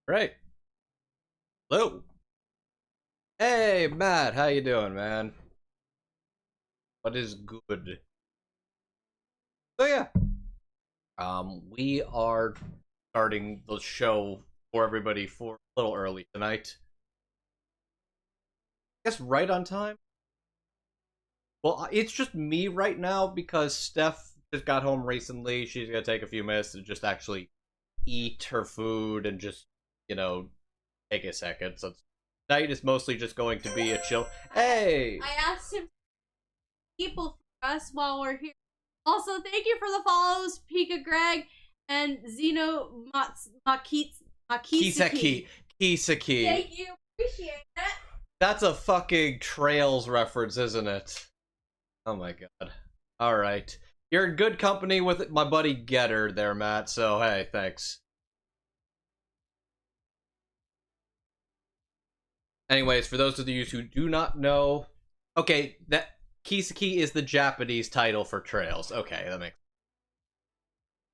Right. Hello. Hey, Matt. How you doing, man? What is good? So yeah, we are starting the show for everybody for a little early tonight. I guess right on time. Well, it's just me right now because Steph just got home recently. She's gonna take a few minutes to just actually eat her food and just, you know, take a second. So tonight is mostly just going to be a chill. Hey. I asked him people for us while we're here. Also, thank you for the follows, Pika Greg and Zeno Kiseki. Makisaki. Kiseki. Thank you, appreciate it. That's a fucking Trails reference, isn't it? Oh my god. Alright. You're in good company with my buddy Getter there, Matt, so hey, thanks. Anyways, for those of you who do not know, okay, that Kiseki is the Japanese title for Trails. Okay, that makes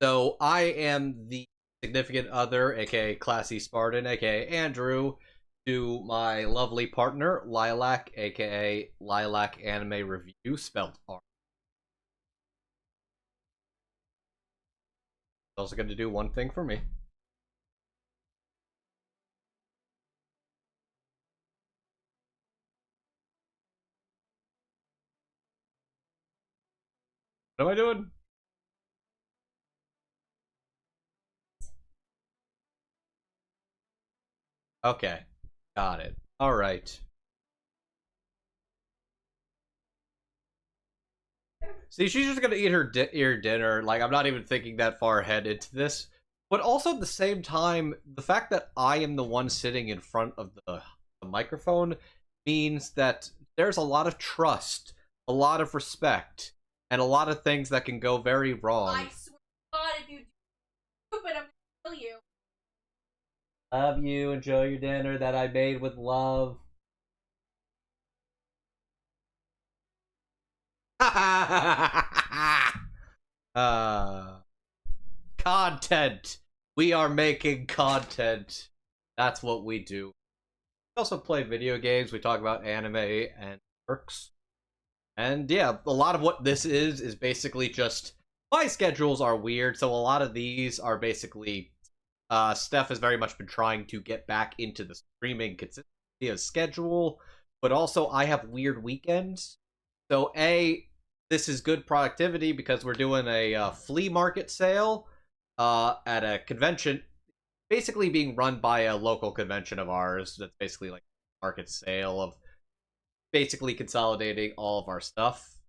so I am the significant other, aka Classy Spartan, aka Andrew, to my lovely partner, Lilac, aka Lilac Anime Review, spelled R. Also going to do one thing for me. What am I doing? Okay, got it. All right. See, she's just gonna eat her dinner. Like, I'm not even thinking that far ahead into this. But also at the same time, the fact that I am the one sitting in front of the microphone means that there's a lot of trust, a lot of respect, and a lot of things that can go very wrong. I swear to God, if you do stupid, I'm gonna kill you. Love you. Enjoy your dinner that I made with love. uh, content. We are making content. That's what we do. We also play video games. We talk about anime and works. And yeah, a lot of what this is basically just my schedules are weird. So a lot of these are basically Steph has very much been trying to get back into the streaming consistency of schedule, but also I have weird weekends. So this is good productivity because we're doing a flea market sale at a convention, basically being run by a local convention of ours. That's basically like a market sale of basically consolidating all of our stuff.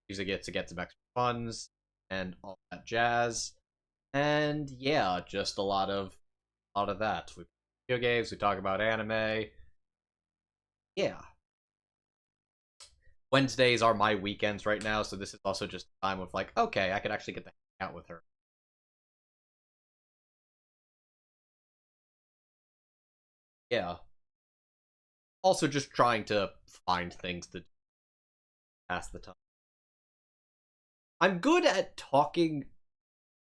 Usually get to get some extra funds and all that jazz. And yeah, just a lot of that. We play video games, we talk about anime. Yeah. Wednesdays are my weekends right now, so this is also just time of like, okay, I could actually get to hang out with her. Yeah. Also just trying to find things to pass the time. I'm good at talking.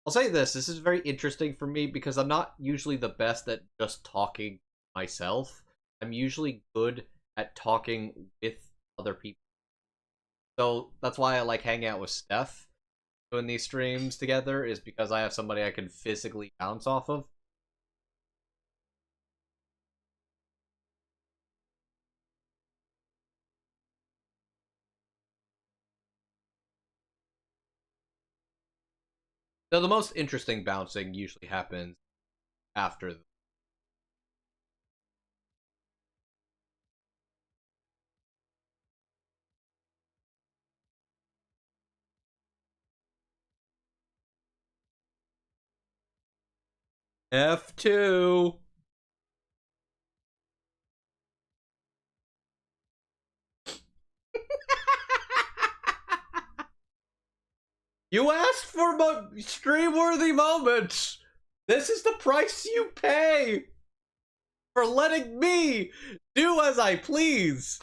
I'll say this is very interesting for me because I'm not usually the best at just talking myself. I'm usually good at talking with other people. So that's why I like hanging out with Steph doing these streams together, is because I have somebody I can physically bounce off of. So the most interesting bouncing usually happens after F2. You asked for stream worthy moments. This is the price you pay for letting me do as I please.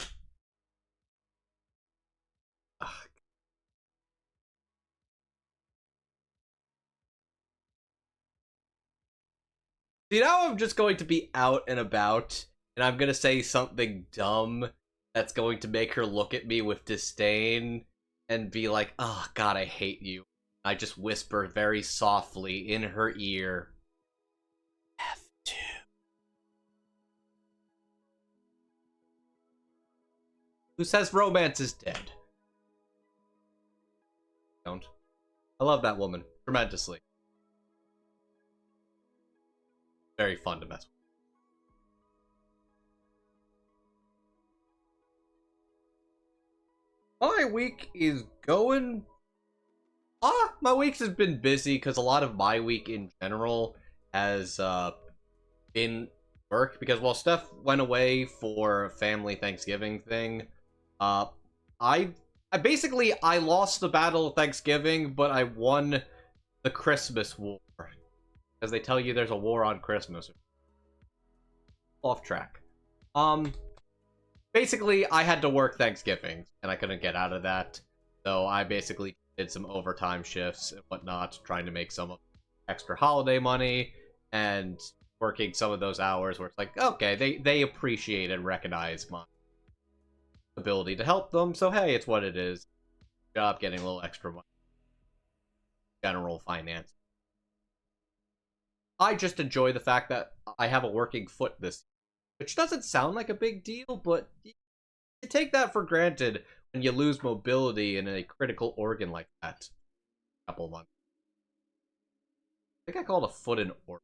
See, now I'm just going to be out and about, and I'm gonna say something dumb that's going to make her look at me with disdain and be like, oh god, I hate you. I just whisper very softly in her ear, F2. Who says romance is dead? Don't. I love that woman tremendously. Very fun to mess with. My week is going... my weeks has been busy because a lot of my week in general has been work. Because while Steph went away for a family Thanksgiving thing, I basically lost the Battle of Thanksgiving, but I won the Christmas War. Because they tell you there's a war on Christmas. Off track. Basically, I had to work Thanksgiving, and I couldn't get out of that. So I basically did some overtime shifts and whatnot, trying to make some extra holiday money, and working some of those hours where it's like, okay, they appreciate and recognize my ability to help them, so hey, it's what it is. Job getting a little extra money. General finance. I just enjoy the fact that I have a working foot this, which doesn't sound like a big deal, but you take that for granted when you lose mobility in a critical organ like that. A couple months. I think I call it a foot an organ.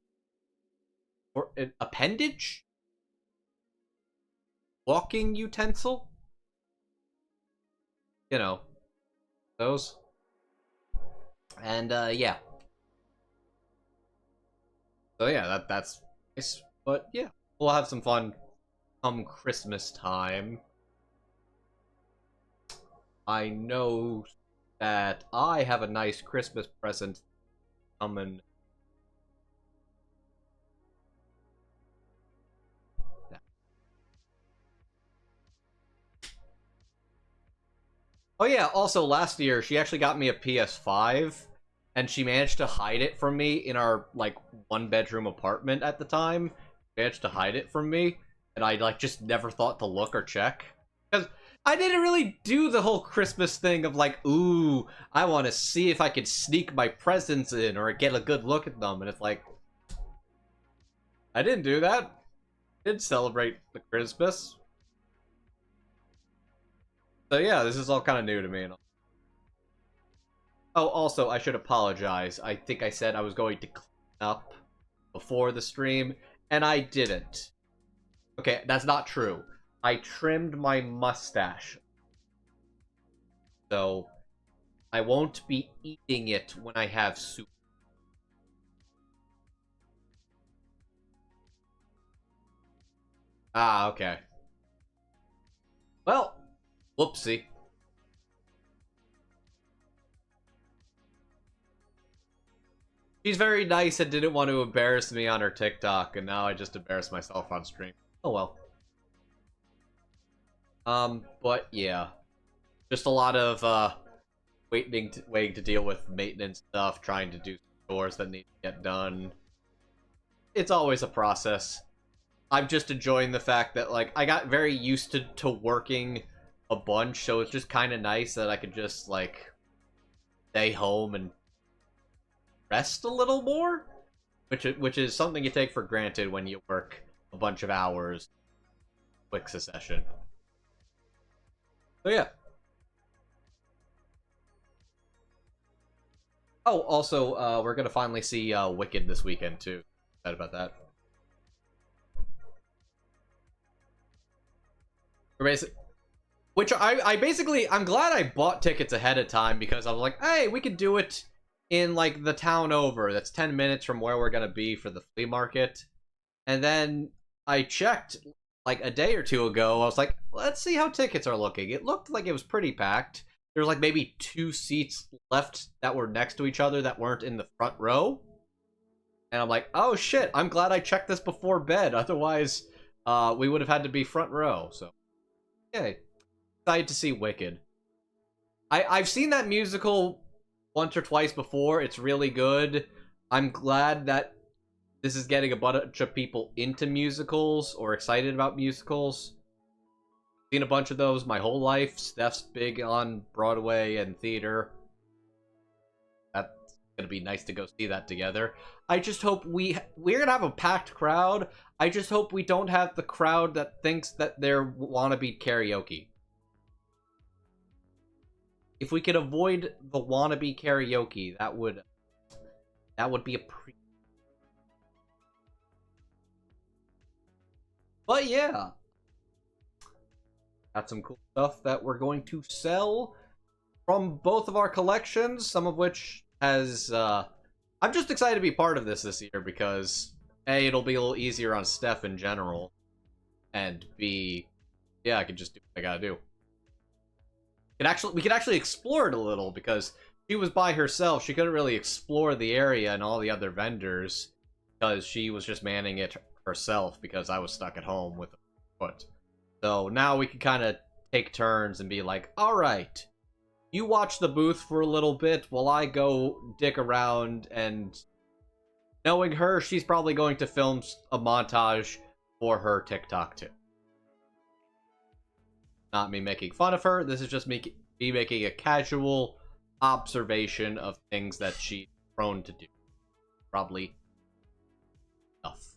Or an appendage? Walking utensil? You know, those. And, yeah. So yeah, that's nice. But yeah, we'll have some fun come Christmas time. I know that I have a nice Christmas present coming. Oh yeah, also last year she actually got me a PS5, and she managed to hide it from me in our like one-bedroom apartment at the time. She managed to hide it from me, and I like just never thought to look or check. Because I didn't really do the whole Christmas thing of like, ooh, I want to see if I could sneak my presents in or get a good look at them, and it's like, I didn't do that. I didn't celebrate the Christmas. So yeah, this is all kind of new to me. Oh, also, I should apologize. I think I said I was going to clean up before the stream, and I didn't. Okay, that's not true. I trimmed my mustache. So, I won't be eating it when I have soup. Ah, okay. Well, whoopsie. She's very nice and didn't want to embarrass me on her TikTok, and now I just embarrass myself on stream. Oh well. But yeah. Just a lot of, waiting to deal with maintenance stuff, trying to do chores that need to get done. It's always a process. I'm just enjoying the fact that, like, I got very used to working a bunch, so it's just kind of nice that I could just, like, stay home and rest a little more, which is something you take for granted when you work a bunch of hours, quick succession. So yeah. Oh, also, we're gonna finally see Wicked this weekend too. Excited about that. Which I'm glad I bought tickets ahead of time, because I was like, hey, we could do it in like the town over. That's 10 minutes from where we're gonna be for the flea market. And then I checked like a day or two ago. I was like, let's see how tickets are looking. It looked like it was pretty packed. There was like maybe 2 seats left that were next to each other that weren't in the front row. And I'm like, oh shit, I'm glad I checked this before bed. Otherwise, we would have had to be front row. So, yay. Excited to see Wicked. I've seen that musical once or twice before. It's really good. I'm glad that this is getting a bunch of people into musicals or excited about musicals. Seen a bunch of those my whole life. Steph's big on Broadway and theater. That's gonna be nice to go see that together. I just hope we're gonna have a packed crowd. I just hope we don't have the crowd that thinks that they're wannabe karaoke. If we could avoid the wannabe karaoke, that would be a But yeah. Got some cool stuff that we're going to sell from both of our collections, some of which has I'm just excited to be part of this year because A, it'll be a little easier on Steph in general, and B, yeah, I can just do what I gotta do. We could actually explore it a little because she was by herself. She couldn't really explore the area and all the other vendors because she was just manning it herself because I was stuck at home with a foot. So now we can kind of take turns and be like, alright, you watch the booth for a little bit while I go dick around, and knowing her, she's probably going to film a montage for her TikTok too. Not me making fun of her, this is just me making a casual observation of things that she's prone to do. Probably enough.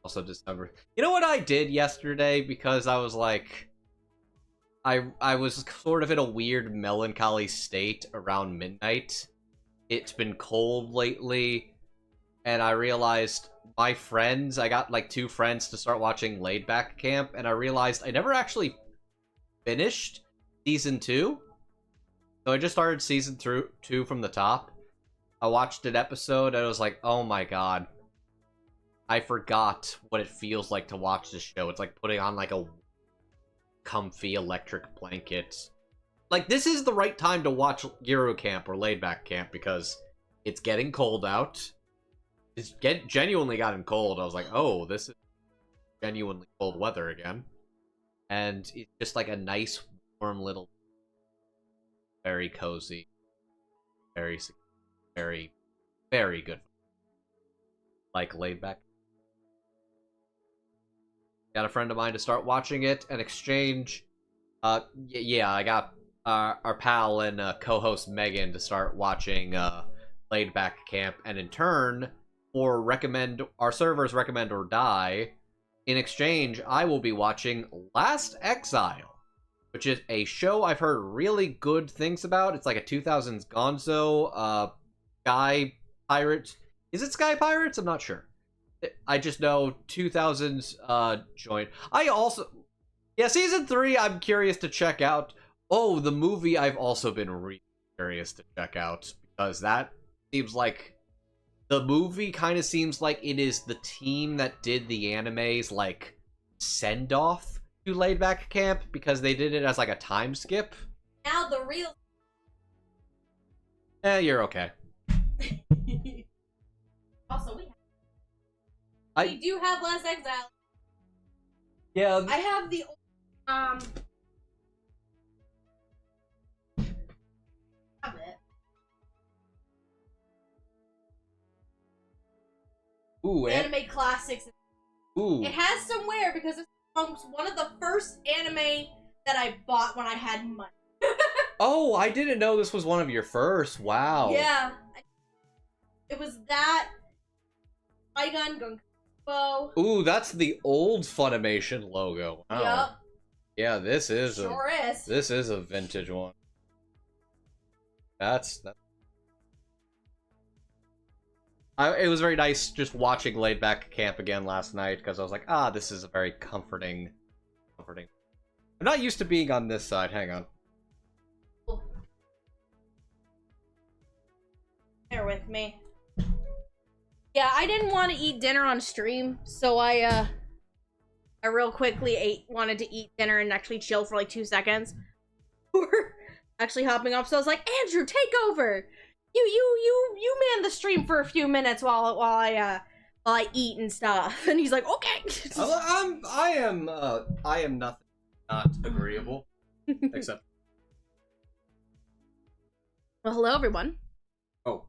Also December. You know what I did yesterday? Because I was like, I was sort of in a weird melancholy state around midnight. It's been cold lately, and I realized my friends, I got like 2 friends to start watching Laid Back Camp, and I realized I never actually finished season 2. So I just started season 2 from the top. I watched an episode, and I was like, oh my god. I forgot what it feels like to watch this show. It's like putting on like a comfy electric blanket. Like, this is the right time to watch Euro Camp or Laid Back Camp because it's getting cold out. It's genuinely gotten cold. I was like, oh, this is genuinely cold weather again. And it's just like a nice, warm little, very cozy, very, very, very good. Like Laid Back. Got a friend of mine to start watching it and exchange. Yeah, I got our pal and co-host Megan to start watching Laid Back Camp, and in turn, for our servers recommend or die, in exchange, I will be watching Last Exile, which is a show I've heard really good things about. It's like a 2000s Gonzo, Sky Pirates. Is it Sky Pirates? I'm not sure. I just know 2000s joint. Season 3 I'm curious to check out. Oh, the movie I've also been really curious to check out, because that seems like the movie kind of seems like it is the team that did the anime's like send off to Laid Back Camp, because they did it as like a time skip. Now the real You're okay. Also, we do have Last Exile. Yeah. I have the have it. Ooh, anime classics. Ooh. It has somewhere because it's one of the first anime that I bought when I had money. Oh, I didn't know this was one of your first. Wow. Yeah. It was that. Gun Bow. Ooh, that's the old Funimation logo. Wow. Yep. Yeah, this is This is a vintage one. It was very nice just watching Laid Back Camp again last night, because I was like, this is a very comforting. I'm not used to being on this side. Hang on. Bear with me. Yeah, I didn't want to eat dinner on stream, so I real quickly wanted to eat dinner and actually chill for like 2 seconds. We're actually hopping up, so I was like, Andrew, take over. You man the stream for a few minutes while I eat and stuff. And he's like, okay. I am nothing not agreeable. Except. Well, hello everyone. Oh.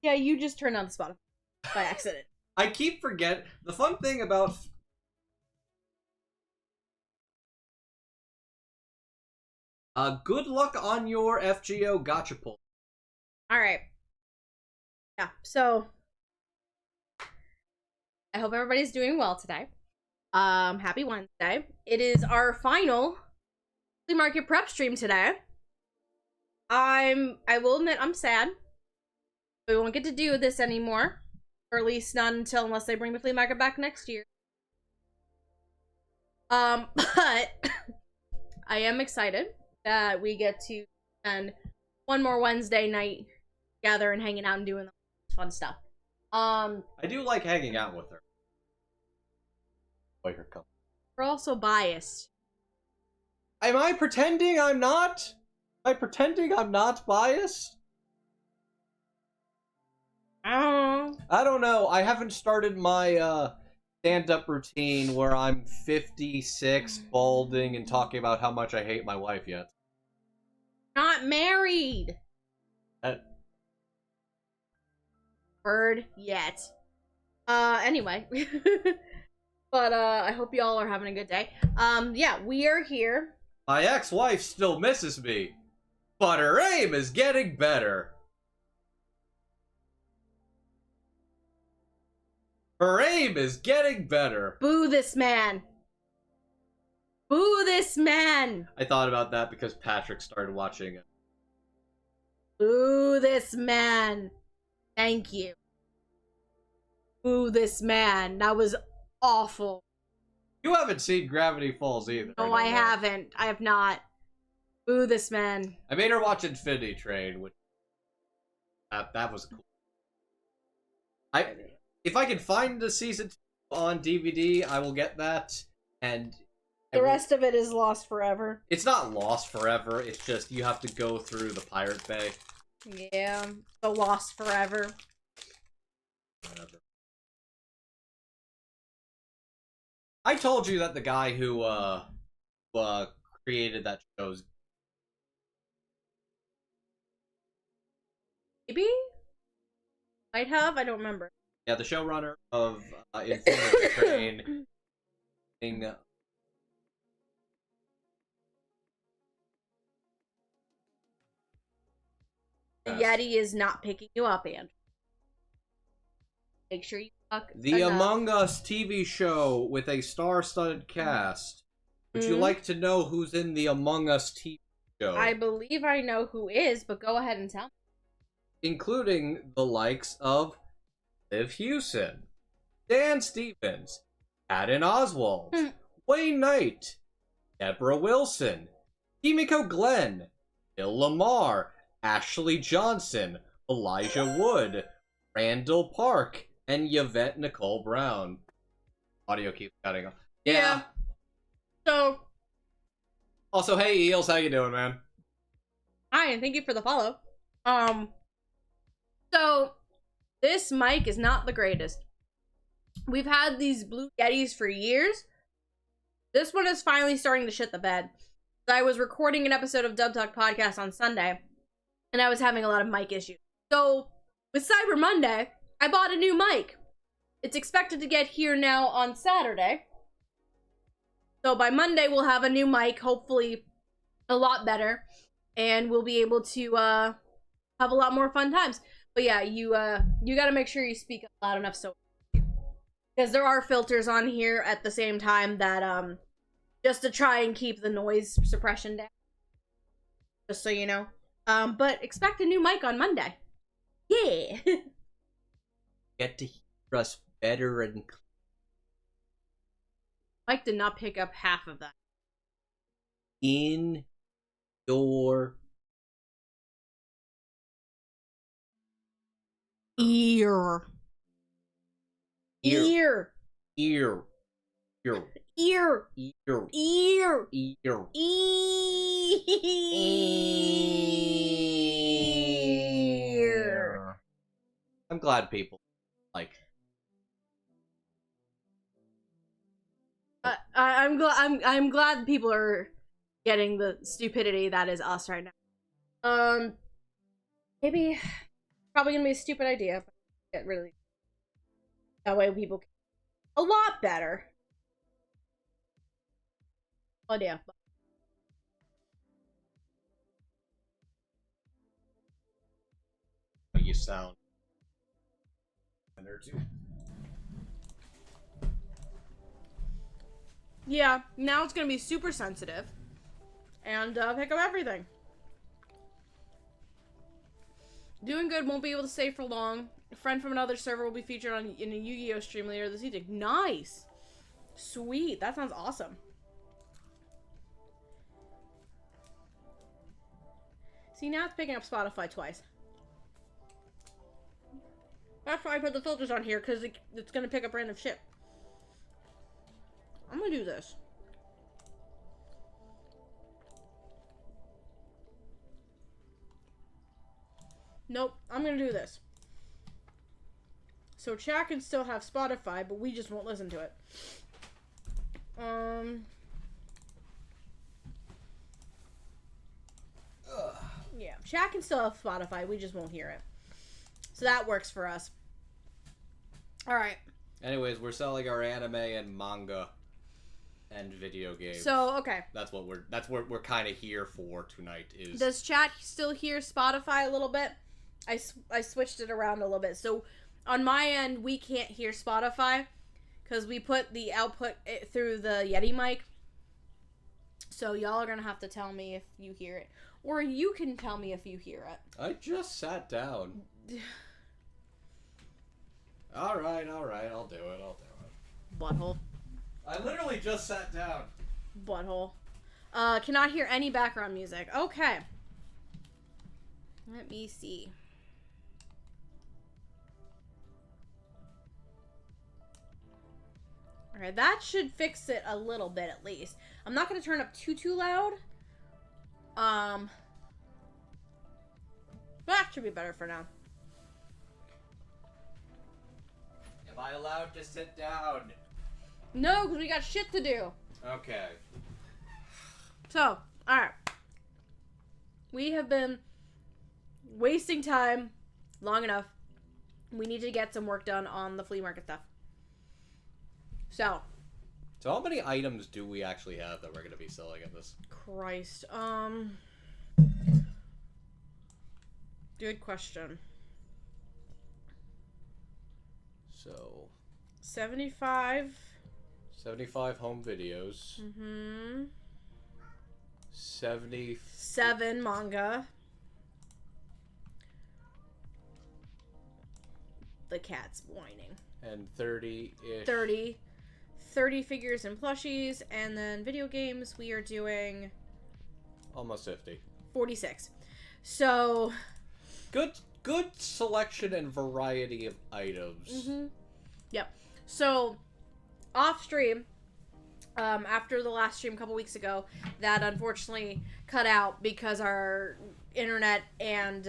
Yeah, you just turned on the Spotify by accident. I keep forgetting. The fun thing about... good luck on your FGO gotcha pull. Alright. Yeah, so... I hope everybody's doing well today. Happy Wednesday. It is our final flea market prep stream today. I will admit I'm sad. We won't get to do this anymore. Or at least not unless they bring the flea market back next year. But I am excited that we get to spend one more Wednesday night together and hanging out and doing fun stuff. I do like hanging out with her. Wait, her come. We're also biased. Am I pretending I'm not? Am I pretending I'm not biased? I don't know. I haven't started my stand-up routine where I'm 56, balding, and talking about how much I hate my wife yet. Not married. Bird yet. Anyway. But I hope y'all are having a good day. Yeah, we are here. My ex-wife still misses me, but her aim is getting better. Her aim is getting better. Boo this man. Boo this man. I thought about that because Patrick started watching it. Boo this man. Thank you. Boo this man. That was awful. You haven't seen Gravity Falls either. No, I haven't. I have not. Boo this man. I made her watch Infinity Train, which that was cool. If I can find the season 2 on DVD, I will get that. And the rest of it is lost forever. It's not lost forever. It's just you have to go through the Pirate Bay. Yeah, the lost forever. Whatever. I told you that the guy who created that show's... Maybe? Might have? I don't remember. Yeah, the showrunner of Infinity Train. The Yeti is not picking you up, Andrew. Make sure you talk The enough. Among Us TV show with a star-studded cast. Would you like to know who's in the Among Us TV show? I believe I know who is, but go ahead and tell me. Including the likes of Liv Hewson, Dan Stevens, Patton Oswalt, Wayne Knight, Deborah Wilson, Kimiko Glenn, Bill Lamar, Ashley Johnson, Elijah Wood, Randall Park, and Yvette Nicole Brown. Audio keeps cutting off. Yeah. So. Also, hey Eels, how you doing, man? Hi, and thank you for the follow. So this mic is not the greatest. We've had these Blue Yetis for years. This one is finally starting to shit the bed. I was recording an episode of Dub Talk Podcast on Sunday, and I was having a lot of mic issues. So with Cyber Monday, I bought a new mic. It's expected to get here now on Saturday. So by Monday, we'll have a new mic, hopefully a lot better, and we'll be able to have a lot more fun times. But yeah, you gotta make sure you speak up loud enough so, because there are filters on here at the same time that just to try and keep the noise suppression down. Just so you know. But expect a new mic on Monday. Yeah. Get to hear us better and... Mike did not pick up half of that. In your... Ear. Ear. Ear. Ear. Ear. Ear. Ear. Ear. Ear. Ear. I'm glad people like. I'm glad people are getting the stupidity that is us right now. Maybe probably gonna be a stupid idea, but get rid of these. That way people can a lot better. Oh yeah. You sound. And there too. Yeah, now it's gonna be super sensitive. And pick up everything. Doing good, won't be able to stay for long. A friend from another server will be featured in a Yu-Gi-Oh stream later this evening. Nice! Sweet, that sounds awesome. See, now it's picking up Spotify twice. That's why I put the filters on here, because it's going to pick up random shit. I'm going to do this. Nope, I'm going to do this. So chat can still have Spotify, but we just won't listen to it. Yeah, chat can still have Spotify, we just won't hear it. So that works for us. Alright. Anyways, we're selling our anime and manga and video games. So, okay. That's what we're kind of here for tonight. Is Does chat still hear Spotify a little bit? I switched it around a little bit. So on my end, we can't hear Spotify because we put the output through the Yeti mic. So y'all are gonna have to tell me if you hear it, or you can tell me if you hear it. I just sat down. All right, I'll do it. Butthole. I literally just sat down. Butthole. Cannot hear any background music. Okay. Let me see. Alright, that should fix it a little bit at least. I'm not going to turn up too loud. That should be better for now. Am I allowed to sit down? No, because we got shit to do. Okay. So, alright. We have been wasting time long enough. We need to get some work done on the flea market stuff. So how many items do we actually have that we're going to be selling in this? Christ. Good question. So 75 home videos. 7 manga. The cat's whining. And 30-ish. 30 figures and plushies, and then video games we are doing almost 50. 46. So good selection and variety of items. Yep. So off stream, after the last stream a couple weeks ago, that unfortunately cut out because our internet and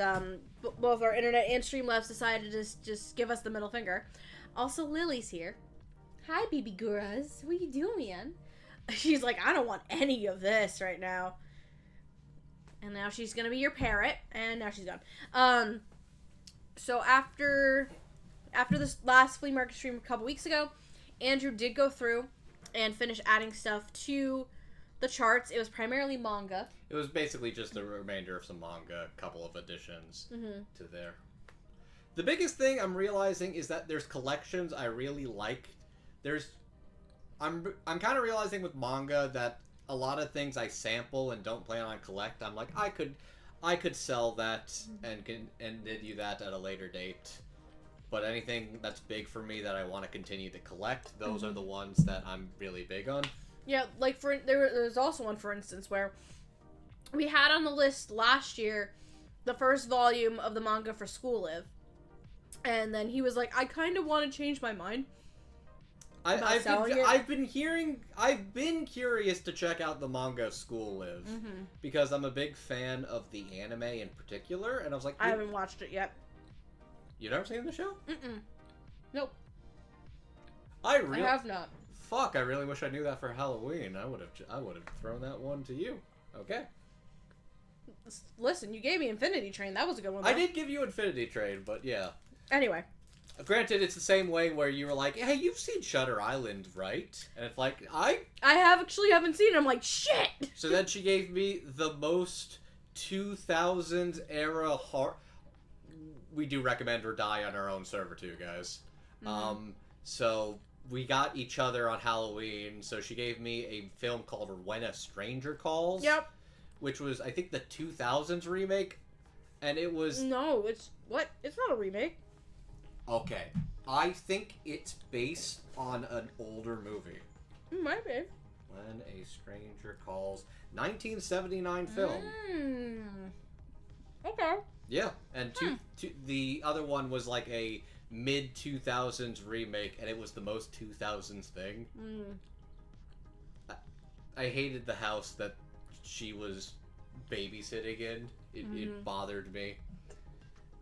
both our internet and Streamlabs decided to just give us the middle finger. Also, Lily's here. Hi, baby Guras. What are you doing, man? She's like, I don't want any of this right now. And now she's gonna be your parrot, and now she's gone. So after this last flea market stream a couple weeks ago, Andrew did go through and finish adding stuff to the charts. It was primarily manga. It was basically just a remainder of some manga, a couple of additions to there. The biggest thing I'm realizing is that there's collections I really like. I'm kind of realizing with manga that a lot of things I sample and don't plan on collect. I'm like, I could sell that and do that at a later date. But anything that's big for me that I want to continue to collect, those are the ones that I'm really big on. Yeah, like there's also one, for instance, where we had on the list last year the first volume of the manga for School Live. And then he was like, I kind of want to change my mind. I've been curious to check out the manga School Live because I'm a big fan of the anime in particular, and I was like, I haven't watched it yet. You never seen the show? Nope. I have not. Fuck! I really wish I knew that for Halloween. I would have thrown that one to you. Okay. Listen, you gave me Infinity Train. That was a good one. I did give you Infinity Train, but yeah. Anyway. Granted, it's the same way where you were like, hey, you've seen Shutter Island, right? And it's like, I haven't seen it. I'm like, shit! So then she gave me the most 2000s era horror. We do recommend or die on our own server too, guys. Mm-hmm. So we got each other on Halloween. So she gave me a film called When a Stranger Calls. Yep. Which was, I think, the 2000s remake. And it was... No, it's... What? It's not a remake. Okay. I think it's based on an older movie. Might be. When a Stranger Calls. 1979 film. Okay. Yeah, and the other one was like a mid-2000s remake, and it was the most 2000s thing. I hated the house that she was babysitting in. It bothered me.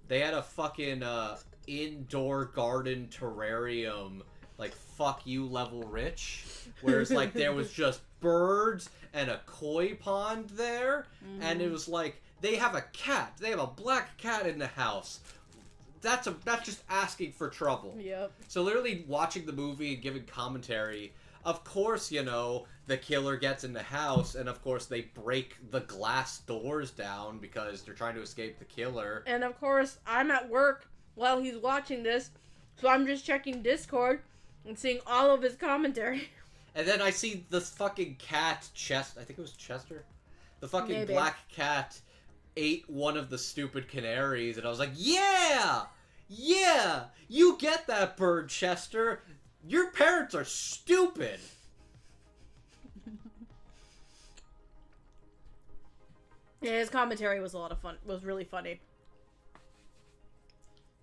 They had a fucking indoor garden terrarium, like fuck you level rich, whereas like there was just birds and a koi pond there, and it was like they have a cat. They have a black cat in the house. That's just asking for trouble. Yep. So literally watching the movie and giving commentary. Of course, you know, the killer gets in the house, and of course they break the glass doors down because they're trying to escape the killer. And of course, I'm at work while he's watching this, so I'm just checking Discord and seeing all of his commentary. And then I see this fucking cat, I think it was Chester? The fucking Maybe. black cat ate one of the stupid canaries, and I was like, yeah! Yeah! You get that bird, Chester! Your parents are stupid! Yeah, his commentary was a lot of fun. Was really funny.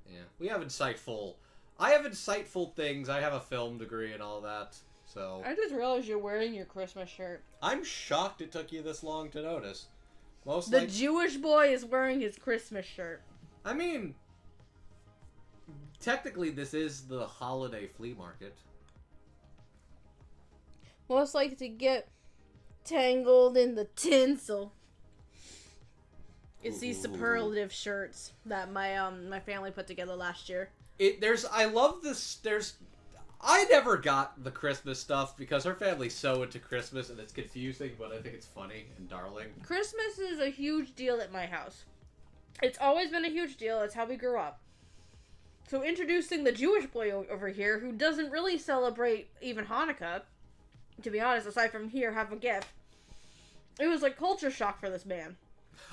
Yeah, we have insightful... I have insightful things. I have a film degree and all that, so... I just realized you're wearing your Christmas shirt. I'm shocked it took you this long to notice. The Jewish boy is wearing his Christmas shirt. I mean... Technically, this is the holiday flea market. Most like to get tangled in the tinsel. It's these superlative shirts that my family put together last year. I love this. I never got the Christmas stuff because her family's so into Christmas and it's confusing, but I think it's funny and darling. Christmas is a huge deal at my house. It's always been a huge deal. It's how we grew up. So introducing the Jewish boy over here, who doesn't really celebrate even Hanukkah, to be honest, aside from here, have a gift. It was like culture shock for this man.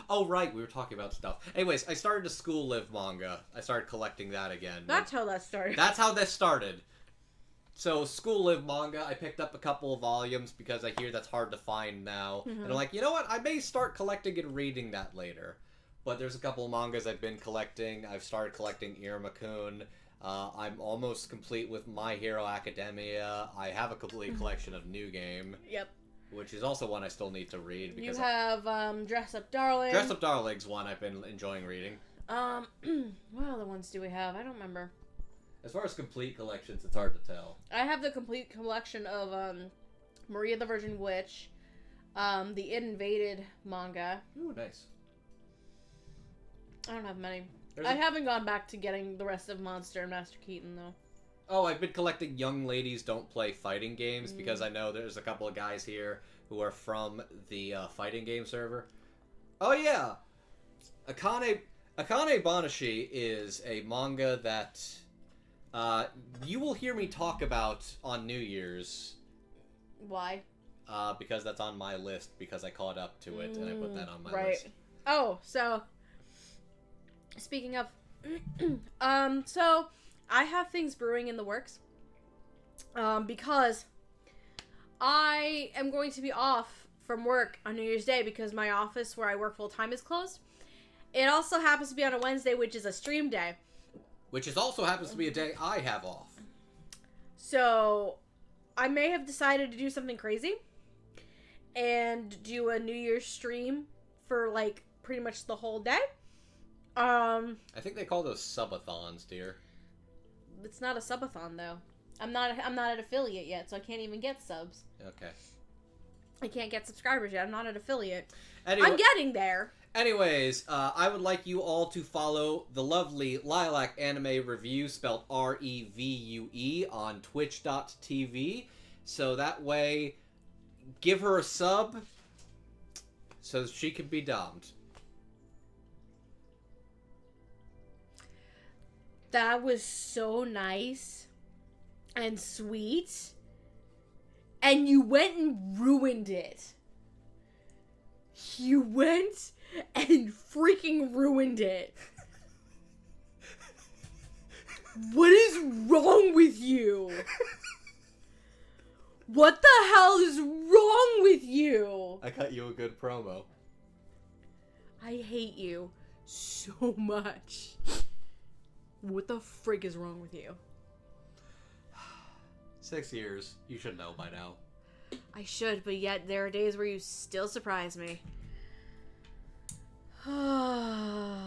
Oh, right, we were talking about stuff. Anyways, I started a School Live manga. I started collecting that again. That's how that started. That's how this started. So, School Live manga, I picked up a couple of volumes because I hear that's hard to find now. And I'm like, you know what, I may start collecting and reading that later. But there's a couple of mangas I've been collecting. I've started collecting Irma-kun. I'm almost complete with My Hero Academia. I have a complete collection of New Game. Yep. Which is also one I still need to read. Because you have Dress Up Darling. Dress Up Darling's one I've been enjoying reading. What other ones do we have? I don't remember. As far as complete collections, it's hard to tell. I have the complete collection of Maria the Virgin Witch, the It Invaded manga. Ooh, nice. I don't have many. I haven't gone back to getting the rest of Monster and Master Keaton, though. Oh, I've been collecting Young Ladies Don't Play Fighting Games because I know there's a couple of guys here who are from the fighting game server. Oh, yeah! Akane Banashi is a manga that you will hear me talk about on New Year's. Why? Because that's on my list because I caught up to it and I put that on my list. Oh, so... Speaking of... so... I have things brewing in the works. Because I am going to be off from work on New Year's Day because my office where I work full-time is closed. It also happens to be on a Wednesday, which is a stream day. Which is also happens to be a day I have off. So, I may have decided to do something crazy. And do a New Year's stream for, like, pretty much the whole day. I think they call those subathons, dear. It's not a subathon though. I'm not an affiliate yet, so I can't even get subs. Okay. I can't get subscribers yet. I'm not an affiliate. Anyway, I'm getting there. Anyways, I would like you all to follow the lovely Lilac Anime Review, spelled Revue, on twitch.tv. So that way, give her a sub so she can be dommed. That was so nice and sweet. And you went and ruined it. You went and freaking ruined it. What is wrong with you? What the hell is wrong with you? I cut you a good promo. I hate you so much. What the frig is wrong with you? 6 years. You should know by now. I should, but yet there are days where you still surprise me. I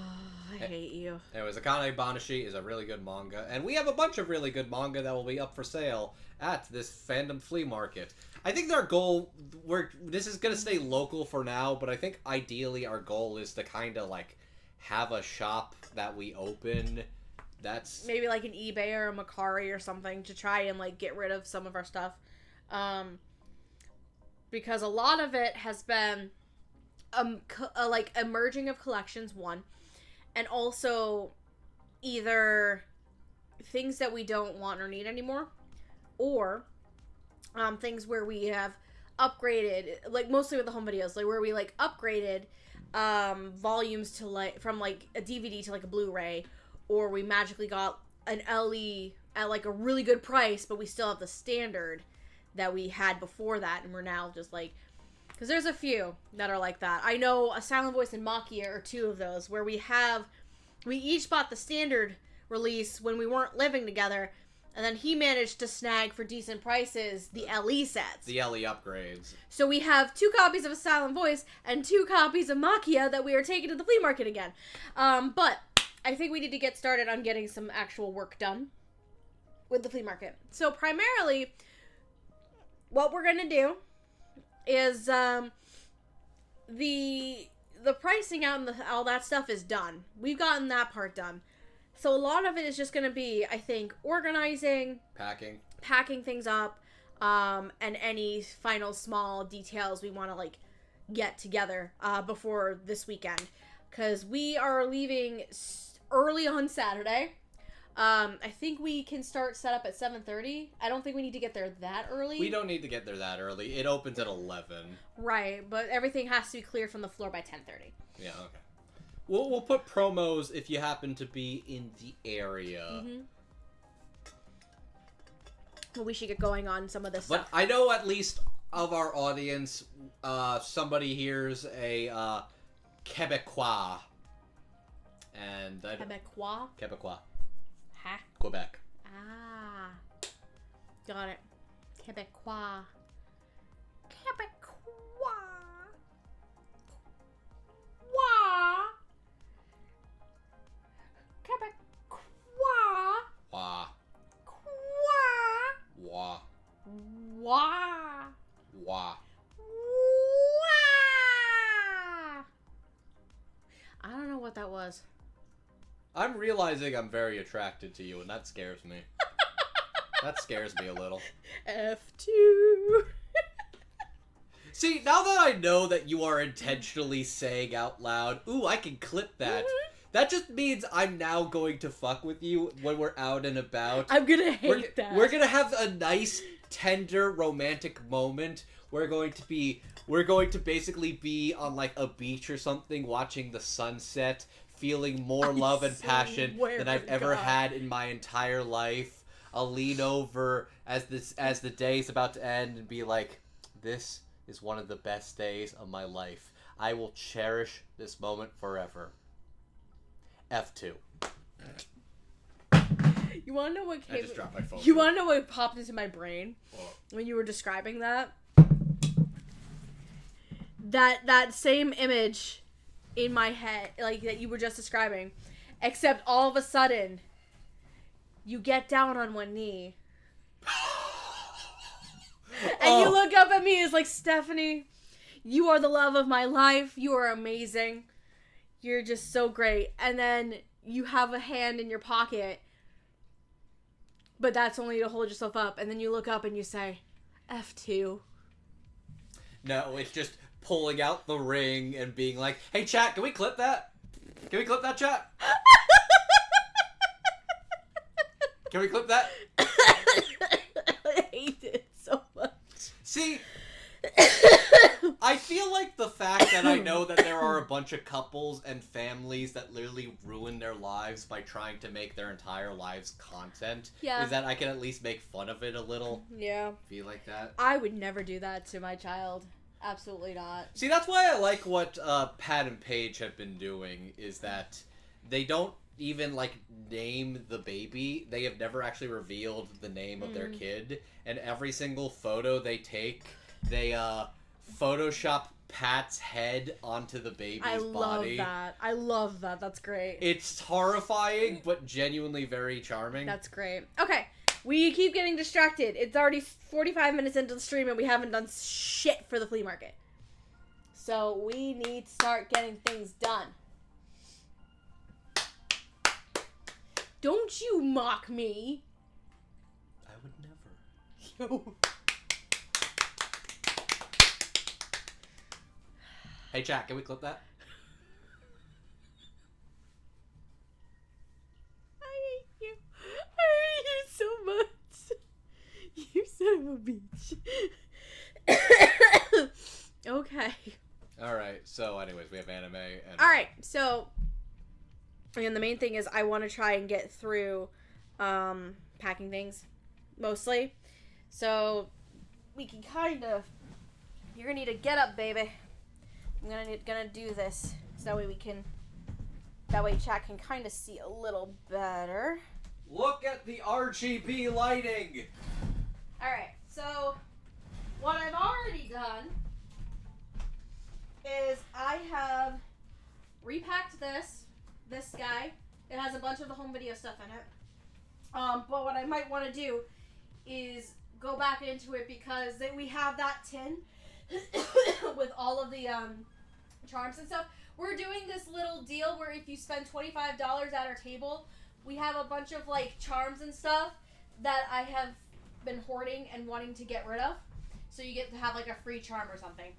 hate you. Anyways, Akane Banashi is a really good manga, and we have a bunch of really good manga that will be up for sale at this fandom flea market. I think our goal, this is going to stay local for now, but I think ideally our goal is to kind of like have a shop that we open that's... Maybe like an eBay or a Mercari or something to try and like get rid of some of our stuff. Because a lot of it has been like a merging of collections, one, and also either things that we don't want or need anymore, or things where we have upgraded, like mostly with the home videos, like where we like upgraded volumes to like from like a DVD to like a Blu-ray, or we magically got an LE at like a really good price, but we still have the standard that we had before that, and we're now just like, because there's a few that are like that. I know A Silent Voice and Makia are two of those, where we each bought the standard release when we weren't living together, and then he managed to snag for decent prices the LE sets. The LE upgrades. So we have 2 copies of A Silent Voice and 2 copies of Makia that we are taking to the flea market again. But I think we need to get started on getting some actual work done with the flea market. So primarily, what we're gonna do is the pricing out and all that stuff is done. We've gotten that part done. So a lot of it is just gonna be, I think, organizing, packing things up, and any final small details we want to like get together before this weekend, because we are leaving early on Saturday. I think we can start setup at 7:30. I don't think we need to get there that early. We don't need to get there that early. It opens at 11. Right, but everything has to be cleared from the floor by 10:30. Yeah, okay. We'll put promos if you happen to be in the area. Mm-hmm. Well, we should get going on some of this but stuff. I know at least of our audience, somebody here's a Quebecois. And Quebecois? Quebecois. Huh? Quebec. Ah. Got it. Quebecois. Quebecois. Wah. Quebecois. Wah. Quah. Wah. Wah. Wah. Wah. I don't know what that was. I'm realizing I'm very attracted to you, and that scares me. That scares me a little. F2. See, now that I know that you are intentionally saying out loud, ooh, I can clip that. Mm-hmm. That just means I'm now going to fuck with you when we're out and about. I'm gonna hate that. We're gonna have a nice, tender, romantic moment. We're going to basically be on like a beach or something, watching the sunset, feeling more love and passion than I've ever had in my entire life. I'll lean over as the day is about to end and be like, this is one of the best days of my life. I will cherish this moment forever. F2. You wanna know what came? I just dropped my phone. You wanna know what popped into my brain when you were describing that? That same image in my head, like that you were just describing, except all of a sudden, you get down on one knee, And you look up at me, it's like, Stephanie, you are the love of my life. You are amazing. You're just so great. And then you have a hand in your pocket, but that's only to hold yourself up. And then you look up and you say, F2. No, it's just pulling out the ring and being like, hey, chat, can we clip that? Can we clip that, chat? Can we clip that? I hate it so much. See, I feel like the fact that I know that there are a bunch of couples and families that literally ruin their lives by trying to make their entire lives content is that I can at least make fun of it a little. Yeah. Feel like that. I would never do that to my child. Absolutely not. See, that's why I like what Pat and Paige have been doing, is that they don't even, like, name the baby. They have never actually revealed the name of their kid. And every single photo they take, they Photoshop Pat's head onto the baby's body. I love that. That's great. It's horrifying, but genuinely very charming. That's great. Okay. We keep getting distracted. It's already 45 minutes into the stream and we haven't done shit for the flea market. So we need to start getting things done. Don't you mock me. I would never. Yo. Hey, chat, can we clip that? So much. You son of a bitch. Okay. Alright, so anyways, we have anime and... Alright, so... And the main thing is I want to try and get through packing things, mostly. So, we can kind of... You're gonna need to get up, baby. I'm gonna do this. So that way we can... That way chat can kind of see a little better. Look at the RGB lighting! Alright, so what I've already done is I have repacked this guy. It has a bunch of the home video stuff in it. But what I might want to do is go back into it because we have that tin with all of the charms and stuff. We're doing this little deal where if you spend $25 at our table, we have a bunch of, like, charms and stuff that I have been hoarding and wanting to get rid of. So you get to have, like, a free charm or something.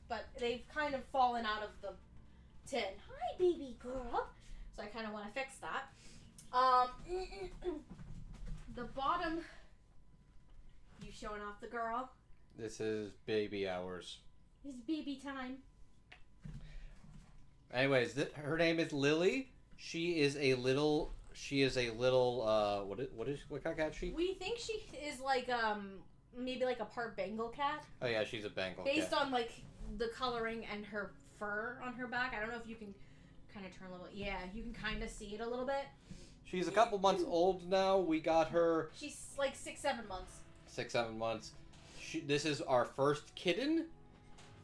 But they've kind of fallen out of the tin. Hi, baby girl. So I kind of want to fix that. The bottom... You showing off the girl? This is baby hours. It's baby time. Anyways, her name is Lily. She is a little, what kind of cat is she? We think she is like, maybe like a part Bengal cat. Oh yeah, she's a Bengal cat. Based on, like, the coloring and her fur on her back. I don't know if you can kind of turn a little, yeah, you can kind of see it a little bit. She's a couple months old now. We got her. She's like 6-7 months. 6-7 months. This is our first kitten.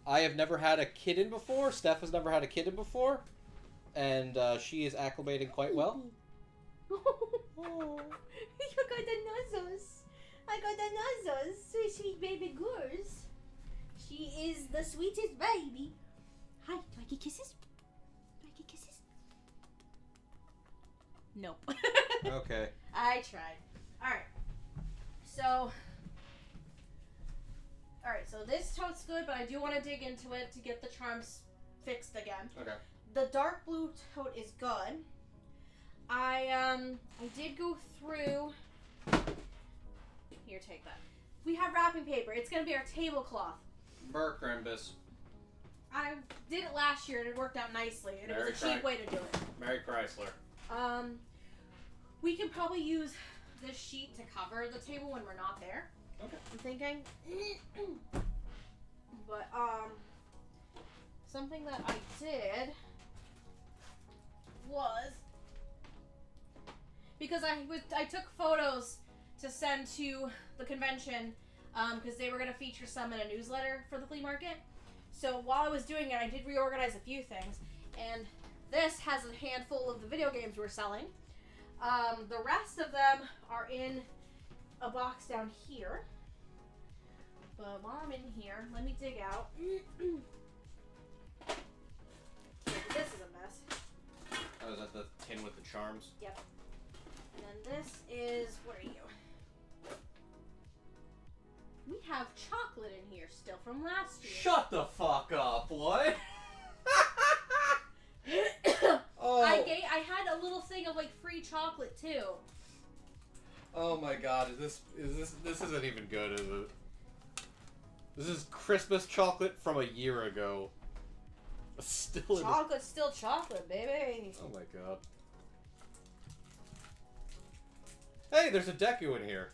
I have never had a kitten before. Steph has never had a kitten before. And she is acclimating quite well. Oh, you got the nuzzles. I got the nuzzles. Sweet, sweet baby girls. She is the sweetest baby. Hi, do I get kisses? Do I get kisses? No. Okay. I tried. Alright. So... Alright, so this tote's good, but I do want to dig into it to get the charms fixed again. Okay. The dark blue tote is good. I did go through... Here, take that. We have wrapping paper. It's going to be our tablecloth. Burkrimbus. I did it last year and it worked out nicely. And it was a cheap way to do it. Mary Chrysler. We can probably use this sheet to cover the table when we're not there. Okay. I'm thinking. But, something that I did was, because I took photos to send to the convention, because they were going to feature some in a newsletter for the flea market. So while I was doing it, I did reorganize a few things, and this has a handful of the video games we're selling. The rest of them are in a box down here. But while I'm in here, let me dig out. This is a mess. Oh, is that the tin with the charms? Yep. And then this is, what are you? We have chocolate in here still from last year. Shut the fuck up, what? Oh. I had a little thing of like free chocolate too. Oh my god, this isn't even good, is it? This is Christmas chocolate from a year ago. Still Chocolate's still chocolate, baby. Oh my god. Hey, there's a Deku in here.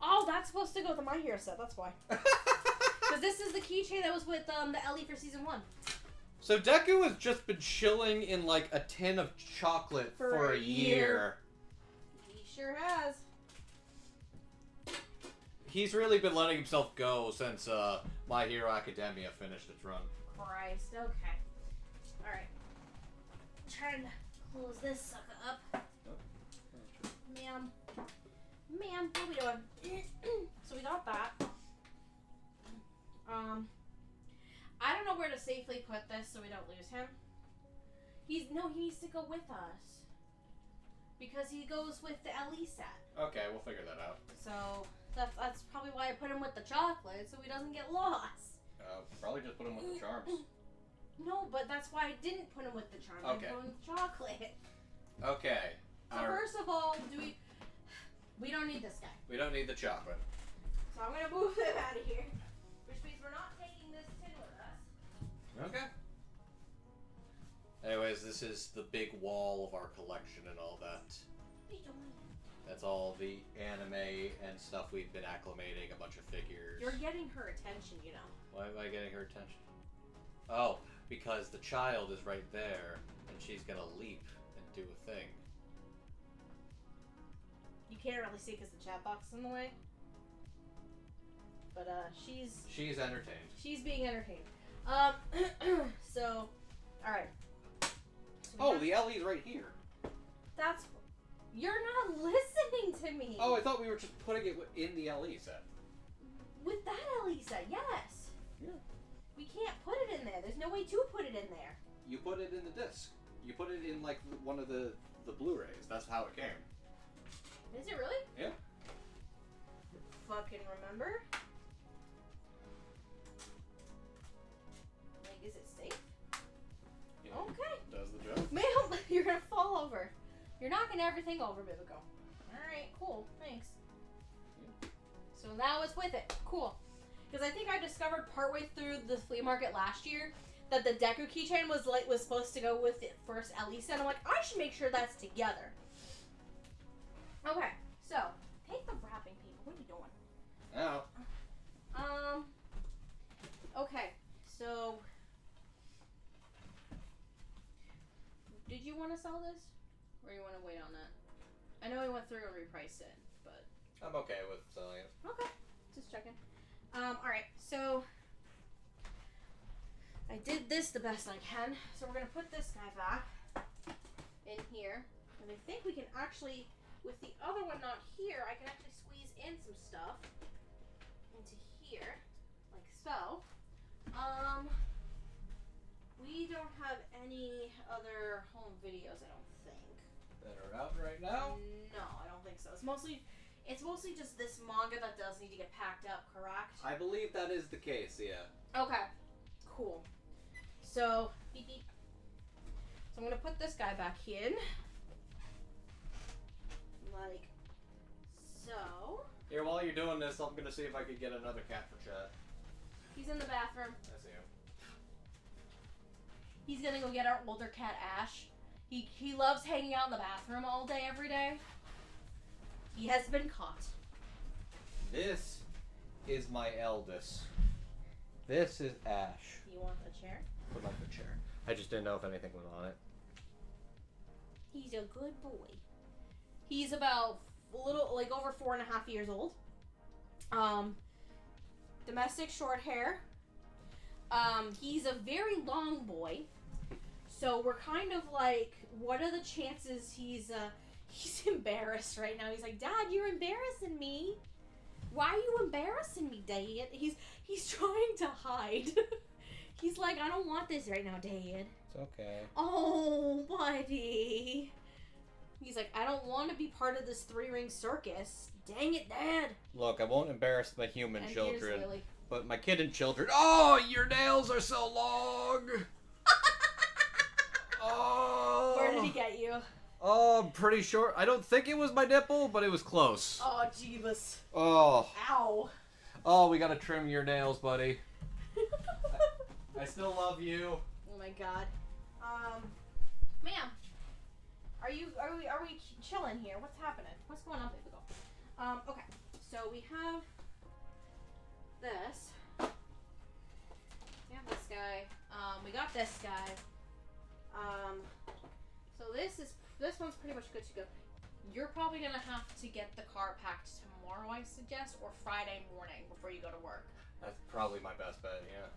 Oh, that's supposed to go with the My Hero set, that's why. Because this is the keychain that was with the Ellie for season 1. So Deku has just been chilling in like a tin of chocolate for a year. He sure has. He's really been letting himself go since My Hero Academia finished its run. Christ, okay. Alright. Trying to close this sucker up. Ma'am. Ma'am, what are we doing? So we got that. I don't know where to safely put this so we don't lose him. He needs to go with us. Because he goes with the LE set. Okay, we'll figure that out. So that's probably why I put him with the chocolate, so he doesn't get lost. Probably just put him with the charms. No, but that's why I didn't put him with the charms. Okay. I put him with the chocolate. Okay. So first of all, we don't need this guy. We don't need the chocolate. So I'm gonna move him out of here, which means we're not taking this tin with us. Okay. Anyways, this is the big wall of our collection and all that. What are you doing? That's all the anime and stuff we've been acclimating, a bunch of figures. You're getting her attention, you know. Why am I getting her attention? Oh, because the child is right there, and she's gonna leap and do a thing. You can't really see because the chat box is in the way. But She's entertained. she's being entertained. So, all right. So the LE's right here. that's. You're not listening to me. Oh, I thought we were just putting it in the LE set. With that Ellie set, yes. Yeah. We can't put it in there. There's no way to put it in there. You put it in the disc. You put it in like one of the Blu-rays. That's how it came. Is it really? Yeah. Fucking remember? Like, is it safe? Yeah. Okay. Does the job. Ma'am, you're gonna fall over. You're knocking everything over, Bibico. Alright, cool. Thanks. So now it's with it. Cool. Because I think I discovered partway through the flea market last year that the Deku keychain was supposed to go with the first LE set. I'm like, I should make sure that's together. Okay, so take the wrapping paper. What are you doing? Oh. Okay, so did you want to sell this, or you want to wait on that? I know we went through and repriced it, but I'm okay with selling it. okay, just checking. All right, so I did this the best I can. So we're gonna put this guy back in here, and I think we can actually, with the other one not here, I can actually squeeze in some stuff into here, like so. We don't have any other home videos, I don't think. That are out right now? No, I don't think so. It's mostly just this manga that does need to get packed up, correct? I believe that is the case, yeah. Okay, cool. So, beep beep. So I'm gonna put this guy back in. Like so. Here, while you're doing this, I'm gonna see if I can get another cat for chat. He's in the bathroom. I see him. He's gonna go get our older cat, Ash. He loves hanging out in the bathroom all day, every day. He has been caught. This is my eldest. This is Ash. You want a chair? Would like the chair. I just didn't know if anything was on it. He's a good boy. He's about over 4.5 years old. Domestic short hair. He's a very long boy. So we're kind of like, what are the chances he's embarrassed right now? He's like, Dad, you're embarrassing me. Why are you embarrassing me, Dad? He's trying to hide. He's like, I don't want this right now, Dad. It's okay. Oh, buddy. He's like, I don't want to be part of this 3-ring circus. Dang it, Dad. Look, I won't embarrass the human And children, here's Lily. but my kid and children. Oh, your nails are so long. Oh. Where did he get you? Oh, I'm pretty sure. I don't think it was my nipple, but it was close. Oh, Jeebus. Oh. Ow. Oh, we gotta trim your nails, buddy. I still love you. Oh my God. Ma'am, are we chilling here? What's happening? What's going on, baby girl? Okay. So we have this. We have this guy. We got this guy. So this one's pretty much good to go. You're probably gonna have to get the car packed tomorrow, I suggest, or Friday morning before you go to work. That's probably my best bet, yeah.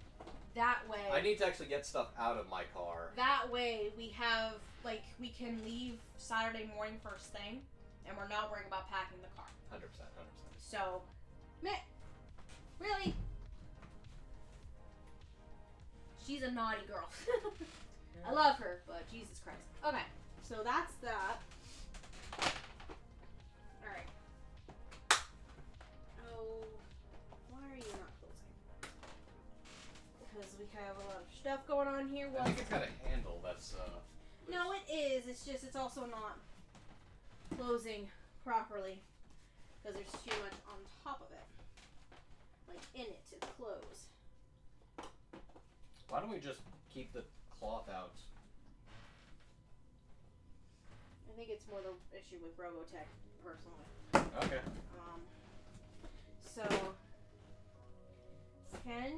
That way. I need to actually get stuff out of my car. That way we have, like, we can leave Saturday morning first thing, and we're not worrying about packing the car. 100%, 100%. So, really? She's a naughty girl. I love her, but Jesus Christ. Okay, so that's that. Alright. Oh, why are you not closing? Because we have a lot of stuff going on here. I think it's got a handle that's, No, it is. It's just, it's also not closing properly. Because there's too much on top of it. Like, in it to close. Why don't we just keep the cloth out? I think it's more the issue with Robotech, personally. Okay. So, let me see here.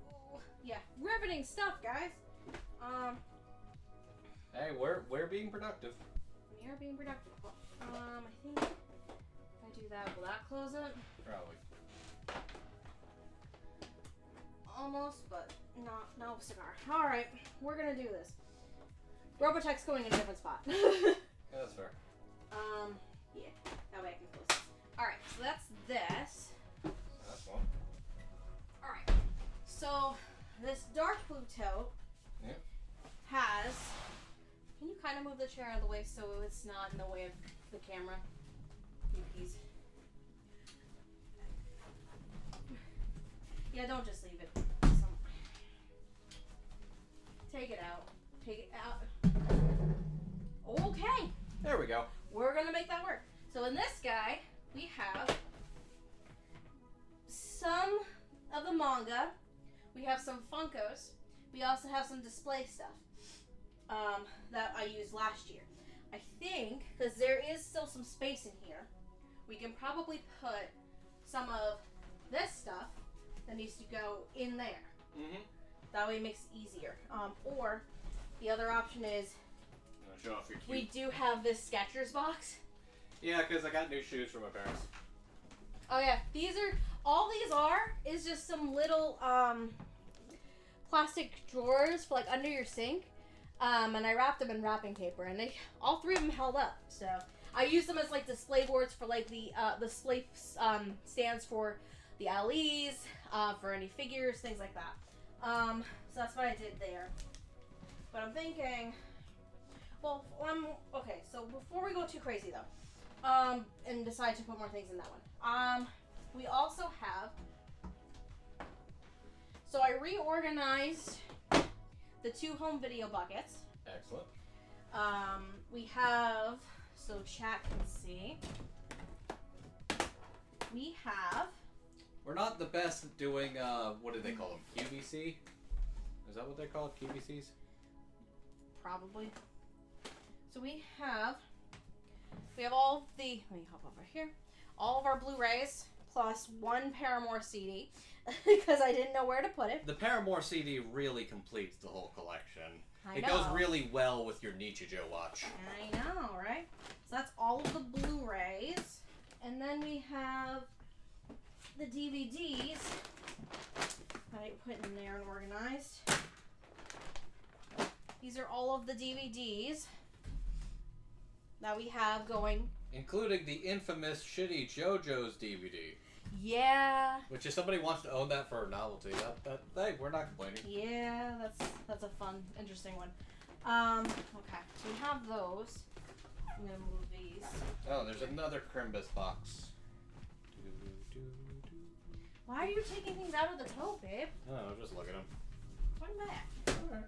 Ooh, yeah, riveting stuff, guys. Hey, we're being productive. We are being productive. I think if I do that, will that close it? Probably. Almost, but not. No cigar. All right, we're gonna do this. Robotech's going in a different spot. Yeah, that's fair. Yeah, that way I can close this. All right, so that's this. That's one. All right, so this dark blue tote has. Can you kind of move the chair out of the way so it's not in the way of the camera? Please. Yeah, don't just leave it. Take it out. Take it out. Okay. There we go. We're going to make that work. So in this guy, we have some of the manga. We have some Funkos. We also have some display stuff that I used last year. I think, because there is still some space in here, we can probably put some of this stuff that needs to go in there. Mm-hmm. That way it makes it easier. Or the other option is Show off your cute. we do have this Skechers box. Yeah, because I got new shoes from my parents. Oh yeah, these is just some little plastic drawers for like under your sink. And I wrapped them in wrapping paper, and all three of them held up. So I use them as like display boards for like the display stands for the LEs, for any figures, things like that. So that's what I did there. But I'm thinking, well, okay. So before we go too crazy though, and decide to put more things in that one, we also have. So I reorganized the 2 home video buckets. Excellent. We have, so chat can see. We have. We're not the best at doing, what do they call them? QVC? Is that what they're called? QVCs? Probably. So we have all of the, let me hop over here. All of our Blu-rays plus 1 Paramore CD because I didn't know where to put it. The Paramore CD really completes the whole collection. I It know. goes really well with your Nichijou watch. I know, right? So that's all of the Blu-rays. And then we have the DVDs that I put in there and organized. all of the DVDs that we have going. Including the infamous shitty JoJo's DVD. Yeah. Which if somebody wants to own that for a novelty, hey, we're not complaining. Yeah, that's a fun, interesting one. Okay, so we have those. I'm gonna move these. Oh, there's another Crimbus box. Why are you taking things out of the tote, babe? Oh, I was just looking at them. Put them back. Alright.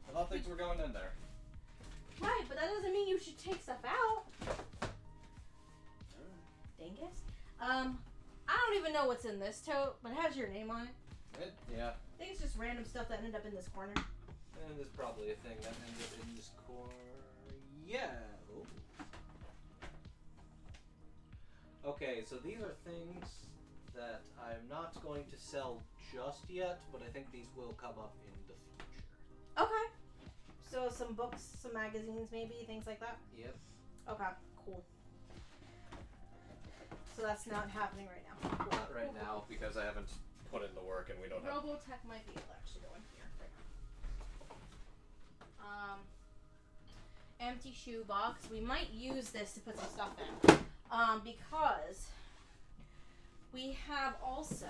I thought things were going in there. Right, but that doesn't mean you should take stuff out. Dingus. I don't even know what's in this tote, but it has your name on it. Yeah. I think it's just random stuff that ended up in this corner. And there's probably a thing that ended in this corner. Yeah. Ooh. Okay, so these are things that I'm not going to sell just yet, but I think these will come up in the future. Okay. So some books, some magazines maybe, things like that? Yep. Okay, cool. So that's not happening right now. Cool. Not right now, because I haven't put in the work and we don't have... Robotech might be able to actually go in here right now. Empty shoe box. We might use this to put some stuff in. Because we have also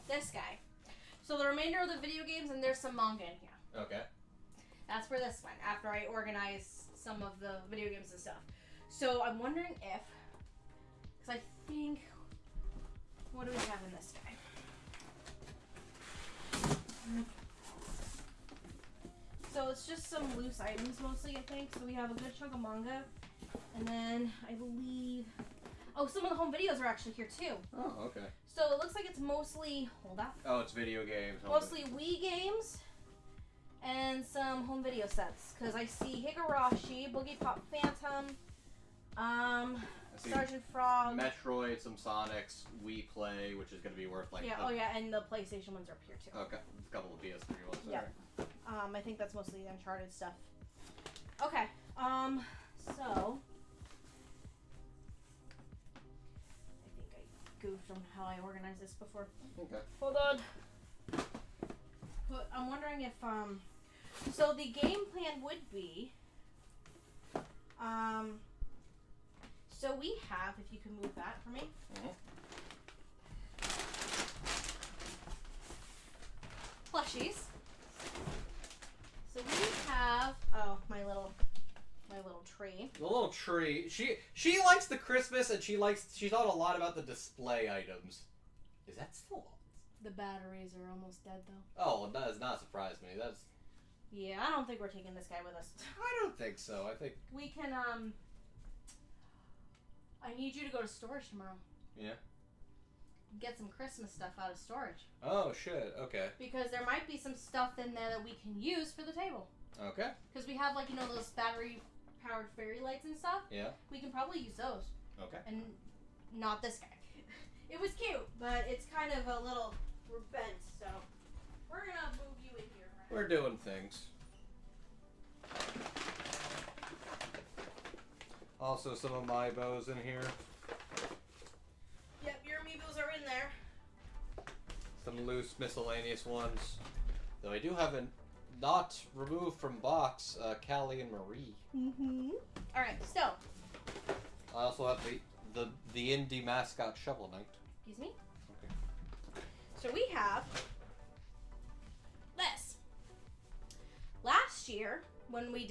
this guy. So the remainder of the video games, and there's some manga in here. Okay. That's where this went, after I organize some of the video games and stuff. So I'm wondering if, because I think, what do we have in this guy? So it's just some loose items mostly, I think. So we have a good chunk of manga. And then I believe, oh, some of the home videos are actually here too. Oh, okay. So it looks like it's mostly, hold up. Oh, it's video games. Mostly Wii games and some home video sets. Because I see Higurashi, Boogie Pop Phantom, Sergeant Frog, Metroid, some Sonics, Wii Play, which is going to be worth like... Yeah, oh yeah, and the PlayStation ones are up here too. Okay, a couple of PS3 ones. Yeah. I think that's mostly Uncharted stuff. Okay, so... I think I goofed on how I organized this before. Okay. Hold on. But I'm wondering if, so the game plan would be, so we have, if you can move that for me. Plushies. So we have, oh, my little tree. The little tree. She likes the Christmas, and she thought a lot about the display items. Is that still on? The batteries are almost dead though. Oh, that does not surprise me. That's... Yeah, I don't think we're taking this guy with us. I don't think so. I think... We can, I need you to go to storage tomorrow. Yeah? Get some Christmas stuff out of storage. Oh, shit. Okay. Because there might be some stuff in there that we can use for the table. Okay. Because we have, like, you know, those battery-powered fairy lights and stuff. Yeah. We can probably use those. Okay. And not this guy. It was cute, but it's kind of a little... We're bent, so... We're gonna move you in here. Right? We're doing things. Also, some of my bows in here. Yep, your amiibos are in there. Some loose miscellaneous ones. Though I do have a not removed from box, Callie and Marie. Mm-hmm. Alright, so. I also have the indie mascot Shovel Knight. Excuse me? Okay. So we have this. Last year, when I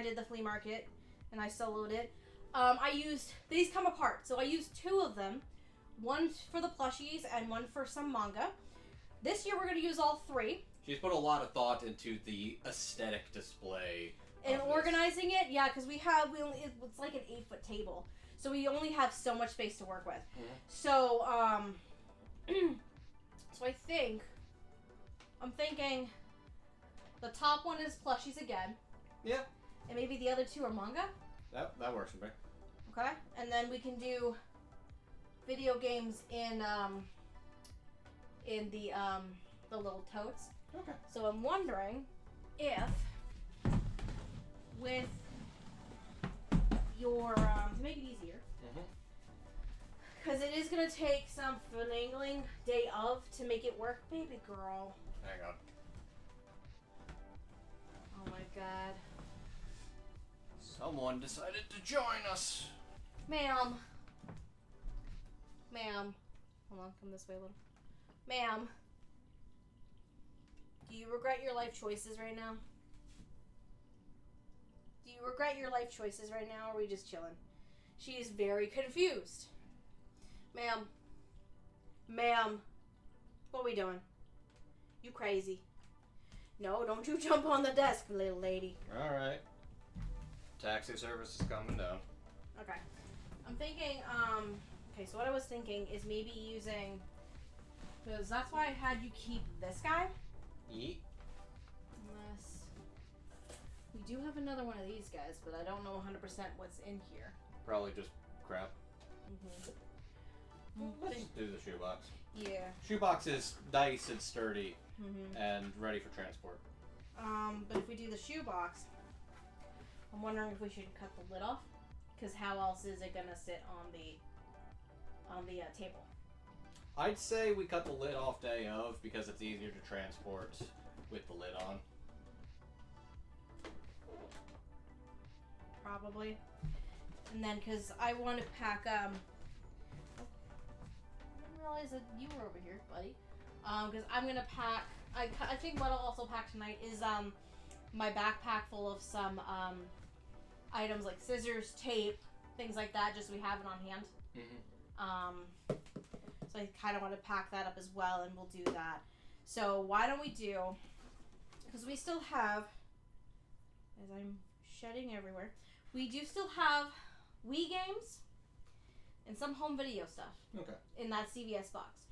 did the flea market and I soloed it, I used, these come apart. So I used two of them. One for the plushies and one for some manga. This year we're going to use all three. She's put a lot of thought into the aesthetic display. And organizing it, yeah, because it's like an 8-foot table. So we only have so much space to work with. Mm-hmm. So, so I'm thinking the top one is plushies again. Yeah. And maybe the other two are manga. That works for me. Okay. And then we can do video games in the little totes. Okay. So I'm wondering if with your to make it easier, because it is gonna take some finagling day of to make it work, baby girl. Hang on. God. Someone decided to join us. Ma'am. Ma'am. Hold on, come this way a little. Ma'am. Do you regret your life choices right now? Do you regret your life choices right now, or are we just chilling? She is very confused. Ma'am. Ma'am. What are we doing? You crazy. No, don't you jump on the desk, little lady. Alright. Taxi service is coming down. Okay. I'm thinking, okay, so what I was thinking is maybe using, because that's why I had you keep this guy. Yeet. Unless, we do have another one of these guys, but I don't know 100% what's in here. Probably just crap. Mm-hmm. Let's just do the shoebox. Yeah. Shoebox is nice and sturdy and ready for transport. But if we do the shoebox, I'm wondering if we should cut the lid off, because how else is it gonna sit on the table? I'd say we cut the lid off day of because it's easier to transport with the lid on. Probably. And then, because I want to pack, I didn't realize that you were over here, buddy. Because I'm gonna pack, I think what I'll also pack tonight is, my backpack full of some, items like scissors, tape, things like that, just so we have it on hand. So I kind of want to pack that up as well, and we'll do that. So why don't we do, because we still have, as I'm shedding everywhere, we do still have Wii games and some home video stuff. Okay. In that CVS box.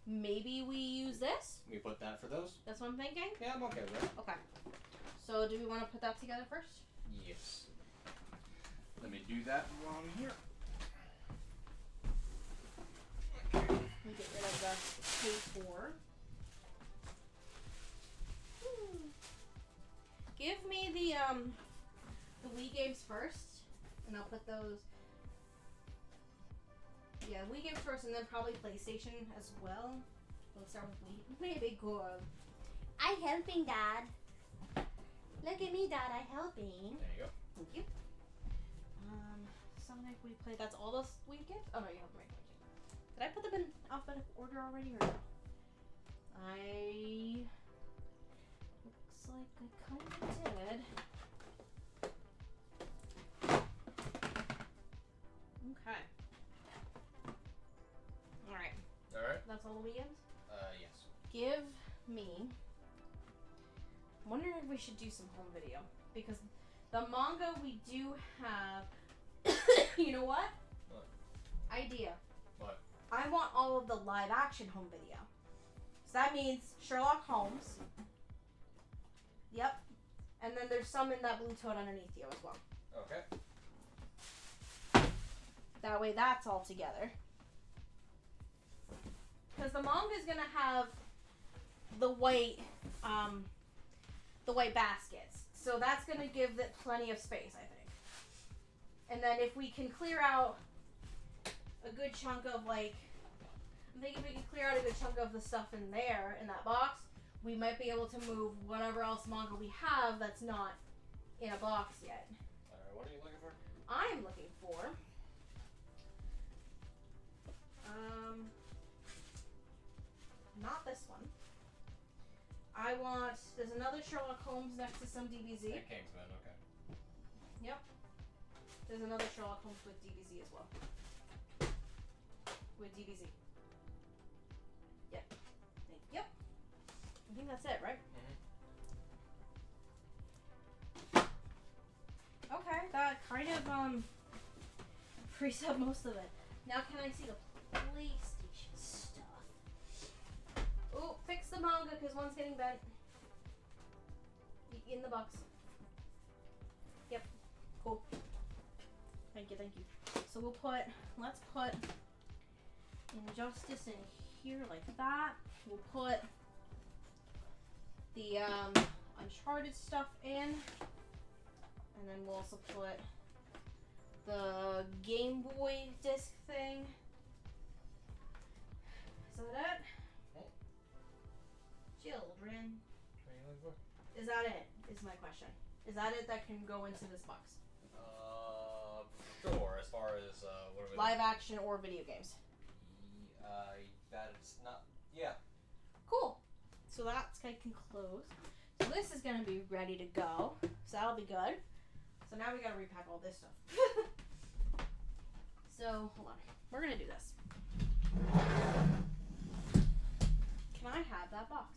Maybe we use this? We put that for those? That's what I'm thinking? Yeah, I'm okay with that. Okay. So do we want to put that together first? Yes. Let me do that while I'm here. Let me get rid of the K4. Give me the Wii games first, and I'll put those. Yeah, Wii games first, and then probably PlayStation as well. Let's start with Wii. Maybe good. I helping, Dad. Look at me, Dad. I helping. There you go. Thank you. Something we played. That's all those Wii games. Oh no, you have them right. Did I put them in alphabetical order already, or no? I looks like I kind of did. Okay. All right. All right. That's all the weekends. Yes. Give me. I'm wondering if we should do some home video, because the manga we do have. You know what? What? Idea. What? I want all of the live action home video. So that means Sherlock Holmes. Yep. And then there's some in that blue toad underneath you as well. Okay. That way that's all together. Because the manga is gonna have the white baskets. So that's gonna give it plenty of space, I think. And then if we can clear out a good chunk of I think if we can clear out a good chunk of the stuff in there, in that box, we might be able to move whatever else manga we have that's not in a box yet. Alright, what are you looking for? I'm looking for, not this one. I want, there's another Sherlock Holmes next to some DBZ. That Kingsman, okay. Yep. There's another Sherlock Holmes with DBZ as well. With DBZ. Yep. Yep. I think that's it, right? Mm-hmm. Okay, that kind of frees up most of it. Now can I see the PlayStation stuff? Oh, fix the manga because one's getting bent. In the box. Yep. Cool. Thank you, thank you. So let's put Injustice in here like that. We'll put the Uncharted stuff in. And then we'll also put the Game Boy disc thing. Is that it? Children. What are you looking for? Is that it? Is my question. Is that it that can go into this box? Sure. As far as what are we Live action or video games? That it's not. Yeah. Cool. So that's can close. So this is gonna be ready to go. So that'll be good. So now we gotta repack all this stuff. So hold on. We're gonna do this. Can I have that box?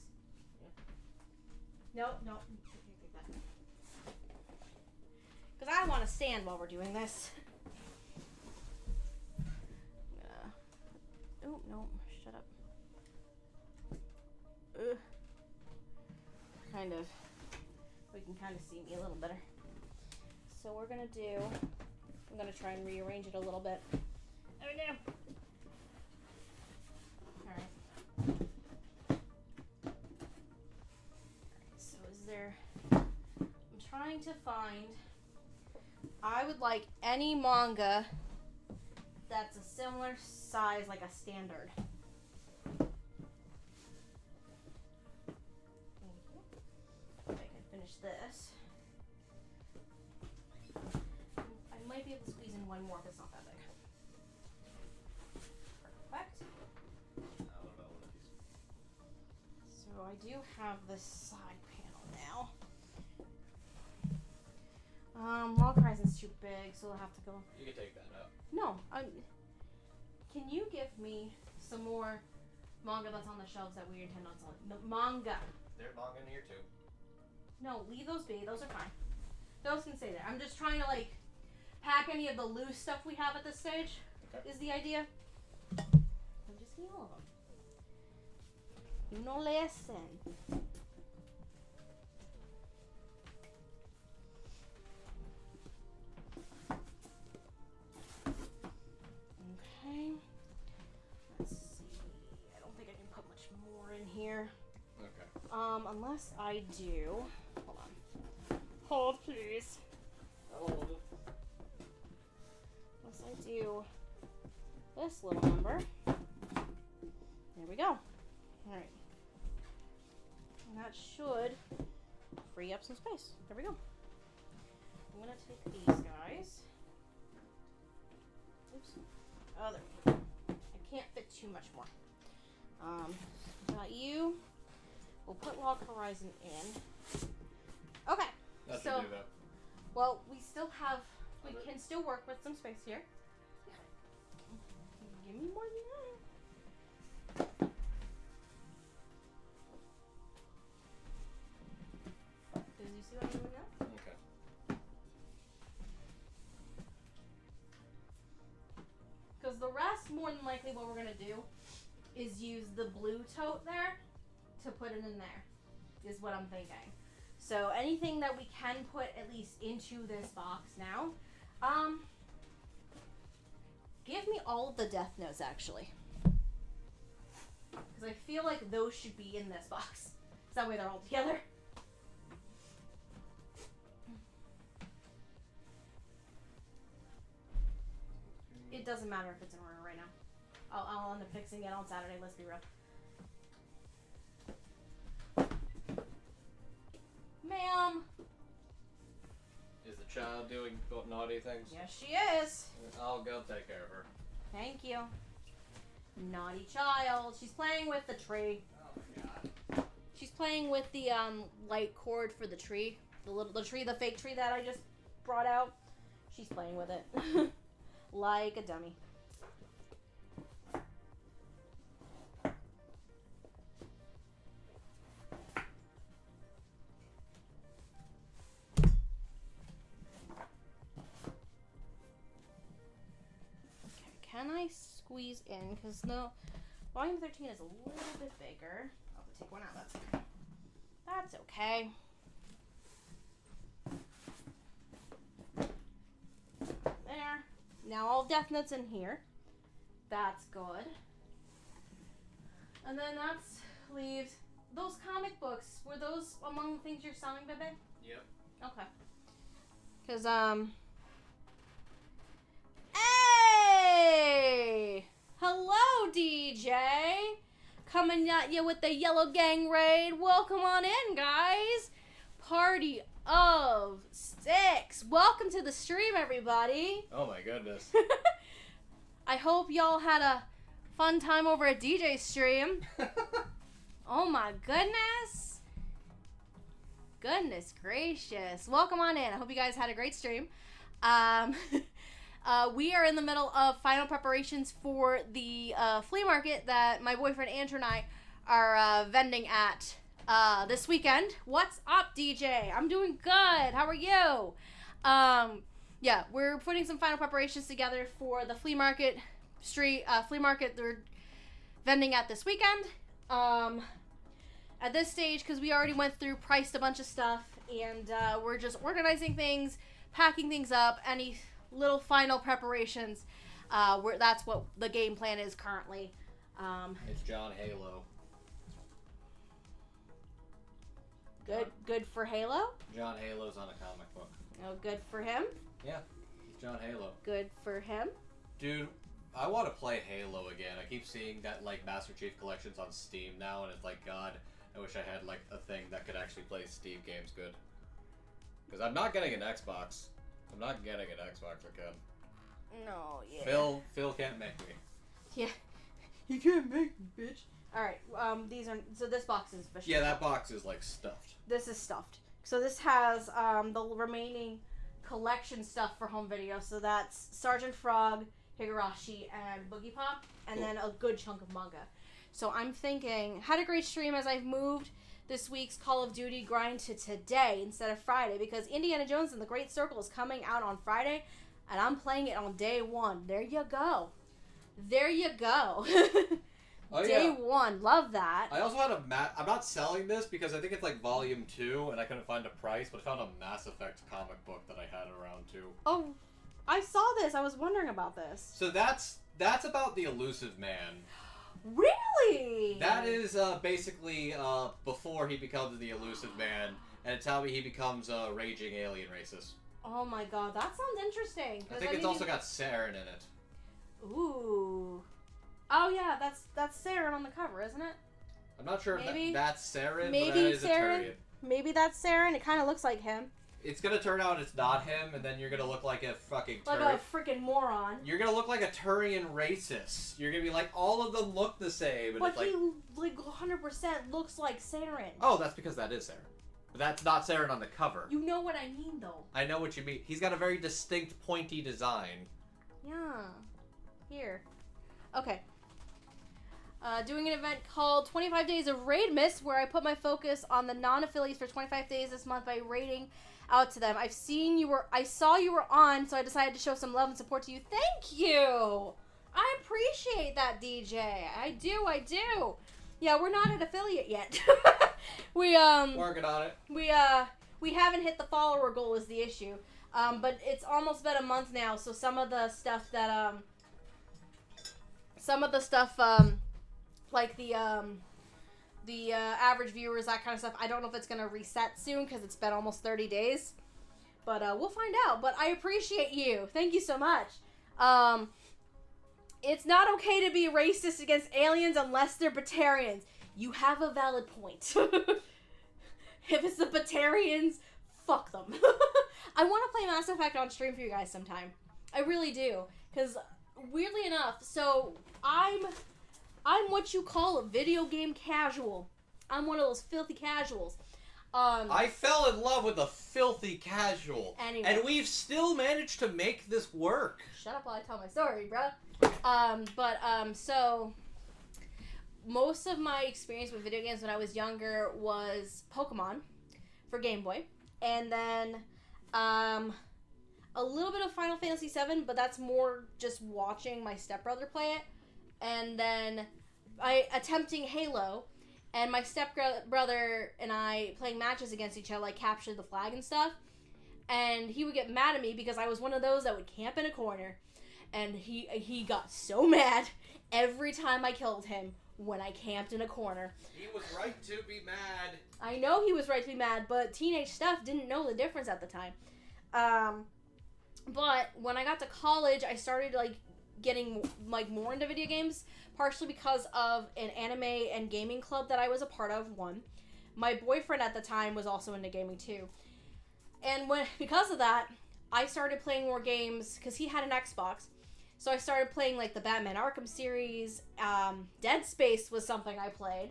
Yeah. No. Take that. Because I want to stand while we're doing this. Oh, no. Shut up. Kind of. We can kind of see me a little better. So we're going to do... I'm going to try and rearrange it a little bit. There we go. Alright. So is there... I'm trying to find... I would like any manga that's a similar size, like a standard. If I can finish this. I might be able to squeeze in one more if it's not that big. Perfect. What about one of these? So I do have this side panel now. Log Horizon's too big, so we'll have to go. You can take that out. No, can you give me some more manga that's on the shelves that we intend on selling? No, manga. There's manga in here too. No, leave those be. Those are fine. Those can stay there. I'm just trying to like pack any of the loose stuff we have at this stage. Okay. Is the idea? I'm just getting all of them. You know, listen. Okay. Let's see. I don't think I can put much more in here. Okay. Unless I do. Hold on. Hold, please. Hold. Unless I do this little number. There we go. Alright. And that should free up some space. There we go. I'm gonna take these guys. Oops. Oh, there we go. I can't fit too much more. Got you. We'll put Log Horizon in. Okay. That so, should do that. well, we still have, we can still work with some space here. Give me more than that. Does you see what I'm doing now? Okay. Because the rest, more than likely, what we're gonna do is use the blue tote there to put it in there, is what I'm thinking. So anything that we can put at least into this box now, give me all of the Death Notes actually, because I feel like those should be in this box. So that way they're all together. It doesn't matter if it's in order right now. I'll end up fixing it on Saturday, let's be real. Ma'am! Is the child doing naughty things? Yes, she is. I'll go take care of her. Thank you. Naughty child. She's playing with the tree. Oh my god. She's playing with the light cord for the tree. The fake tree that I just brought out. She's playing with it. Like a dummy. Can I squeeze in? Because no, volume 13 is a little bit bigger. I'll have to take one out. That's okay. That's okay. There. Now all Death Notes in here. That's good. And then that's leaves those comic books. Were those among the things you're selling, Bebe? Yep. Okay. Because Hey! Hello, DJ! Coming at you with the Yellow Gang Raid. Welcome on in, guys! Party of Sticks. Welcome to the stream, everybody. Oh my goodness. I hope y'all had a fun time over at DJ's stream. Oh my goodness. Goodness gracious. Welcome on in. I hope you guys had a great stream. We are in the middle of final preparations for the flea market that my boyfriend Andrew and I are vending at this weekend. What's up, DJ? I'm doing good. How are you? Yeah, we're putting some final preparations together for the flea market flea market they're vending at this weekend. At this stage, because we already went through, priced a bunch of stuff, and we're just organizing things, packing things up, any little final preparations. That's what the game plan is currently. It's John Halo. Good for Halo? John Halo's on a comic book. Oh, good for him? Yeah, it's John Halo. Good for him? Dude, I want to play Halo again. I keep seeing that, like, Master Chief Collection's on Steam now, and it's like, God, I wish I had, like, a thing that could actually play Steam games good. Because I'm not getting an Xbox. I'm not getting an Xbox again. No, yeah. Phil can't make me. Yeah. You can't make me, bitch. Alright, these are, so this box is official. Yeah, that box is, like, stuffed. This is stuffed. So this has, the remaining collection stuff for home video. So that's Sergeant Frog, Higurashi, and Boogie Pop, and cool. then a good chunk of manga. So I'm thinking, had a great stream as I've moved this week's Call of Duty grind to today instead of Friday, because Indiana Jones and the Great Circle is coming out on Friday, and I'm playing it on day one. There you go. There you go. Oh, day yeah. one. Love that. I also had I'm not selling this because I think it's like volume 2 and I couldn't find a price, but I found a Mass Effect comic book that I had around too. Oh, I saw this. I was wondering about this. So that's about the Elusive Man. Really? That is basically before he becomes the Elusive Man, and it's how he becomes a raging alien racist. Oh my god, that sounds interesting. I think it's also got Saren in it. Ooh. Oh yeah, that's Saren on the cover, isn't it? I'm not sure Maybe. if that's Saren, Maybe but that is Saren. a Turian. Maybe that's Saren. It kind of looks like him. It's gonna turn out it's not him, and then you're gonna look like a fucking Like Turian. a freaking moron. You're gonna look like a Turian racist. You're gonna be like, all of them look the same. And But it's like, he like 100% looks like Saren. oh, that's because that is Saren. But that's not Saren on the cover. You know what I mean, though. I know what you mean. He's got a very distinct, pointy design. Yeah. Here. Okay. Doing an event called 25 Days of Raid Miss, where I put my focus on the non-affiliates for 25 days this month by raiding out to them. I saw you were on, so I decided to show some love and support to you. Thank you! I appreciate that, DJ. I do. Yeah, we're not an affiliate yet. Working on it. We haven't hit the follower goal is the issue. But it's almost been a month now, so some of the stuff that, like the average viewers, that kind of stuff, I don't know if it's going to reset soon because it's been almost 30 days. But we'll find out. But I appreciate you. Thank you so much. It's not okay to be racist against aliens unless they're Batarians. You have a valid point. If it's the Batarians, fuck them. I want to play Mass Effect on stream for you guys sometime. I really do. Because, weirdly enough, so I'm what you call a video game casual. I'm one of those filthy casuals. I fell in love with a filthy casual. Anyway. And we've still managed to make this work. Shut up while I tell my story, bruh. So most of my experience with video games when I was younger was Pokemon for Game Boy. And then, a little bit of Final Fantasy VII, but that's more just watching my stepbrother play it. And then attempting Halo, and my stepbrother and I playing matches against each other, like capture the flag and stuff. And he would get mad at me because I was one of those that would camp in a corner. And he got so mad every time I killed him when I camped in a corner. He was right to be mad. I know he was right to be mad, but teenage stuff didn't know the difference at the time. But when I got to college, I started getting more into video games, partially because of an anime and gaming club that I was a part of. One, my boyfriend at the time was also into gaming too. And because of that, I started playing more games because he had an Xbox. So I started playing like the Batman Arkham series. Dead Space was something I played.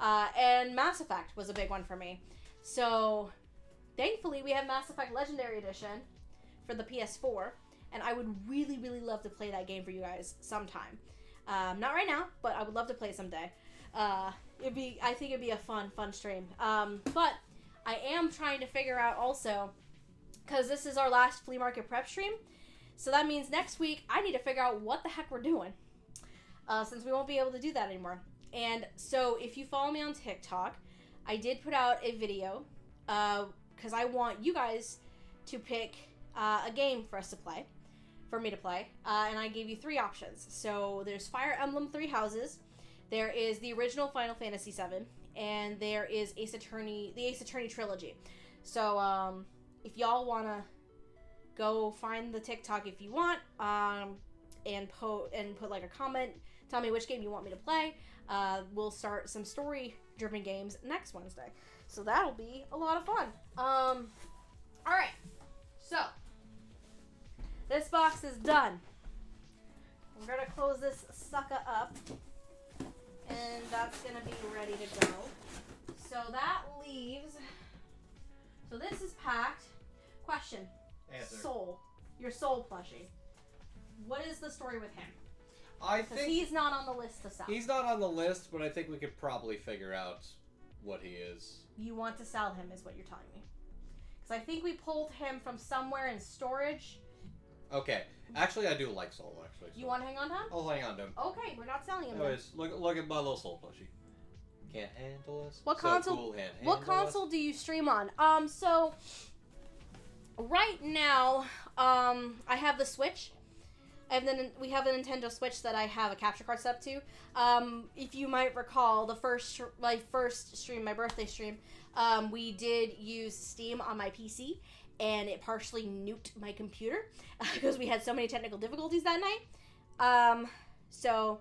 And Mass Effect was a big one for me. So thankfully we have Mass Effect Legendary Edition for the PS4. And I would really, really love to play that game for you guys sometime. Not right now, but I would love to play it someday. I think it'd be a fun stream. But I am trying to figure out also, because this is our last flea market prep stream, so that means next week I need to figure out what the heck we're doing, since we won't be able to do that anymore. And so if you follow me on TikTok, I did put out a video, because I want you guys to pick a game for us to play, for me to play, and I gave you 3 options. So there's Fire Emblem 3 Houses, there is the original Final Fantasy VII, and there is the Ace Attorney trilogy. So if y'all want to go find the TikTok if you want, and put like a comment, tell me which game you want me to play. We'll start some story-driven games next Wednesday. So that'll be a lot of fun. Alright. So, this box is done. We're going to close this sucker up. And that's going to be ready to go. So that leaves... So this is packed. Question. Answer. Soul. Your Soul plushie. What is the story with him? I Because think he's not on the list to sell. he's not on the list, but I think we could probably figure out what he is. You want to sell him is what you're telling me. Because I think we pulled him from somewhere in storage. Okay. Actually, I do like Soul, actually. So You want to hang on to him? I'll hang on to him. Okay, we're not selling him then. Anyways, look at my little Soul plushie. Can't handle us. What So console? Cool, can't What handle us. console do you stream on? So right now, I have the Switch. We have a Nintendo Switch that I have a capture card set up to. If you might recall, my first stream, my birthday stream, we did use Steam on my PC, and it partially nuked my computer because we had so many technical difficulties that night. So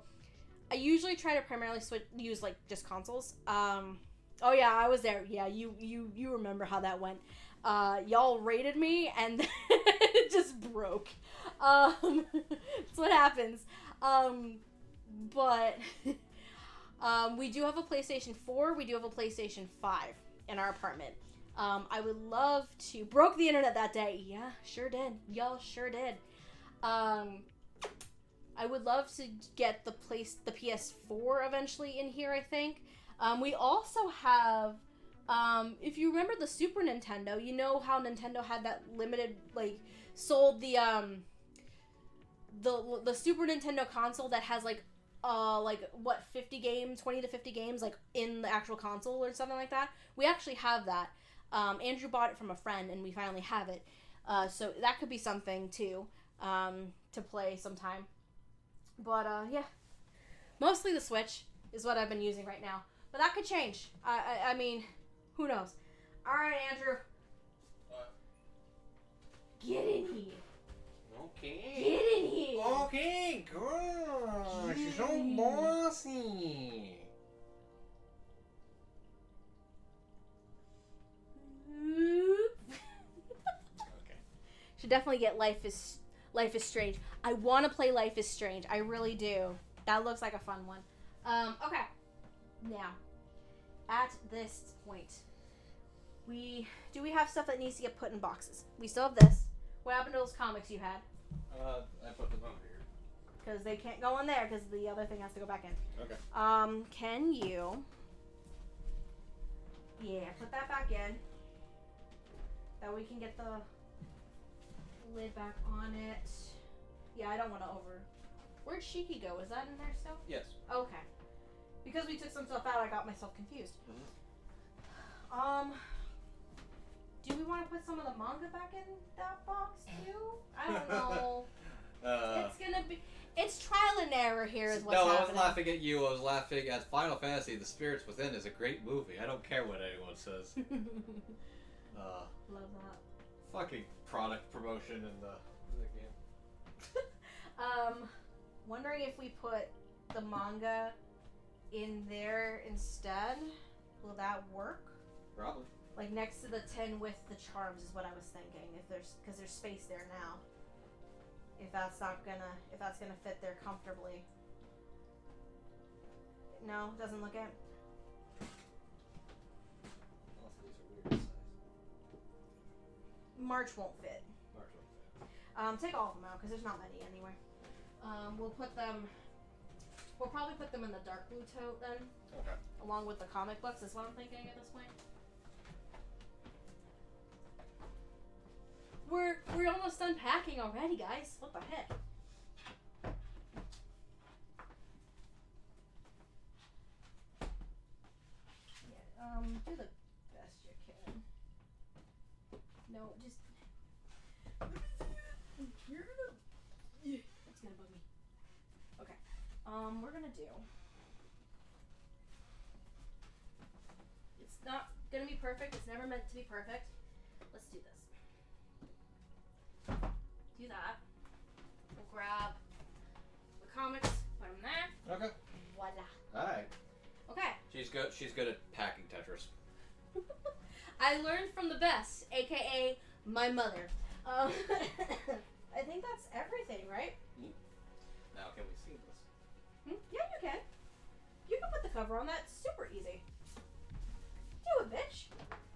I usually try to primarily use like just consoles. Oh yeah, I was there. Yeah, you remember how that went. Y'all raided me and it just broke. That's what happens. But we do have a PlayStation 4. We do have a PlayStation 5 in our apartment. I would love to... Broke the internet that day. Yeah, sure did. Y'all sure did. I would love to get the PS4 eventually in here, I think. We also have... if you remember the Super Nintendo, you know how Nintendo had that limited, like, sold the Super Nintendo console that has, like, 50 games, 20 to 50 games, like, in the actual console or something like that? We actually have that. Andrew bought it from a friend, and we finally have it. So that could be something, too, to play sometime. But, yeah. Mostly the Switch is what I've been using right now. But that could change. I mean, who knows? Alright, Andrew. What? Get in here. Okay. Get in here. Okay, gosh, you're so bossy. Okay. Should definitely get Life is Strange. I want to play Life is Strange. I really do. That looks like a fun one. Okay. Now, at this point, we have stuff that needs to get put in boxes. We still have this. What happened to those comics you had? I put them over here. Because they can't go in there because the other thing has to go back in. Okay. Can you... Yeah, put that back in. That we can get the lid back on it. Yeah, I don't want to over... Where'd Shiki go? Is that in there still? Yes. Okay. Because we took some stuff out, I got myself confused. Mm-hmm. Do we want to put some of the manga back in that box too? I don't know. It's gonna be... It's trial and error here is what's happening. No, I was laughing at you. I was laughing at Final Fantasy. The Spirits Within is a great movie. I don't care what anyone says. Love that. Fucking product promotion in the game. Wondering if we put the manga in there instead. Will that work? Probably. Like next to the tin with the charms is what I was thinking. Because there's space there now. If that's gonna fit there comfortably. No, doesn't look it. Also, these are weird size. March won't fit. March won't fit. Take all of them out because there's not many anyway. We'll probably put them in the dark blue tote then. Okay. Along with the comic books is what I'm thinking at this point. We're almost done packing already, guys. What the heck? Yeah, do the best you can. No, just it's gonna bug me. Okay. We're gonna do. It's not gonna be perfect. It's never meant to be perfect. Let's do this. Do that. We'll grab the comics, put them there. Okay. Voila. Alright. Okay. She's good at packing Tetris. I learned from the best, aka my mother. I think that's everything, right? Now can we see this? Yeah, you can. You can put the cover on. That's super easy. Do it, bitch.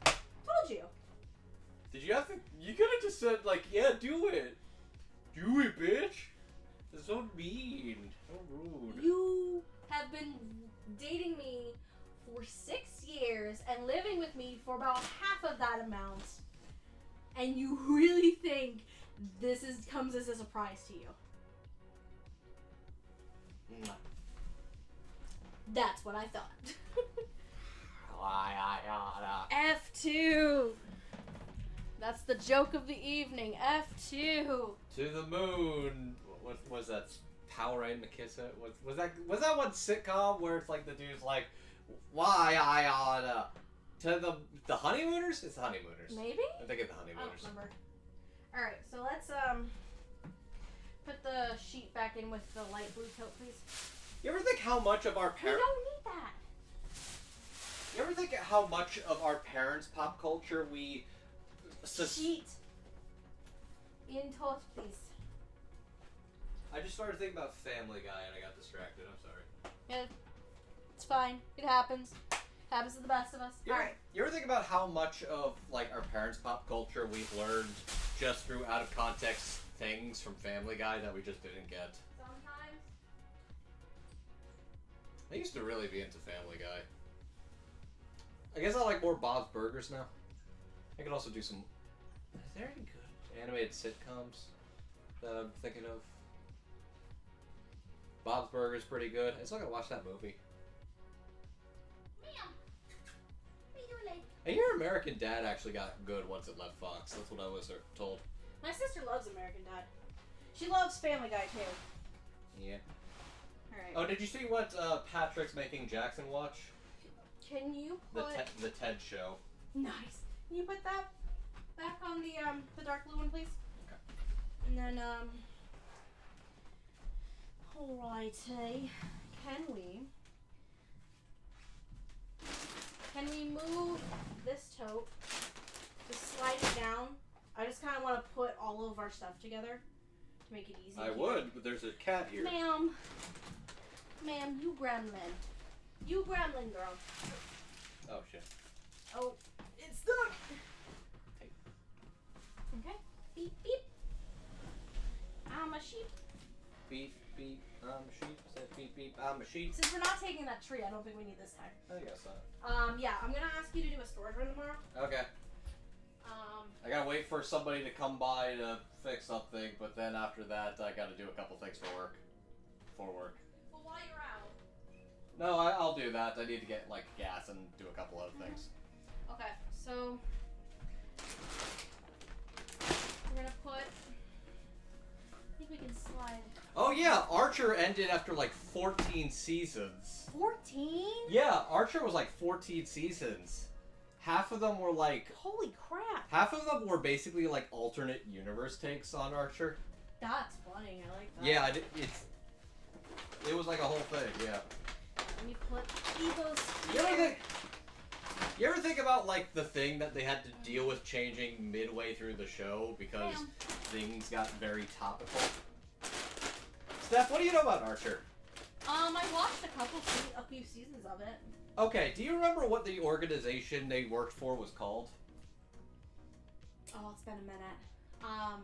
Told you. Did you have to? You could have just said like, yeah, do it. Do it, bitch. That's so mean. So rude. You have been dating me for 6 years and living with me for about half of that amount, and you really think this comes as a surprise to you? No. That's what I thought. F2. That's the joke of the evening. F2. To the moon. What was that? Power in the kiss it? Was that one sitcom where it's like the dude's like, why I oughta to the honeymooners? It's the honeymooners. Maybe? I think it's the I don't honeymooners. remember. Alright, so let's put the sheet back in with the light blue tote, please. You ever think how much of our We parents? don't need that. You ever think how much of our parents' pop culture we? Sheet in tote, please. I just started thinking about Family Guy and I got distracted. I'm sorry. Yeah, it's fine. It happens. Happens to the best of us. Alright. You ever think about how much of like our parents' pop culture we've learned just through out of context things from Family Guy that we just didn't get? Sometimes. I used to really be into Family Guy. I guess I like more Bob's Burgers now. I could also do some. Is there any good animated sitcoms that I'm thinking of? Bob's Burgers pretty good. I still gotta watch that movie. Ma'am, what are you doing? I hear American Dad actually got good once it left Fox. That's what I was told. My sister loves American Dad. She loves Family Guy too. Yeah. Alright. Oh, did you see what Patrick's making Jackson watch? Can you put The TED show. Nice. Can you put that back on the dark blue one, please? Okay. And then alrighty. Can we move this tote? Just slide it down. I just kind of want to put all of our stuff together to make it easy. I would, but there's a cat here. Ma'am, you gremlin. You gremlin, girl. Oh shit. Oh, it's stuck. Hey. Okay. Beep beep. I'm a sheep. Beep beep. I'm a sheep. Said beep beep. I'm a sheep. Since we're not taking that tree, I don't think we need this time. I guess not. Yeah, I'm gonna ask you to do a storage run tomorrow. Okay. I gotta wait for somebody to come by to fix something, but then after that, I gotta do a couple things for work. Well, while you're out. No, I'll do that. I need to get like gas and do a couple other things. Okay, so we're gonna put. I think we can slide. Oh yeah, Archer ended after like 14 seasons. 14? Yeah, Archer was like 14 seasons. Half of them were like. Holy crap! Half of them were basically like alternate universe takes on Archer. That's funny. I like that. Yeah, it was like a whole thing. Yeah. Let me put Evo's You ever here. think? You ever think about, like, the thing that they had to deal with changing midway through the show because things got very topical? Steph, what do you know about Archer? I watched a few seasons of it. Okay, do you remember what the organization they worked for was called? Oh, it's been a minute. I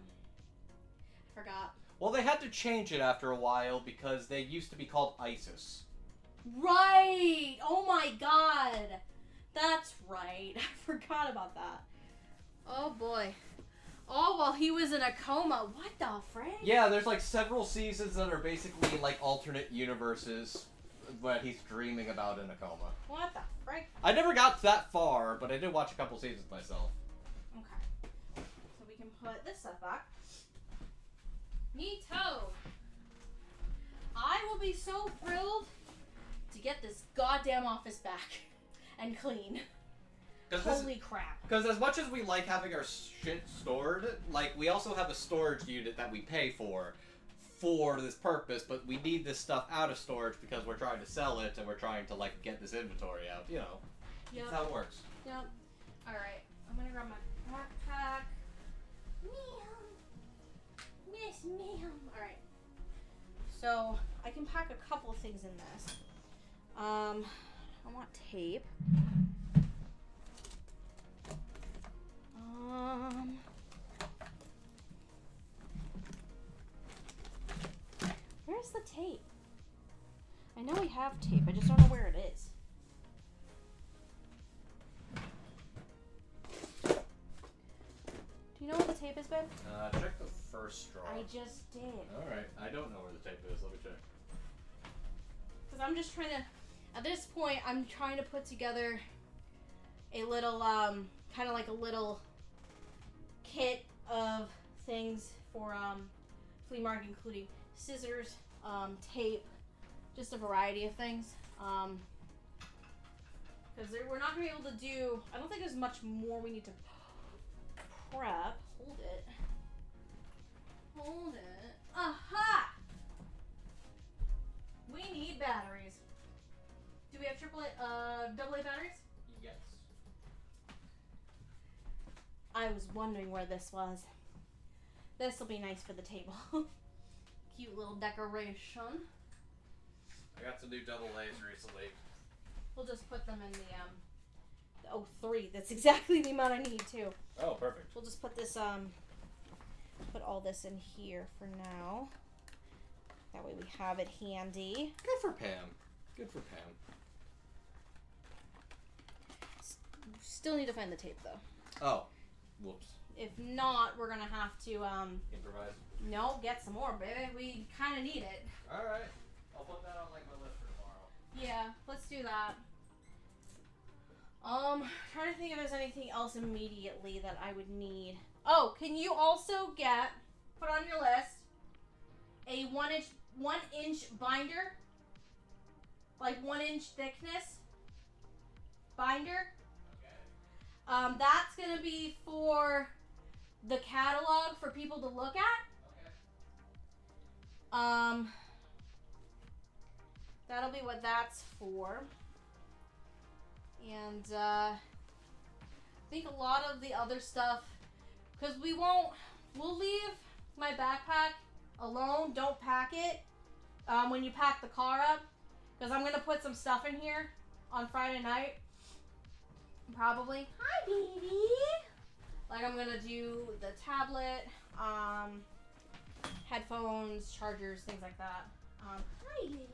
forgot. Well, they had to change it after a while because they used to be called ISIS. Right! Oh my god! That's right. I forgot about that. Oh boy. Oh, while he was in a coma. What the frick? Yeah, there's like several seasons that are basically like alternate universes that he's dreaming about in a coma. What the frick? I never got that far, but I did watch a couple seasons myself. Okay. So we can put this stuff back. Neato! I will be so thrilled to get this goddamn office back and clean. Holy crap. Because as much as we like having our shit stored, like, we also have a storage unit that we pay for this purpose, but we need this stuff out of storage because we're trying to sell it and we're trying to, like, get this inventory out, you know. Yep. That's how it works. Yep. Alright, I'm gonna grab my backpack. Ma'am. Miss ma'am. Alright. So, I can pack a couple of things in this. I want tape. Where's the tape? I know we have tape, I just don't know where it is. Do you know where the tape has been? Check the first straw. I just did. Alright, I don't know where the tape is. Let me check. Because I'm just trying to, at this point, I'm trying to put together a little, kind of like a little kit of things for, flea market, including scissors, tape, just a variety of things. Because we're not going to be able to do, I don't think there's much more we need to prep. Hold it. Hold it. Aha! We need batteries. Do we have AA batteries? Yes. I was wondering where this was. This will be nice for the table. Cute little decoration. I got some new double A's recently. We'll just put them in the 3. That's exactly the amount I need too. Oh, perfect. We'll just put this, put all this in here for now. That way we have it handy. Good for Pam. Good for Pam. Still need to find the tape though. Oh. Whoops. If not, we're gonna have to, Improvise? no, get some more, baby. We kind of need it. Alright. I'll put that on, like, my list for tomorrow. Yeah, let's do that. Trying to think if there's anything else immediately that I would need. Oh, can you also put on your list, a 1 inch binder? Like 1 inch thickness binder. Okay. That's gonna be for the catalog for people to look at. Okay. That'll be what that's for. And, I think a lot of the other stuff, because we'll leave my backpack alone. Don't pack it, when you pack the car up, because I'm going to put some stuff in here on Friday night. Probably. Hi, baby! Like, I'm going to do the tablet, headphones, chargers, things like that. Hi, baby.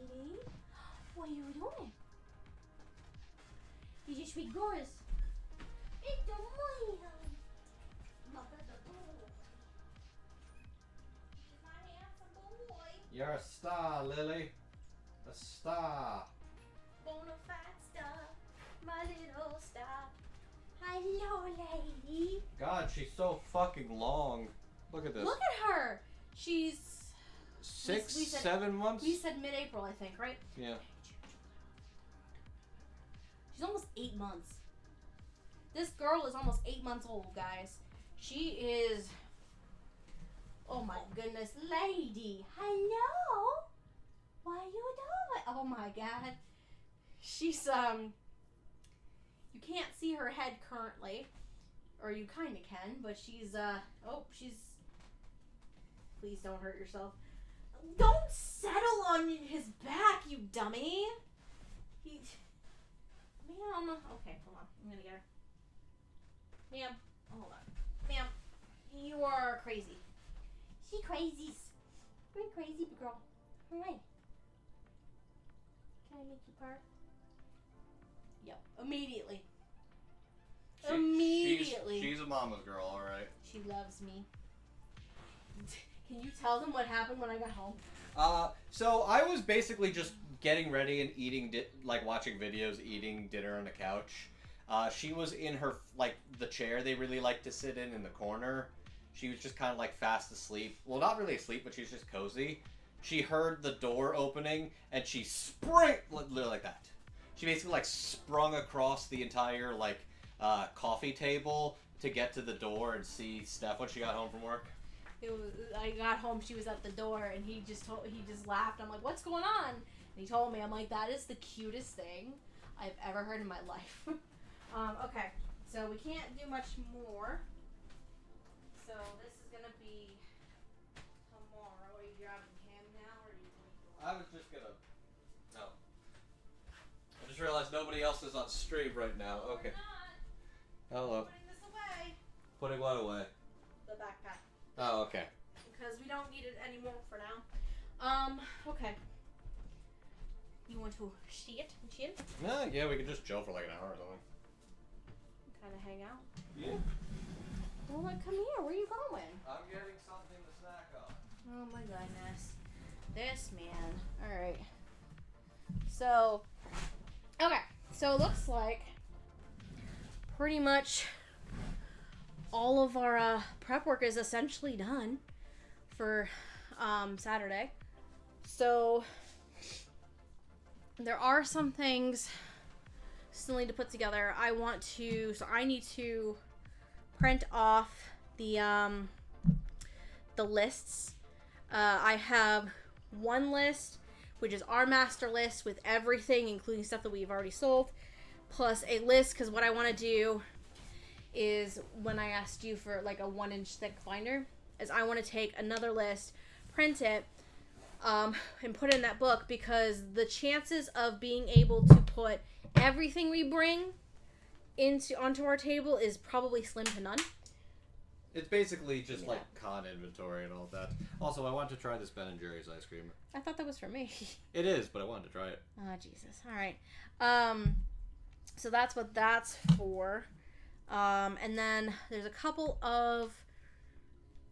What are you doing? You just read Gora's. It's the money. He's my handsome boy. You're a star, Lily. A star. Bonafide star. My little star. Hello, lady. God, she's so fucking long. Look at this. Look at her. She's 6, we said- 7 months? We said mid-April, I think, right? Yeah. She's almost 8 months. This girl is almost 8 months old, guys. She is... Oh my goodness, lady. Hello? What are you doing? Oh my god. She's, you You can't see her head currently, or you kind of can, but she's Please don't hurt yourself. Don't settle on his back, you dummy. Ma'am. Okay, hold on. I'm gonna get her. Ma'am. Hold on. Ma'am. You are crazy. She crazy. You're crazy, girl. Alright. Can I make you part? Yep. Immediately. Immediately. She's a mama's girl, alright. She loves me. Can you tell them what happened when I got home? So I was basically just getting ready and eating, watching videos, eating dinner on the couch. She was in her, the chair they really like to sit in the corner. She was just kind of, fast asleep. Well, not really asleep, but she was just cozy. She heard the door opening, and she literally like that. She basically, sprung across the entire, coffee table to get to the door and see Steph when she got home from work. I got home, she was at the door, and he just laughed. I'm like, what's going on? And he told me, I'm like, that is the cutest thing I've ever heard in my life. Okay, so we can't do much more. So this is gonna be tomorrow. Are you grabbing Cam now, or are you going to? I was just gonna. No. I just realized nobody else is on stream right now. No, okay. We're not. Hello. We're putting this away. Putting what away? The backpack. Oh, okay. Because we don't need it anymore for now. Okay. You want to see it and chill? Yeah, we could just chill for an hour or something. Kind of hang out. Yeah. Well, come here. Where are you going? I'm getting something to snack on. Oh my goodness. This man. Alright. So, okay. So it looks like pretty much all of our prep work is essentially done for Saturday. So there are some things still need to put together. I need to print off the lists. I have one list, which is our master list with everything, including stuff that we've already sold, plus a list, because what I want to do is, when I asked you for a 1-inch thick binder, is I want to take another list, print it, and put it in that book, because the chances of being able to put everything we bring onto our table is probably slim to none. It's basically just con inventory and all that. Also, I want to try this Ben & Jerry's ice cream. I thought that was for me. It is, but I wanted to try it. Oh, Jesus. All right. So that's what that's for. And then there's a couple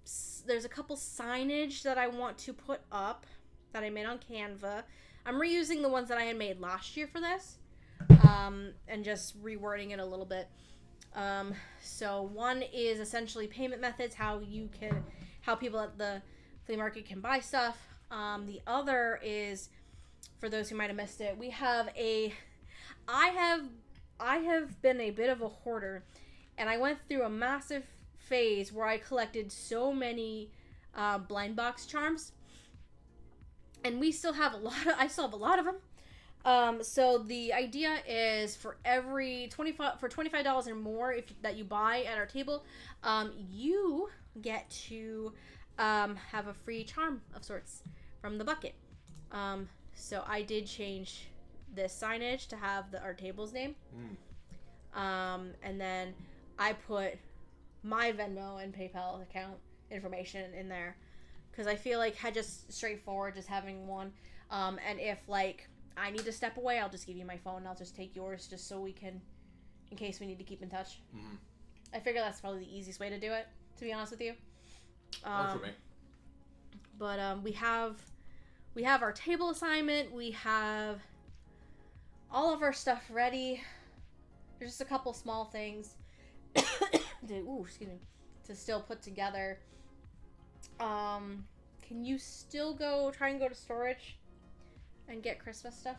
signage that I want to put up that I made on Canva. I'm reusing the ones that I had made last year for this, and just rewording it a little bit. So one is essentially payment methods, how people at the flea market can buy stuff. The other is, for those who might have missed it, I have been a bit of a hoarder, and I went through a massive phase where I collected so many blind box charms, and I still have a lot of them. So the idea is for every $25 or more that you buy at our table, you get to have a free charm of sorts from the bucket. So I did change this signage to have our table's name. And then I put my Venmo and PayPal account information in there, because I feel like just straightforward, just having one. And if I need to step away, I'll just give you my phone and I'll just take yours, just so we can, in case we need to keep in touch. Mm-hmm. I figure that's probably the easiest way to do it, to be honest with you. Works for me. But we have our table assignment. We have all of our stuff ready. There's just a couple small things to still put together. Can you still try and go to storage and get Christmas stuff,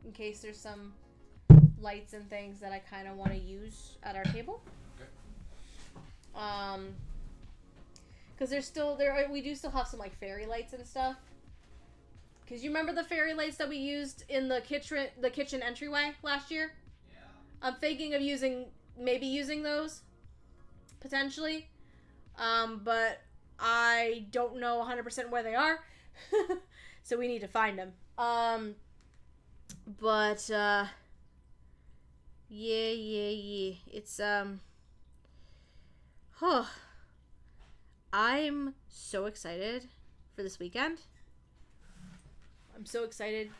in case there's some lights and things that I kind of want to use at our table? Okay. Because we do still have some fairy lights and stuff. Because you remember the fairy lights that we used in the kitchen entryway last year? I'm thinking of maybe using those potentially, but I don't know 100% where they are, so we need to find them. But yeah. It's huh. I'm so excited for this weekend. I'm so excited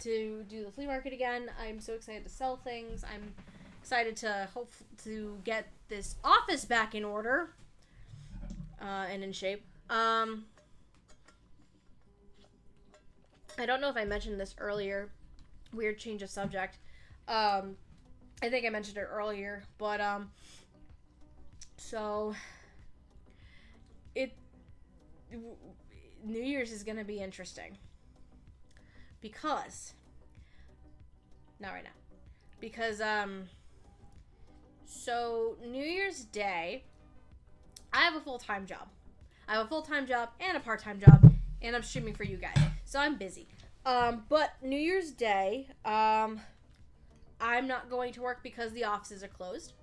to do the flea market again. I'm so excited to sell things. I'm excited to hope to get this office back in order and in shape. I don't know if I mentioned this earlier. Weird change of subject. I think I mentioned it earlier, but so New Year's is gonna be interesting because not right now because so New Year's Day I have a full-time job. I have a full-time job and a part-time job, and I'm streaming for you guys, so I'm busy. But New Year's Day, I'm not going to work because the offices are closed.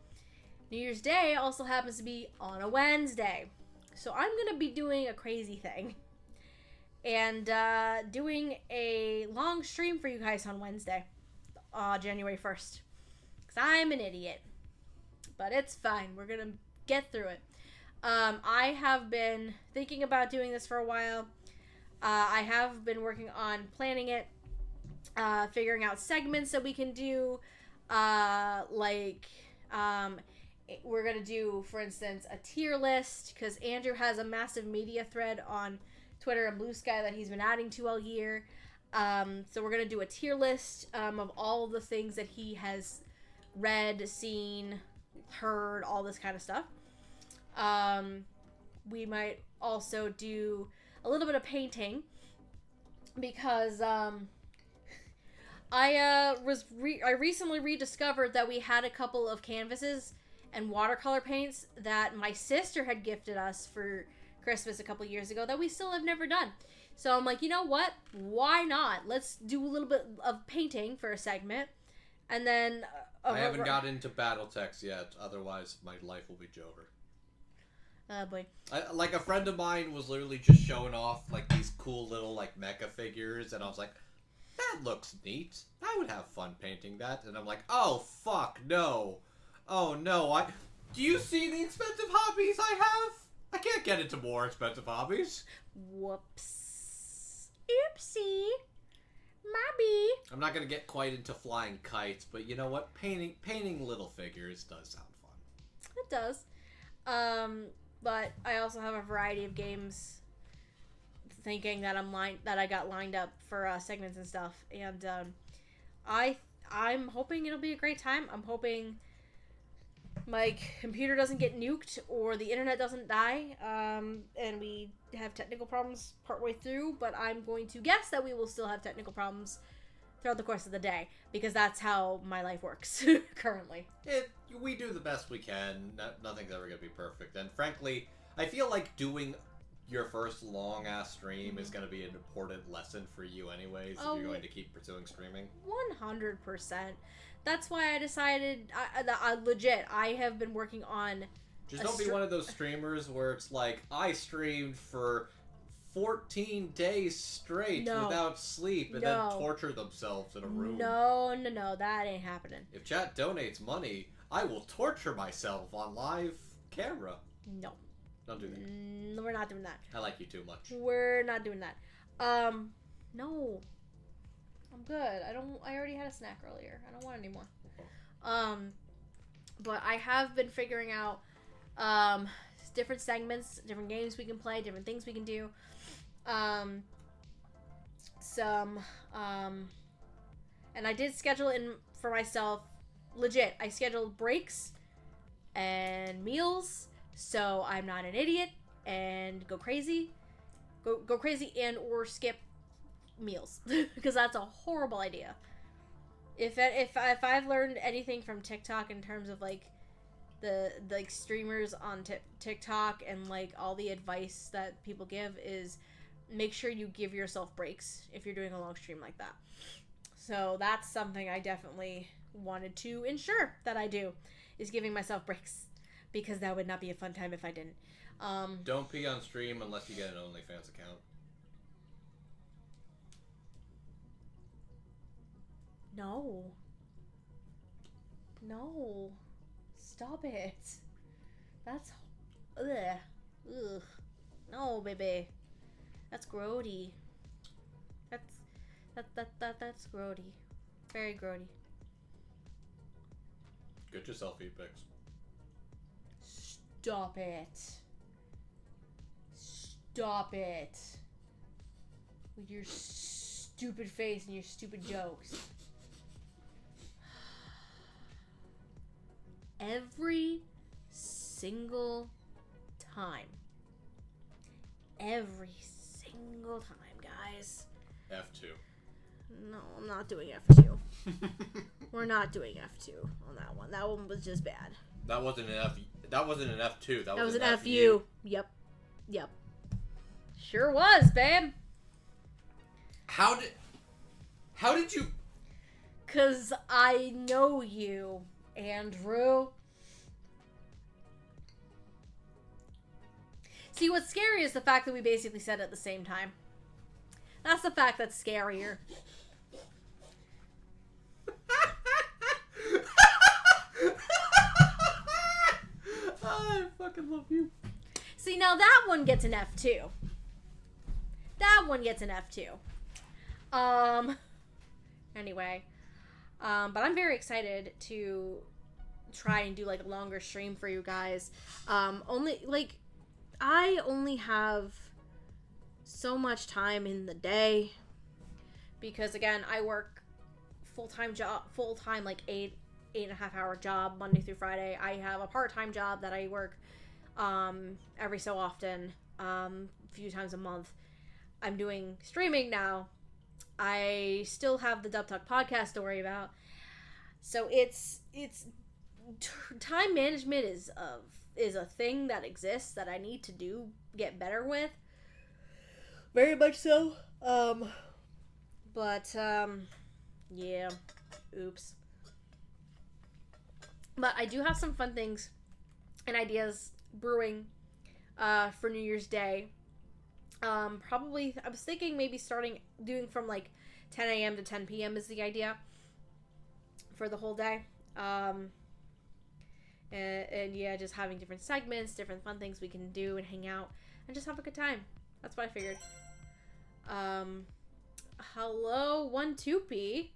New Year's Day also happens to be on a Wednesday, so I'm gonna be doing a crazy thing and doing a long stream for you guys on Wednesday, January 1st, because I'm an idiot, but it's fine. We're gonna get through it. I have been thinking about doing this for a while. I have been working on planning it, figuring out segments that we can do, we're going to do, for instance, a tier list, because Andrew has a massive media thread on Twitter and BlueSky that he's been adding to all year. So we're going to do a tier list of all the things that he has read, seen, heard, all this kind of stuff. We might also do a little bit of painting because I recently rediscovered that we had a couple of canvases and watercolor paints that my sister had gifted us for Christmas a couple years ago that we still have never done. So I'm like, you know what? Why not? Let's do a little bit of painting for a segment, and then I haven't got into BattleTech yet. Otherwise, my life will be over. Oh boy. Like a friend of mine was literally just showing off like these cool little like mecha figures, and I was like, that looks neat. I would have fun painting that. And I'm like, oh fuck no. Oh no, do you see the expensive hobbies I have? I can't get into more expensive hobbies. Whoops. Oopsie. Maybe. I'm not gonna get quite into flying kites, but you know what? Painting little figures does sound fun. It does. But I also have a variety of games thinking that I got lined up for segments and stuff, and I'm hoping it'll be a great time. I'm hoping my computer doesn't get nuked or the internet doesn't die, and we have technical problems partway through, but I'm going to guess that we will still have technical problems throughout the course of the day, because that's how my life works currently. We do the best we can. Nothing's ever going to be perfect, and frankly, I feel like doing your first long-ass stream is going to be an important lesson for you anyways, if you're going to keep pursuing streaming. 100%. That's why I decided, I have been working on... Just don't be one of those streamers where it's like, I streamed for 14 days straight without sleep and then torture themselves in a room. No, that ain't happening. If chat donates money, I will torture myself on live camera. No. Don't do that. No, we're not doing that. I like you too much. We're not doing that. No. I'm good. I already had a snack earlier. I don't want any more. But I have been figuring out different segments, different games we can play, different things we can do. And I did schedule in for myself, legit, I scheduled breaks and meals, so I'm not an idiot and go crazy and or skip meals, because that's a horrible idea. If I've learned anything from TikTok in terms of like the streamers on TikTok and like all the advice that people give, is make sure you give yourself breaks if you're doing a long stream like that. So that's something I definitely wanted to ensure that I do, is giving myself breaks, because that would not be a fun time if I didn't. Don't pee on stream unless you get an OnlyFans account. No. No. Stop it. That's... Ugh. Ugh. No, baby. That's grody. That's grody. Very grody. Get your selfie pics. Stop it. Stop it. With your stupid face and your stupid jokes. Every single time. Every single time, guys. F2. No, I'm not doing F2. We're not doing F2 on that one. That one was just bad. That wasn't an F. That wasn't an F2. That was an an FU. Yep. Sure was, babe. How did you? 'Cause I know you, Andrew. See, what's scary is the fact that we basically said it at the same time. That's the fact that's scarier. I fucking love you. See, now that one gets an F2. That one gets an F2. Anyway. But I'm very excited to try and do, like, a longer stream for you guys. I only have so much time in the day. Because, again, I work full-time, like, 8.5 hour job Monday through Friday. I have a part-time job that I work every so often, a few times a month. I'm doing streaming now. I still have the Dub Talk podcast to worry about. So it's time management is a thing that exists that I need to get better with. Very much so. Yeah. Oops. But I do have some fun things and ideas brewing for New Year's Day. Probably, I was thinking maybe doing from like 10 a.m. to 10 p.m. is the idea for the whole day. And yeah, just having different segments, different fun things we can do and hang out and just have a good time. That's what I figured. Hello, 12p.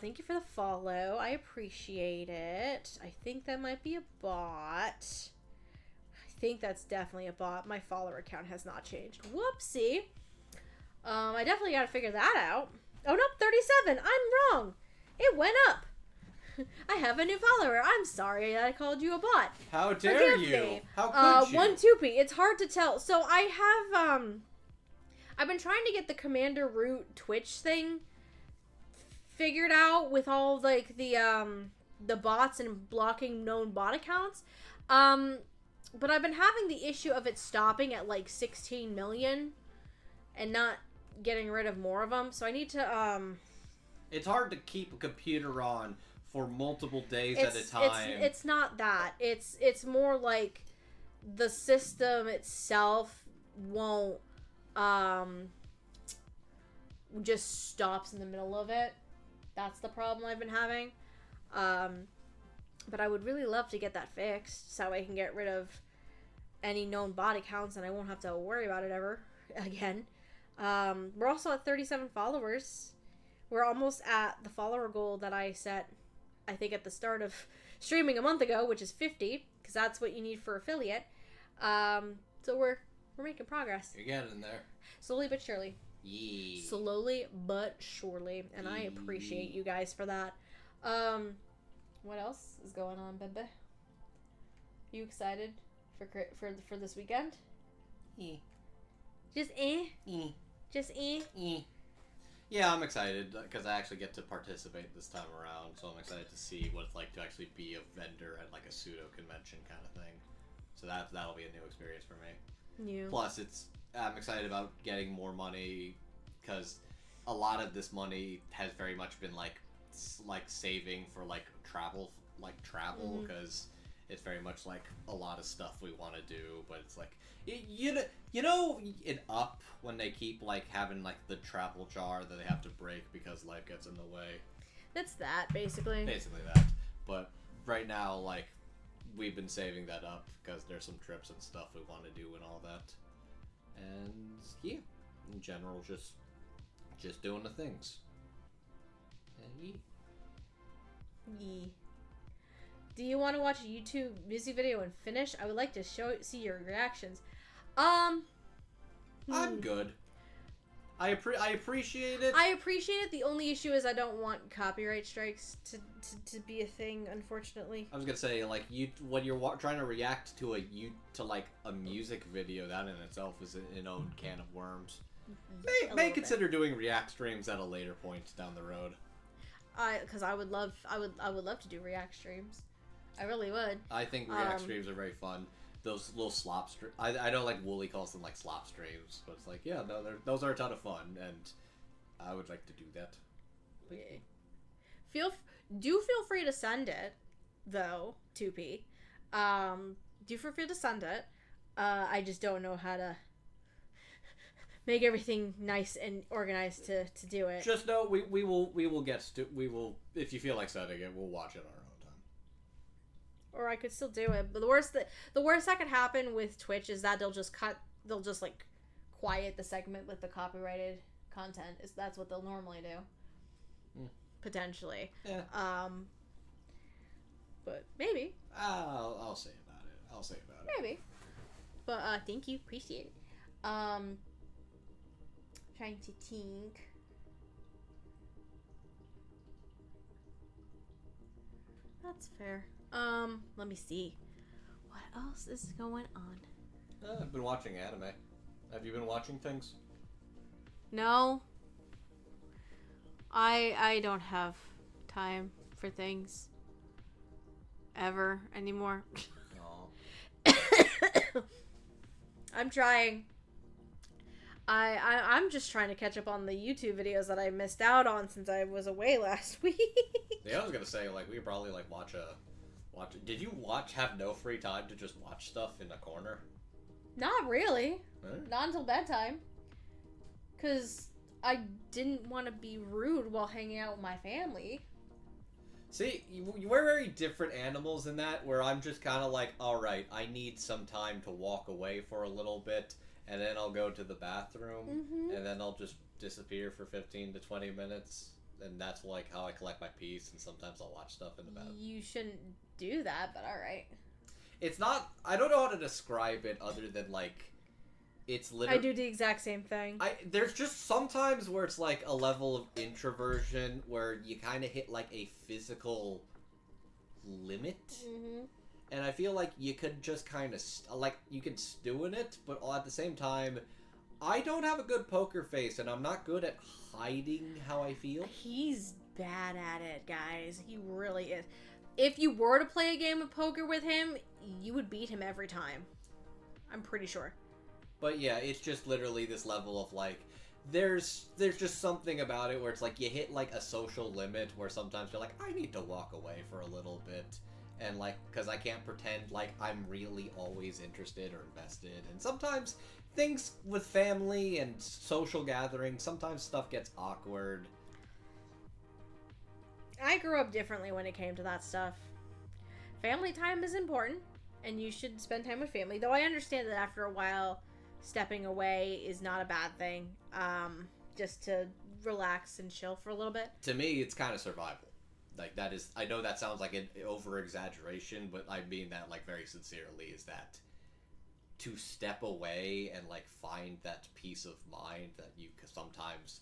Thank you for the follow. I appreciate it. I think that might be a bot. I think that's definitely a bot. My follower account has not changed. Whoopsie. I definitely gotta figure that out. Oh, no, 37. I'm wrong. It went up. I have a new follower. I'm sorry that I called you a bot. How dare Forgive you? me. How could you? 12p. It's hard to tell. So I have, I've been trying to get the Commander Root Twitch thing figured out with all, like, the bots and blocking known bot accounts. But I've been having the issue of it stopping at, like, 16 million and not getting rid of more of them. So I need to, It's hard to keep a computer on for multiple days at a time. It's not that. It's more like the system itself won't, just stops in the middle of it. That's the problem I've been having. But I would really love to get that fixed so I can get rid of any known bot accounts and I won't have to worry about it ever again. We're also at 37 followers. We're almost at the follower goal that I set, I think, at the start of streaming a month ago, which is 50, because that's what you need for affiliate. So we're making progress. You're getting there. Slowly but surely. Yeah. Slowly but surely. And I appreciate you guys for that. What else is going on, Bebe? You excited for this weekend? Yeah. Just Just Yeah, I'm excited because I actually get to participate this time around, so I'm excited to see what it's like to actually be a vendor at like a pseudo convention kind of thing. So that'll be a new experience for me. New. Plus, I'm excited about getting more money because a lot of this money has very much been like like saving for like travel because it's very much like a lot of stuff we want to do, but it's like you know in Up when they keep like having like the travel jar that they have to break because life gets in the way. That's that basically. Basically that, but right now like we've been saving that up because there's some trips and stuff we want to do and all that, and yeah, in general just doing the things. And yeah. Do you want to watch a YouTube music video and finish? I would like to see your reactions. I'm good. I appreciate it. I appreciate it. The only issue is I don't want copyright strikes to be a thing, unfortunately. I was gonna say, like, when you're trying to react to a music video, that in itself is an own can of worms. May consider doing react streams at a later point down the road. Because I would love to do react streams. I really would. I think react streams are very fun. Those little slop streams. I know, like, Wooly calls them, like, slop streams. But it's like, yeah, no, those are a ton of fun. And I would like to do that. Okay. Do feel free to send it, though, 2P. Do feel free to send it. I just don't know how to make everything nice and organized to do it. Just know we will if you feel like sending it, we'll watch it on our own time. Or I could still do it, but the worst that could happen with Twitch is that they'll just like quiet the segment with the copyrighted content. That's what they'll normally do. Potentially. Yeah. But maybe. I'll say about it. Maybe. But thank you, appreciate it. Trying to think. That's fair. Let me see. What else is going on? I've been watching anime. Have you been watching things? No. I don't have time for things ever anymore. Oh. I'm trying. I'm just trying to catch up on the YouTube videos that I missed out on since I was away last week. Yeah, I was gonna say, like, we could probably like watch. Did you have no free time to just watch stuff in the corner? Not really. Huh? Not until bedtime. Cause I didn't want to be rude while hanging out with my family. See, we're very different animals in that, where I'm just kind of like, alright, I need some time to walk away for a little bit, and then I'll go to the bathroom, and then I'll just disappear for 15 to 20 minutes, and that's like how I collect my peace, and sometimes I'll watch stuff in the bathroom. You shouldn't do that, but alright. It's not, I don't know how to describe it other than like, it's literally... I do the exact same thing. There's just sometimes where it's like a level of introversion where you kind of hit like a physical limit. And I feel like you could just kind of, you can stew in it, but at the same time, I don't have a good poker face, and I'm not good at hiding how I feel. He's bad at it, guys. He really is. If you were to play a game of poker with him, you would beat him every time. I'm pretty sure. But yeah, it's just literally this level of like, there's just something about it where it's like you hit like a social limit where sometimes you're like, I need to walk away for a little bit. And like, because I can't pretend like I'm really always interested or invested. And sometimes things with family and social gatherings, sometimes stuff gets awkward. I grew up differently when it came to that stuff. Family time is important, and you should spend time with family. Though I understand that after a while, stepping away is not a bad thing. Just to relax and chill for a little bit. To me, it's kind of survival. Like, that is, I know that sounds like an over-exaggeration, but I mean that, like, very sincerely, is that to step away and, like, find that peace of mind that you sometimes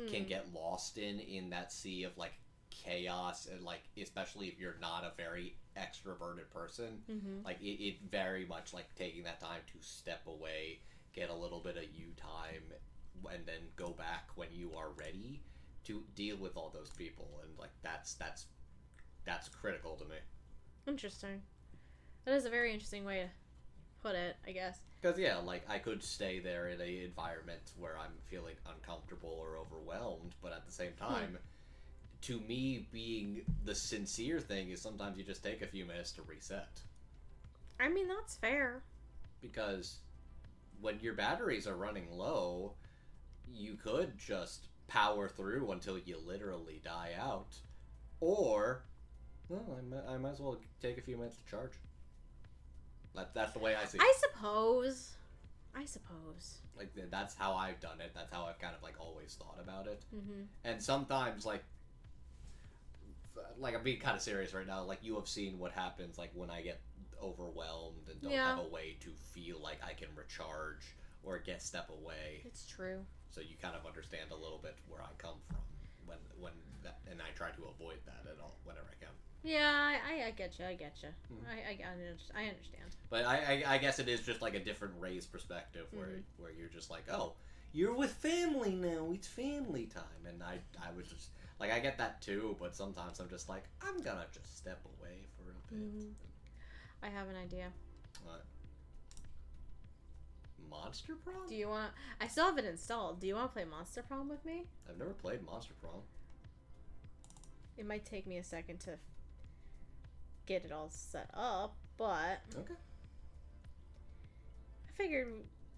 can get lost in that sea of, like, chaos, and, like, especially if you're not a very extroverted person, like, it very much, like, taking that time to step away, get a little bit of you time, and then go back when you are ready to deal with all those people, and like that's critical to me. Interesting. That is a very interesting way to put it, I guess. Because yeah, like I could stay there in a environment where I'm feeling uncomfortable or overwhelmed, but at the same time, to me, being the sincere thing is sometimes you just take a few minutes to reset. I mean, that's fair. Because when your batteries are running low, you could just power through until you literally die out. Or, well, I might as well take a few minutes to charge. That's the way I see it. I suppose. Like, that's how I've done it. That's how I've kind of, like, always thought about it. Mm-hmm. And sometimes, like, I'm being kind of serious right now. Like, you have seen what happens, like, when I get overwhelmed and don't have a way to feel like I can recharge or step away. It's true. So you kind of understand a little bit where I come from when that, and I try to avoid that at all whenever I can. Yeah, I get you. Mm-hmm. I understand. But I guess it is just like a different raised perspective where you're just like, oh, you're with family now. It's family time, and I was just like, I get that too. But sometimes I'm just like, I'm gonna just step away for a bit. Mm-hmm. I have an idea. What? Monster Prom? Do you want? I still have it installed. Do you want to play Monster Prom with me? I've never played Monster Prom. It might take me a second to get it all set up, but Okay. I figured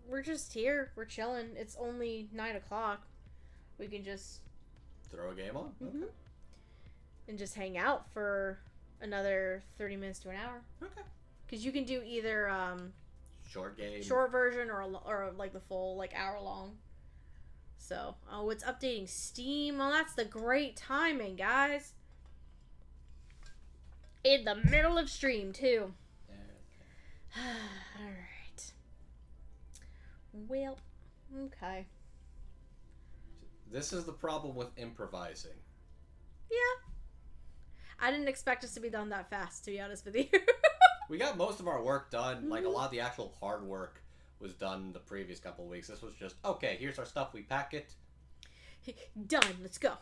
we're just here. We're chilling. It's only 9 o'clock. We can just throw a game on. Mm-hmm. Okay. And just hang out for another 30 minutes to an hour. Okay. Because you can do either short game, short version, or like the full like hour long. So, oh, it's updating Steam. Oh, that's the great timing, guys. In the middle of stream too. Okay. All right. Well, okay. This is the problem with improvising. Yeah. I didn't expect us to be done that fast, to be honest with you. We got most of our work done. Like, a lot of the actual hard work was done the previous couple of weeks. This was just, okay, here's our stuff, we pack it. Done, let's go.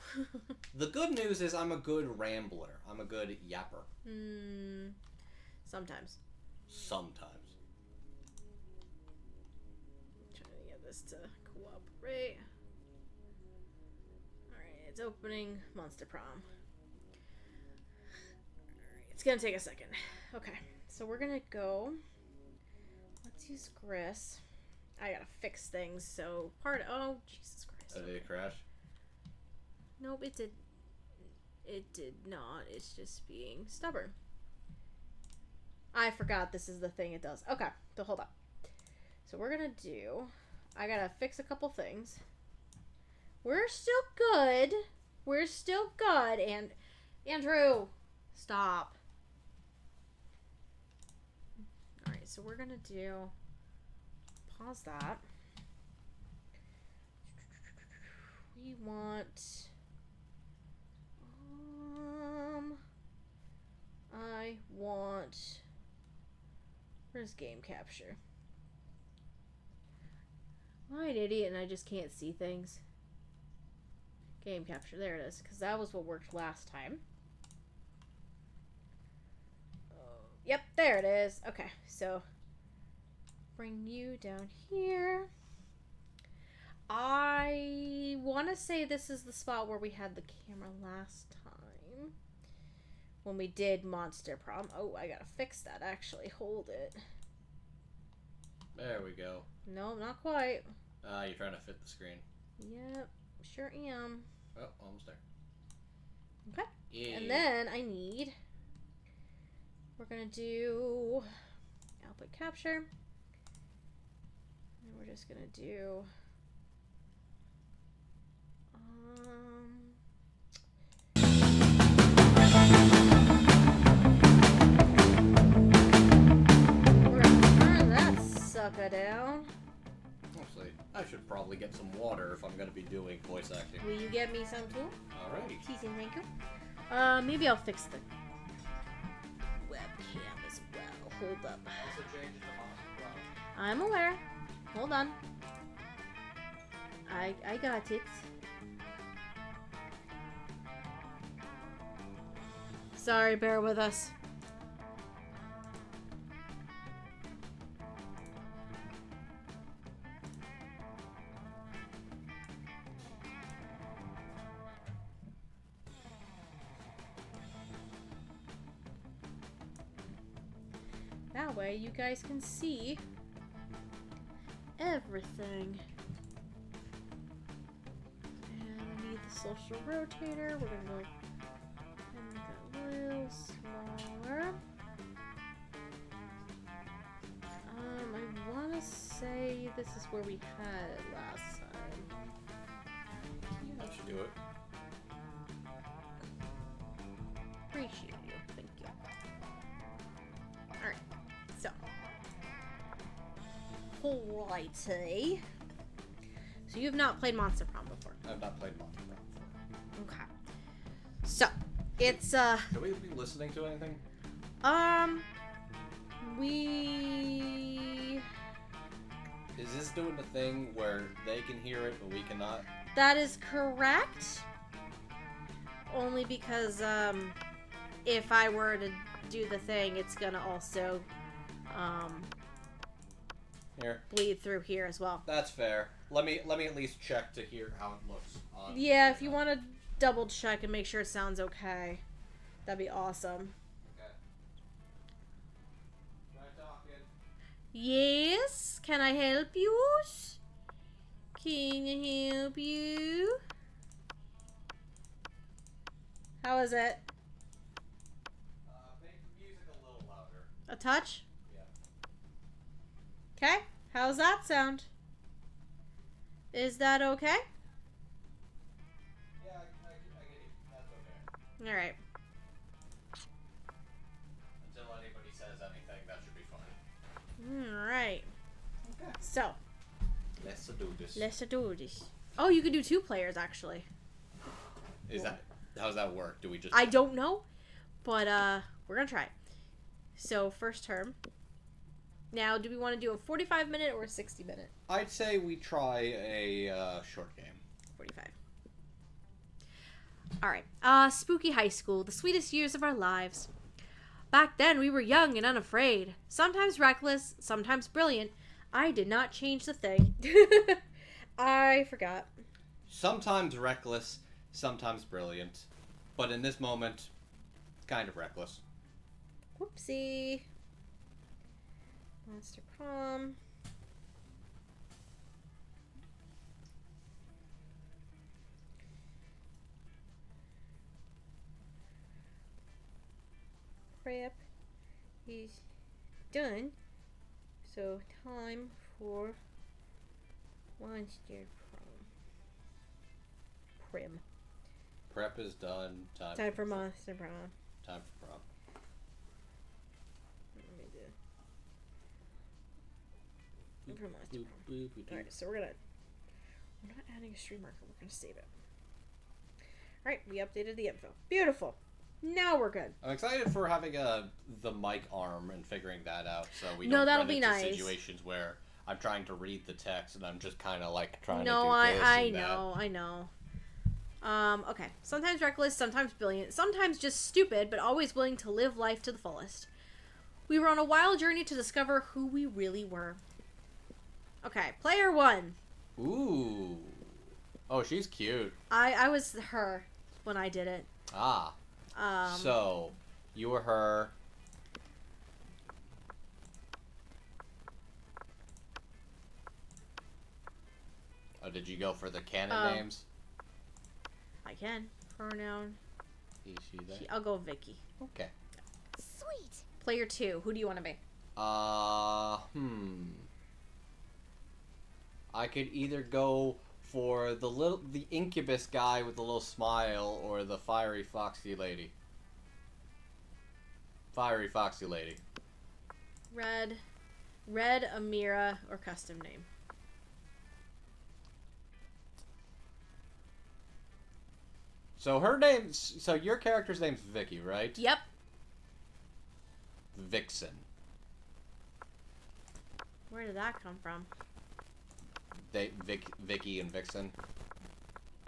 The good news is I'm a good rambler. I'm a good yapper. Sometimes. Sometimes. I'm trying to get this to cooperate. Alright, it's opening Monster Prom. Alright, it's gonna take a second. Okay, so we're gonna go. Let's use Gris. I gotta fix things, so oh, Jesus Christ. Did it crash? Nope, it did. It did not. It's just being stubborn. I forgot this is the thing it does. Okay, so hold up. So we're gonna do. I gotta fix a couple things. We're still good. We're still good. And Andrew, stop. All right, so we're gonna do. Pause that. We want. I want. Where's game capture? Am I an idiot and I just can't see things? Game capture, there it is, because that was what worked last time. Yep, there it is. Okay, so bring you down here. I want to say this is the spot where we had the camera last time. When we did Monster Prom. Oh, I gotta fix that actually. Hold it. There we go. No, not quite. You're trying to fit the screen. Yep, sure am. Oh, almost there. Okay. Yeah. And then I need. We're gonna do output capture. And we're just gonna do. We're gonna turn that sucker down. Actually, I should probably get some water if I'm going to be doing voice acting. Will you get me some too? Alrighty. Please and thank you. Maybe I'll fix the webcam as well. Hold up. Also change it to Monster Prom. I'm aware. Hold on. I got it. Sorry, bear with us. that way you guys can see everything. And I need the social rotator. We're gonna go and make that a little smaller. I want to say this is where we had it last time. Yeah, I should do it. Appreciate you. Thank you. Alright. So. Alrighty. So you have not played Monster Prom before. I've not played Monster Prom before. Okay. So, it's, Should we be listening to anything? Is this doing the thing where they can hear it but we cannot? That is correct. Only because, if I were to do the thing, it's gonna also, Here. bleed through here as well. That's fair. Let me at least check to hear how it looks. Yeah, if you want to double check and make sure it sounds okay, that'd be awesome. Okay. Try talking. Yes? Can I help you? Can I help you? How is it? Make the music a little louder. A touch? Yeah. Okay. How's that sound? Is that okay? Yeah, I get it. That's okay. Alright. Until anybody says anything, that should be fine. Alright. Okay. So, Let's do this. let's do this. Oh, you could do 2 players, actually. How does that work? Do we just... I don't know, but we're gonna try it. So, first term. Now, do we want to do a 45-minute or a 60-minute? I'd say we try a short game. 45. Alright. Spooky high school, the sweetest years of our lives. Back then, we were young and unafraid. Sometimes reckless, sometimes brilliant. I did not change the thing. I forgot. Sometimes reckless, sometimes brilliant. But in this moment, kind of reckless. Whoopsie. Monster Prom. Prep is done. So time for Monster Prom. Prep is done. Time for Monster Prom. Time for prom. For Monster Prom. Alright, so we're not adding a stream marker, we're gonna save it. Alright, we updated the info. Beautiful. Now we're good. I'm excited for having the mic arm and figuring that out, so we No, don't that'll run be into nice. situations where I'm trying to read the text and I'm just kind of like trying No, to do this I and know, I know. Okay. Sometimes reckless, sometimes brilliant, sometimes just stupid, but always willing to live life to the fullest. We were on a wild journey to discover who we really were. Okay, player 1. that. Ooh. Oh, she's cute. I was her when I did it. Ah. So, you were her. Oh, did you go for the canon names? I can. Pronoun. Is she there? I'll go Vicky. Okay. Sweet. Player 2. Who do you want to be? I could either go for the incubus guy with the little smile or the fiery foxy lady. Fiery foxy lady. Red, Amira, or custom name. So your character's name's Vicky, right? Yep. Vixen. Where did that come from? Vicky and Vixen.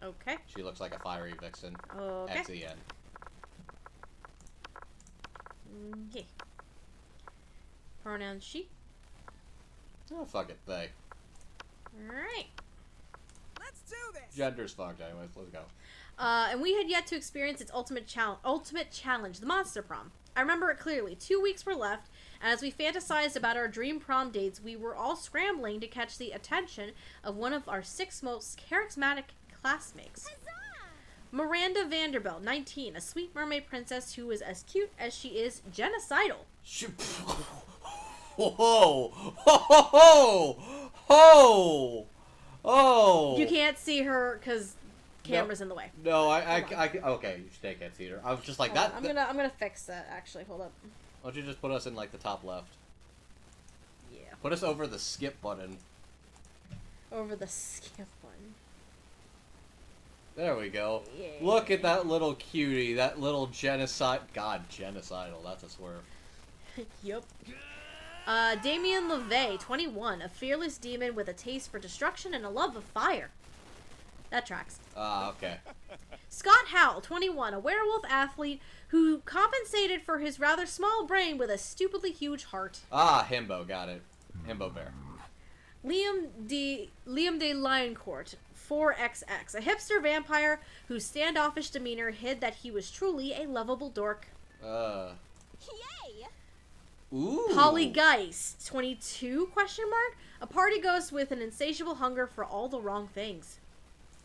Okay. She looks like a fiery vixen. Okay. At the end. Okay. Pronoun she. Oh, fuck it. They. Alright. Let's do this. Gender's fucked anyways. Let's go. And we had yet to experience its ultimate challenge, the Monster Prom. I remember it clearly. 2 weeks were left, And as we fantasized about our dream prom dates, we were all scrambling to catch the attention of one of our 6 most charismatic classmates. Miranda Vanderbilt, 19, a sweet mermaid princess who is as cute as she is genocidal. Whoa! Ho! Ho! Oh! You can't see her because camera's in the way. No, okay, you can't see her. I was just like Hold that. on, I'm gonna fix that. Actually, hold up. Why don't you just put us in like the top left? Yeah. Put us over the skip button. Over the skip one. There we go. Yeah. Look at that little cutie, that little genocide. God, genocidal. That's a swerve. Yup. Damien LeVay, 21, a fearless demon with a taste for destruction and a love of fire. That tracks. Okay. Scott Howell, 21, a werewolf athlete who compensated for his rather small brain with a stupidly huge heart. Himbo, got it. Himbo bear. Liam de Lioncourt, 4XX, a hipster vampire whose standoffish demeanor hid that he was truly a lovable dork. Yay! Ooh. Polly Geist, 22, question mark? A party ghost with an insatiable hunger for all the wrong things.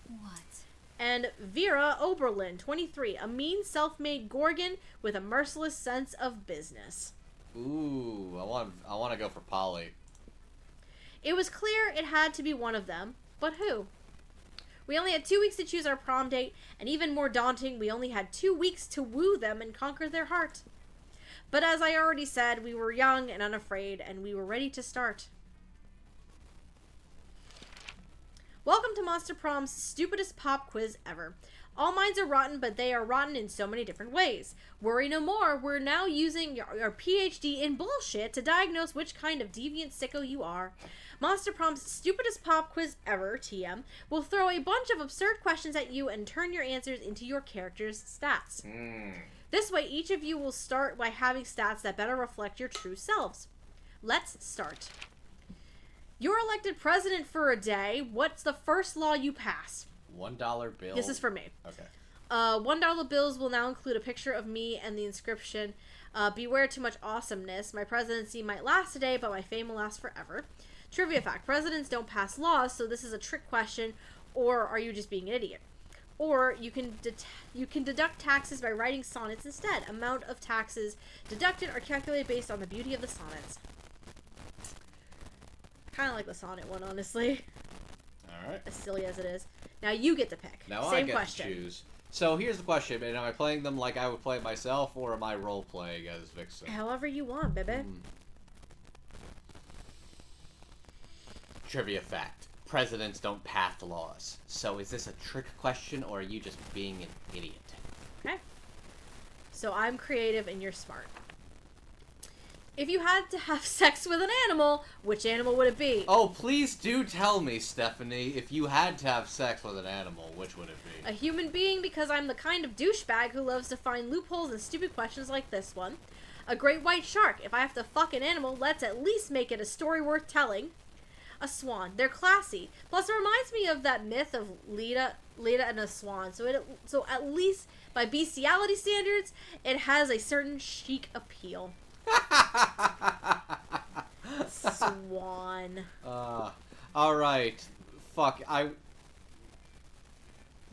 What? And Vera Oberlin, 23, a mean self-made Gorgon with a merciless sense of business. Ooh, I want to go for Polly. It was clear it had to be one of them, but who? We only had 2 weeks to choose our prom date, and even more daunting, we only had 2 weeks to woo them and conquer their heart. But as I already said, we were young and unafraid, and we were ready to start. Welcome to Monster Prom's stupidest pop quiz ever. All minds are rotten, but they are rotten in so many different ways. Worry no more, we're now using our PhD in bullshit to diagnose which kind of deviant sicko you are. Monster Prom's stupidest pop quiz ever, TM, will throw a bunch of absurd questions at you and turn your answers into your character's stats. This way, each of you will start by having stats that better reflect your true selves. Let's start. You're elected president for a day. What's the first law you pass? $1 bill. This is for me. Okay. $1 bills will now include a picture of me and the inscription, beware too much awesomeness. My presidency might last a day, but my fame will last forever. Trivia fact, presidents don't pass laws, so this is a trick question, or are you just being an idiot? Or you can deduct taxes by writing sonnets instead. Amount of taxes deducted are calculated based on the beauty of the sonnets. I kind of like the sonnet one, honestly. Alright. As silly as it is. Now you get to pick. Now Same I get question. to choose. So here's the question, am I playing them like I would play myself, or am I role-playing as Vixen? However you want, baby. Trivia fact. Presidents don't pass laws. So is this a trick question, or are you just being an idiot? Okay. So I'm creative and you're smart. If you had to have sex with an animal, which animal would it be? Oh, please do tell me, Stephanie, if you had to have sex with an animal, which would it be? A human being, because I'm the kind of douchebag who loves to find loopholes in stupid questions like this one. A great white shark. If I have to fuck an animal, let's at least make it a story worth telling. A swan. They're classy. Plus, it reminds me of that myth of Leda and a swan. So at least by bestiality standards, it has a certain chic appeal. Swan. Alright. Fuck,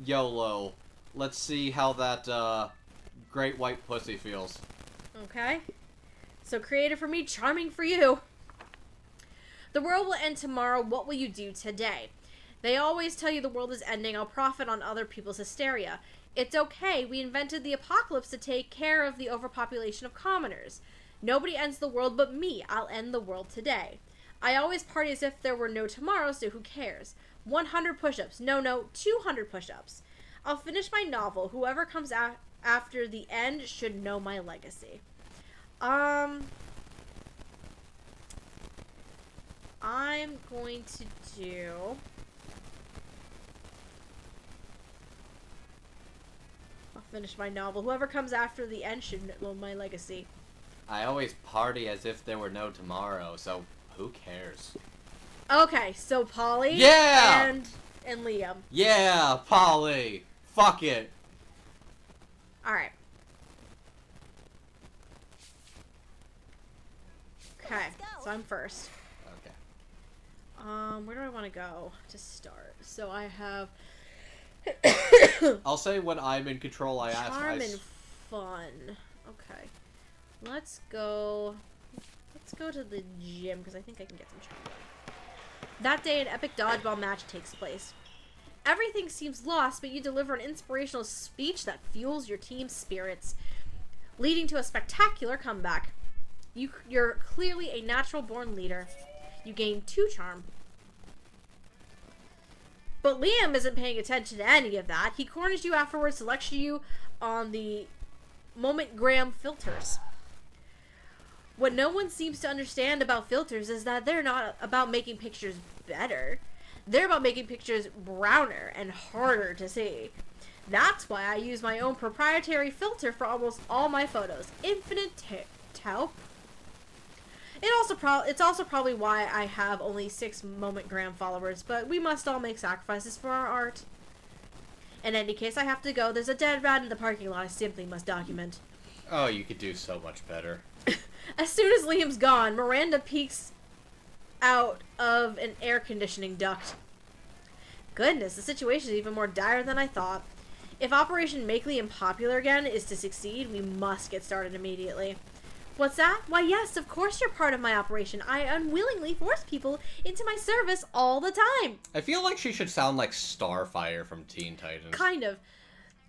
YOLO. Let's see how that, great white pussy feels. Okay. So creative for me, charming for you. The world will end tomorrow. What will you do today? They always tell you the world is ending. I'll profit on other people's hysteria. It's okay. We invented the apocalypse to take care of the overpopulation of commoners. Nobody ends the world but me. I'll end the world today. I always party as if there were no tomorrow, so who cares? 100 push-ups. No, 200 push-ups. I'll finish my novel. Whoever comes after the end should know my legacy. I'm going to do... I'll finish my novel. Whoever comes after the end should know my legacy. I always party as if there were no tomorrow, so who cares? Okay, so Polly Yeah! and Liam. Yeah, Polly! Fuck it! Alright. Okay, so I'm first. Okay. Where do I want to go to start? So I have I'll say when I'm in control, I ask. charm and fun. Okay, let's go. Let's go to the gym because I think I can get some charm done. That day, an epic dodgeball match takes place. Everything seems lost, but you deliver an inspirational speech that fuels your team's spirits, leading to a spectacular comeback. You're clearly a natural-born leader. You gain 2 charm. But Liam isn't paying attention to any of that. He corners you afterwards to lecture you on the moment-gram filters. What no one seems to understand about filters is that they're not about making pictures better. They're about making pictures browner and harder to see. That's why I use my own proprietary filter for almost all my photos. Infinite Taupe. It's also probably why I have only 6 moment-gram followers, but we must all make sacrifices for our art. In any case, I have to go. There's a dead rat in the parking lot I simply must document. Oh, you could do so much better. As soon as Liam's gone, Miranda peeks out of an air conditioning duct. Goodness, the situation is even more dire than I thought. If Operation Make Liam Popular again is to succeed, we must get started immediately. What's that? Why, yes, of course you're part of my operation. I unwillingly force people into my service all the time. I feel like she should sound like Starfire from Teen Titans. Kind of.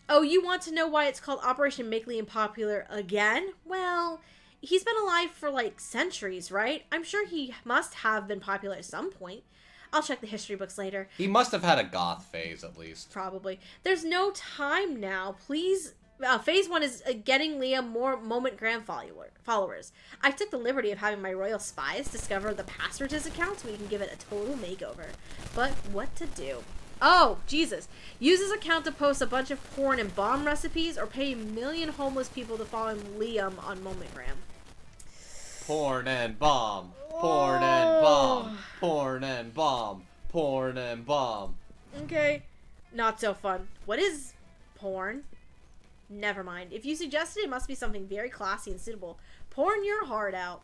Oh, you want to know why it's called Operation Make Liam Popular again? Well, he's been alive for like centuries, right? I'm sure he must have been popular at some point. I'll check the history books later. He must have had a goth phase, at least. Probably. There's no time now. Please. Phase 1 is getting Liam more moment-gram followers. I took the liberty of having my royal spies discover the password to his account so we can give it a total makeover. But what to do? Oh, Jesus. Use his account to post a bunch of porn and bomb recipes or pay 1 million homeless people to follow Liam on momentgram. Porn and bomb. Porn and bomb. Porn and bomb. Porn and bomb. Okay. Not so fun. What is porn? Never mind. If you suggested it must be something very classy and suitable. Porn your heart out.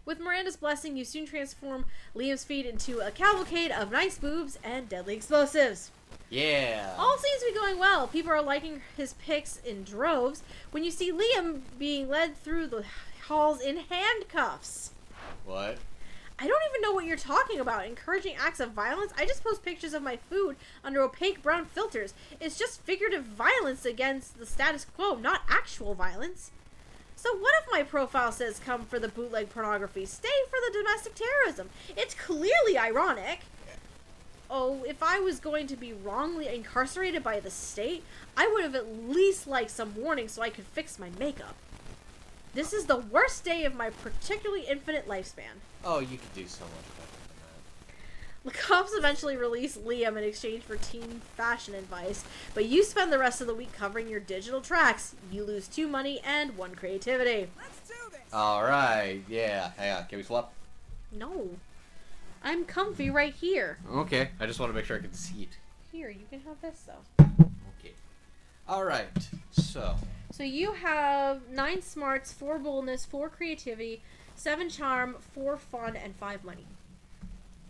With Miranda's blessing, you soon transform Liam's feed into a cavalcade of nice boobs and deadly explosives. Yeah. All seems to be going well. People are liking his pics in droves when you see Liam being led through the halls in handcuffs. What? I don't even know what you're talking about. Encouraging acts of violence? I just post pictures of my food under opaque brown filters. It's just figurative violence against the status quo, not actual violence. So what if my profile says come for the bootleg pornography, stay for the domestic terrorism? It's clearly ironic. Oh, if I was going to be wrongly incarcerated by the state, I would have at least liked some warning so I could fix my makeup. This is the worst day of my particularly infinite lifespan. Oh, you could do so much better than The cops eventually release Liam in exchange for teen fashion advice, but you spend the rest of the week covering your digital tracks. You lose 2 money and 1 creativity. Let's do this. that. Alright, yeah. Hang on, can we swap? No. I'm comfy right here. Okay, I just want to make sure I can see it. Here, you can have this though. Okay. Alright, so. So you have 9 smarts, 4 boldness, 4 creativity, 7 charm, 4 fun, and 5 money.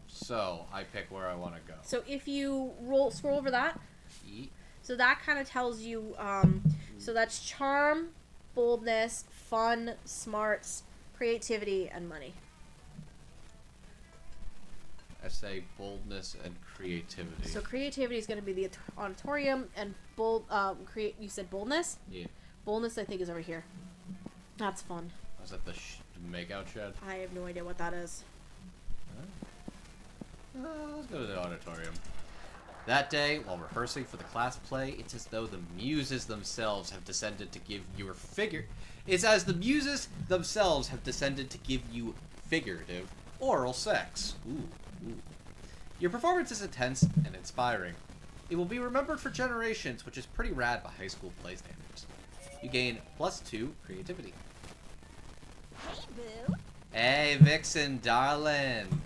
So, I pick where I want to go. So if you scroll over that, Eat. so that kind of tells you, so that's charm, boldness, fun, smarts, creativity, and money. I say boldness and creativity. So creativity is going to be the auditorium, and you said boldness? Yeah. Boldness, I think, is over here. That's fun. Was that the makeout shed? I have no idea what that is. Let's go to the auditorium. That day, while rehearsing for the class play, it's as though the muses themselves have descended to give you figurative oral sex. Ooh. Your performance is intense and inspiring. It will be remembered for generations, which is pretty rad by high school play standards. You gain +2 creativity. Hey, boo. Hey, Vixen, darling.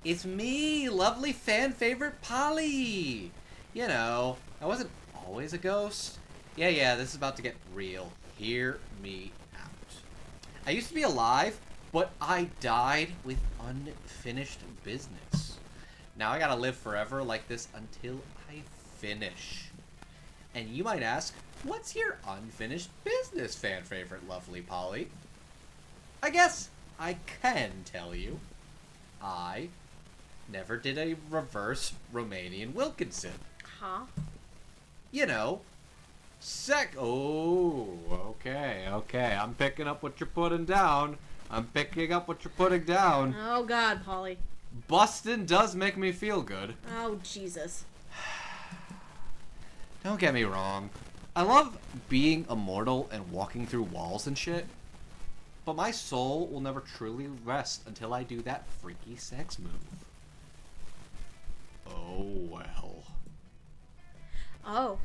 It's me, lovely fan favorite Polly. You know, I wasn't always a ghost. Yeah, this is about to get real. Hear me out. I used to be alive, But I died with unfinished business. Now I gotta live forever like this until I finish. And you might ask, what's your unfinished business, fan favorite lovely Polly? I guess I can tell you. I never did a reverse Romanian Wilkinson. Huh? You know, Oh, okay. I'm picking up what you're putting down. Oh God, Polly. Bustin' does make me feel good. Oh Jesus. Don't get me wrong. I love being immortal and walking through walls and shit. But my soul will never truly rest until I do that freaky sex move. Oh well. Oh.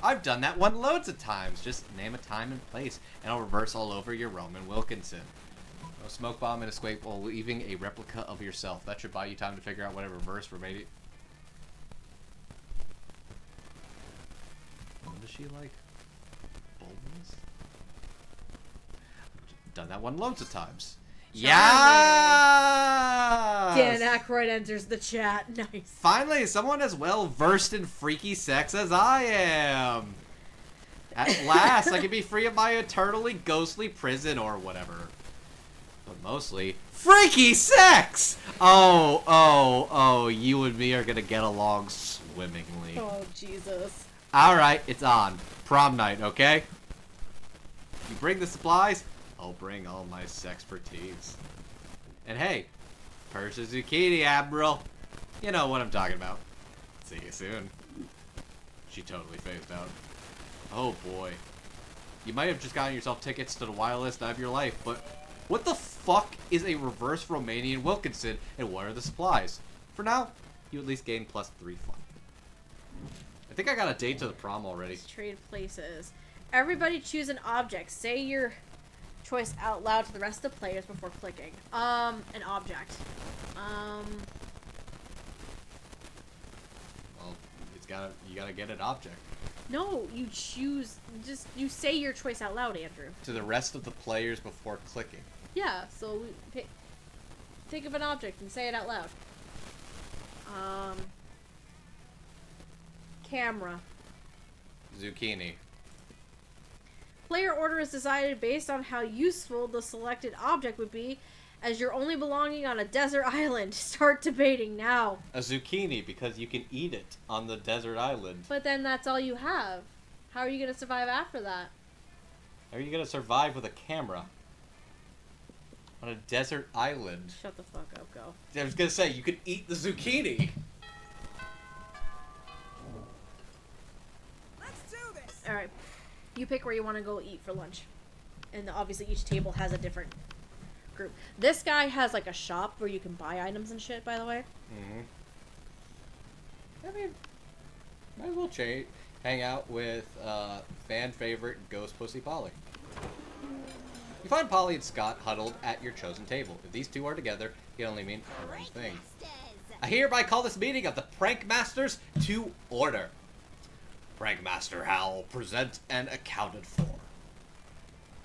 I've done that one loads of times. Just name a time and place, and I'll reverse all over your Roman Wilkinson. A smoke bomb and escape while leaving a replica of yourself. That should buy you time to figure out what a reverse Romanian... What does she like? Boldness? Done that one loads of times. Yeah! Dan Aykroyd enters the chat. Nice. Finally, someone as well versed in freaky sex as I am. At last, I can be free of my eternally ghostly prison or whatever. But mostly, freaky sex! Oh, you and me are gonna get along swimmingly. Oh, Jesus. Alright, it's on. Prom night, okay? You bring the supplies, I'll bring all my sexpertise. And hey, purse a zucchini, Admiral. You know what I'm talking about. See you soon. She totally phased out. Oh boy. You might have just gotten yourself tickets to the wildest night of your life, but what the fuck is a reverse Romanian Wilkinson and what are the supplies? For now, you at least gain +3 fun. I think I got a date to the prom already. Let's trade places. Everybody choose an object. Say your choice out loud to the rest of the players before clicking. An object. Well, you gotta get an object. No, you choose. You say your choice out loud, Andrew. To the rest of the players before clicking. Yeah. So think of an object and say it out loud. Camera. Zucchini. Player order is decided based on how useful the selected object would be, as you're only belonging on a desert island. Start debating now. A zucchini, because you can eat it on the desert island. But then that's all you have. How are you going to survive after that? How are you gonna survive with a camera? On a desert island? Shut the fuck up, go. I was gonna say, you could eat the zucchini! Let's do this. Alright. You pick where you want to go eat for lunch. And obviously each table has a different group. This guy has like a shop where you can buy items and shit, by the way. I mean, might as well hang out with fan favorite Ghost Pussy Polly. You find Polly and Scott huddled at your chosen table. If these two are together, it can only mean one thing. I hereby call this meeting of the Prank Masters to order. Prank Master Hal, present and accounted for.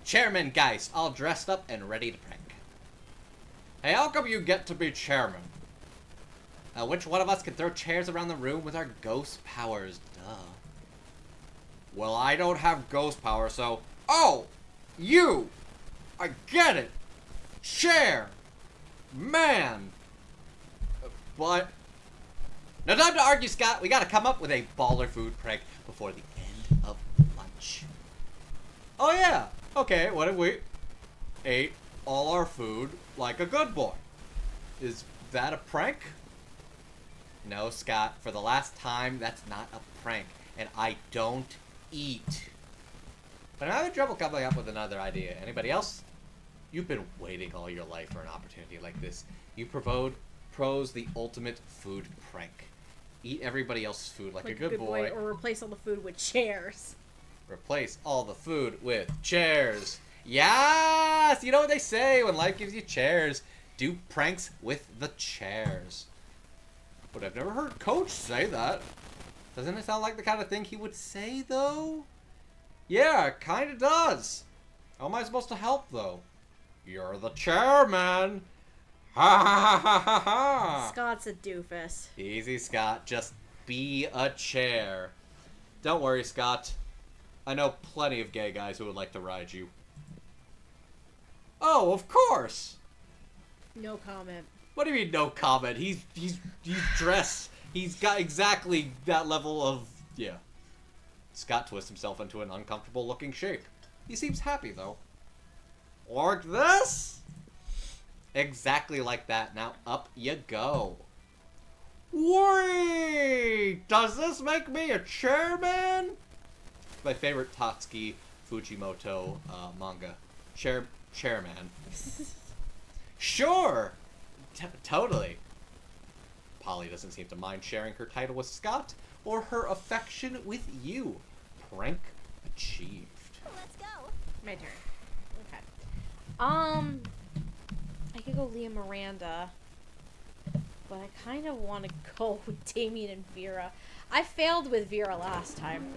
Chairman Geist, all dressed up and ready to prank. Hey, how come you get to be chairman? Which one of us can throw chairs around the room with our ghost powers? Duh. Well, I don't have ghost power, so... Oh! You! I get it! Chair! Man! But... No time to argue, Scott. We gotta come up with a baller food prank before the end of lunch. Oh yeah! Okay, what if we ate all our food like a good boy? Is that a prank? No, Scott. For the last time, that's not a prank. And I don't eat. But I'm having trouble coming up with another idea. Anybody else? You've been waiting all your life for an opportunity like this. You pros the ultimate food prank. Eat everybody else's food like a good boy. Or replace all the food with chairs. Replace all the food with chairs. Yes! You know what they say when life gives you chairs. Do pranks with the chairs. But I've never heard Coach say that. Doesn't it sound like the kind of thing he would say, though? Yeah, it kind of does. How am I supposed to help, though? You're the chairman! Ha ha ha ha ha! Scott's a doofus. Easy, Scott. Just be a chair. Don't worry, Scott. I know plenty of gay guys who would like to ride you. Oh, of course! No comment. What do you mean, no comment? He's dressed. He's got exactly that level of... yeah. Scott twists himself into an uncomfortable-looking shape. He seems happy, though. Like this? Exactly like that. Now, up you go. Wait! Does this make me a chairman? My favorite Tatsuki Fujimoto manga. Chairman. Sure! Totally. Polly doesn't seem to mind sharing her title with Scott or her affection with you. Prank achieved. Let's go. My turn. Okay. I could go Leah Miranda, but I kind of want to go with Damien and Vera. I failed with Vera last time,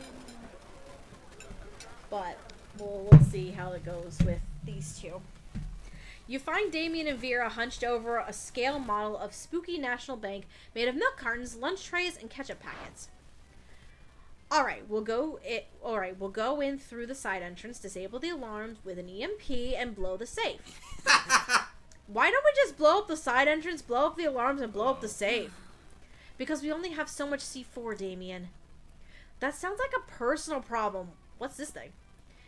but we'll see how it goes with these two. You find Damien and Vera hunched over a scale model of spooky National Bank made of milk cartons, lunch trays, and ketchup packets. Alright, we'll go in through the side entrance, disable the alarms with an EMP, and blow the safe. Why don't we just blow up the side entrance, blow up the alarms, and blow up the safe? Because we only have so much C4, Damien. That sounds like a personal problem. What's this thing?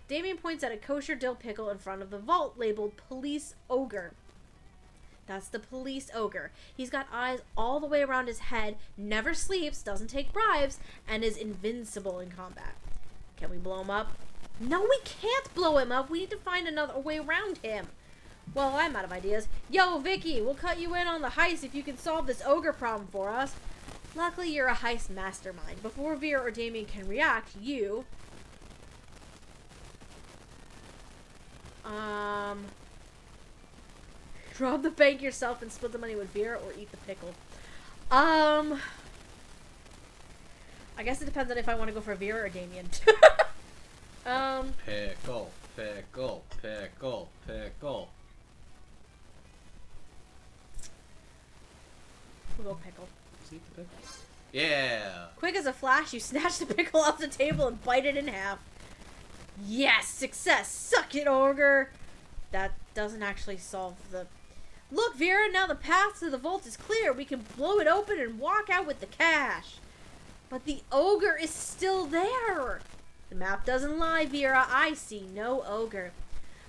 Damien points at a kosher dill pickle in front of the vault labeled Police Ogre. That's the Police Ogre. He's got eyes all the way around his head, never sleeps, doesn't take bribes, and is invincible in combat. Can we blow him up? No, we can't blow him up. We need to find another way around him. Well, I'm out of ideas. Yo, Vicky, we'll cut you in on the heist if you can solve this ogre problem for us. Luckily, you're a heist mastermind. Before Vera or Damien can react, you... rob the bank yourself and split the money with Vera or eat the pickle. I guess it depends on if I want to go for Vera or Damien. Pickle, pickle, pickle, pickle. We'll go pickle. Eat the pickle. Yeah. Quick as a flash, you snatch the pickle off the table and bite it in half. Yes, success! Suck it, ogre! That doesn't actually solve the... Look, Vera, now the path to the vault is clear. We can blow it open and walk out with the cash. But the ogre is still there. The map doesn't lie, Vera. I see no ogre.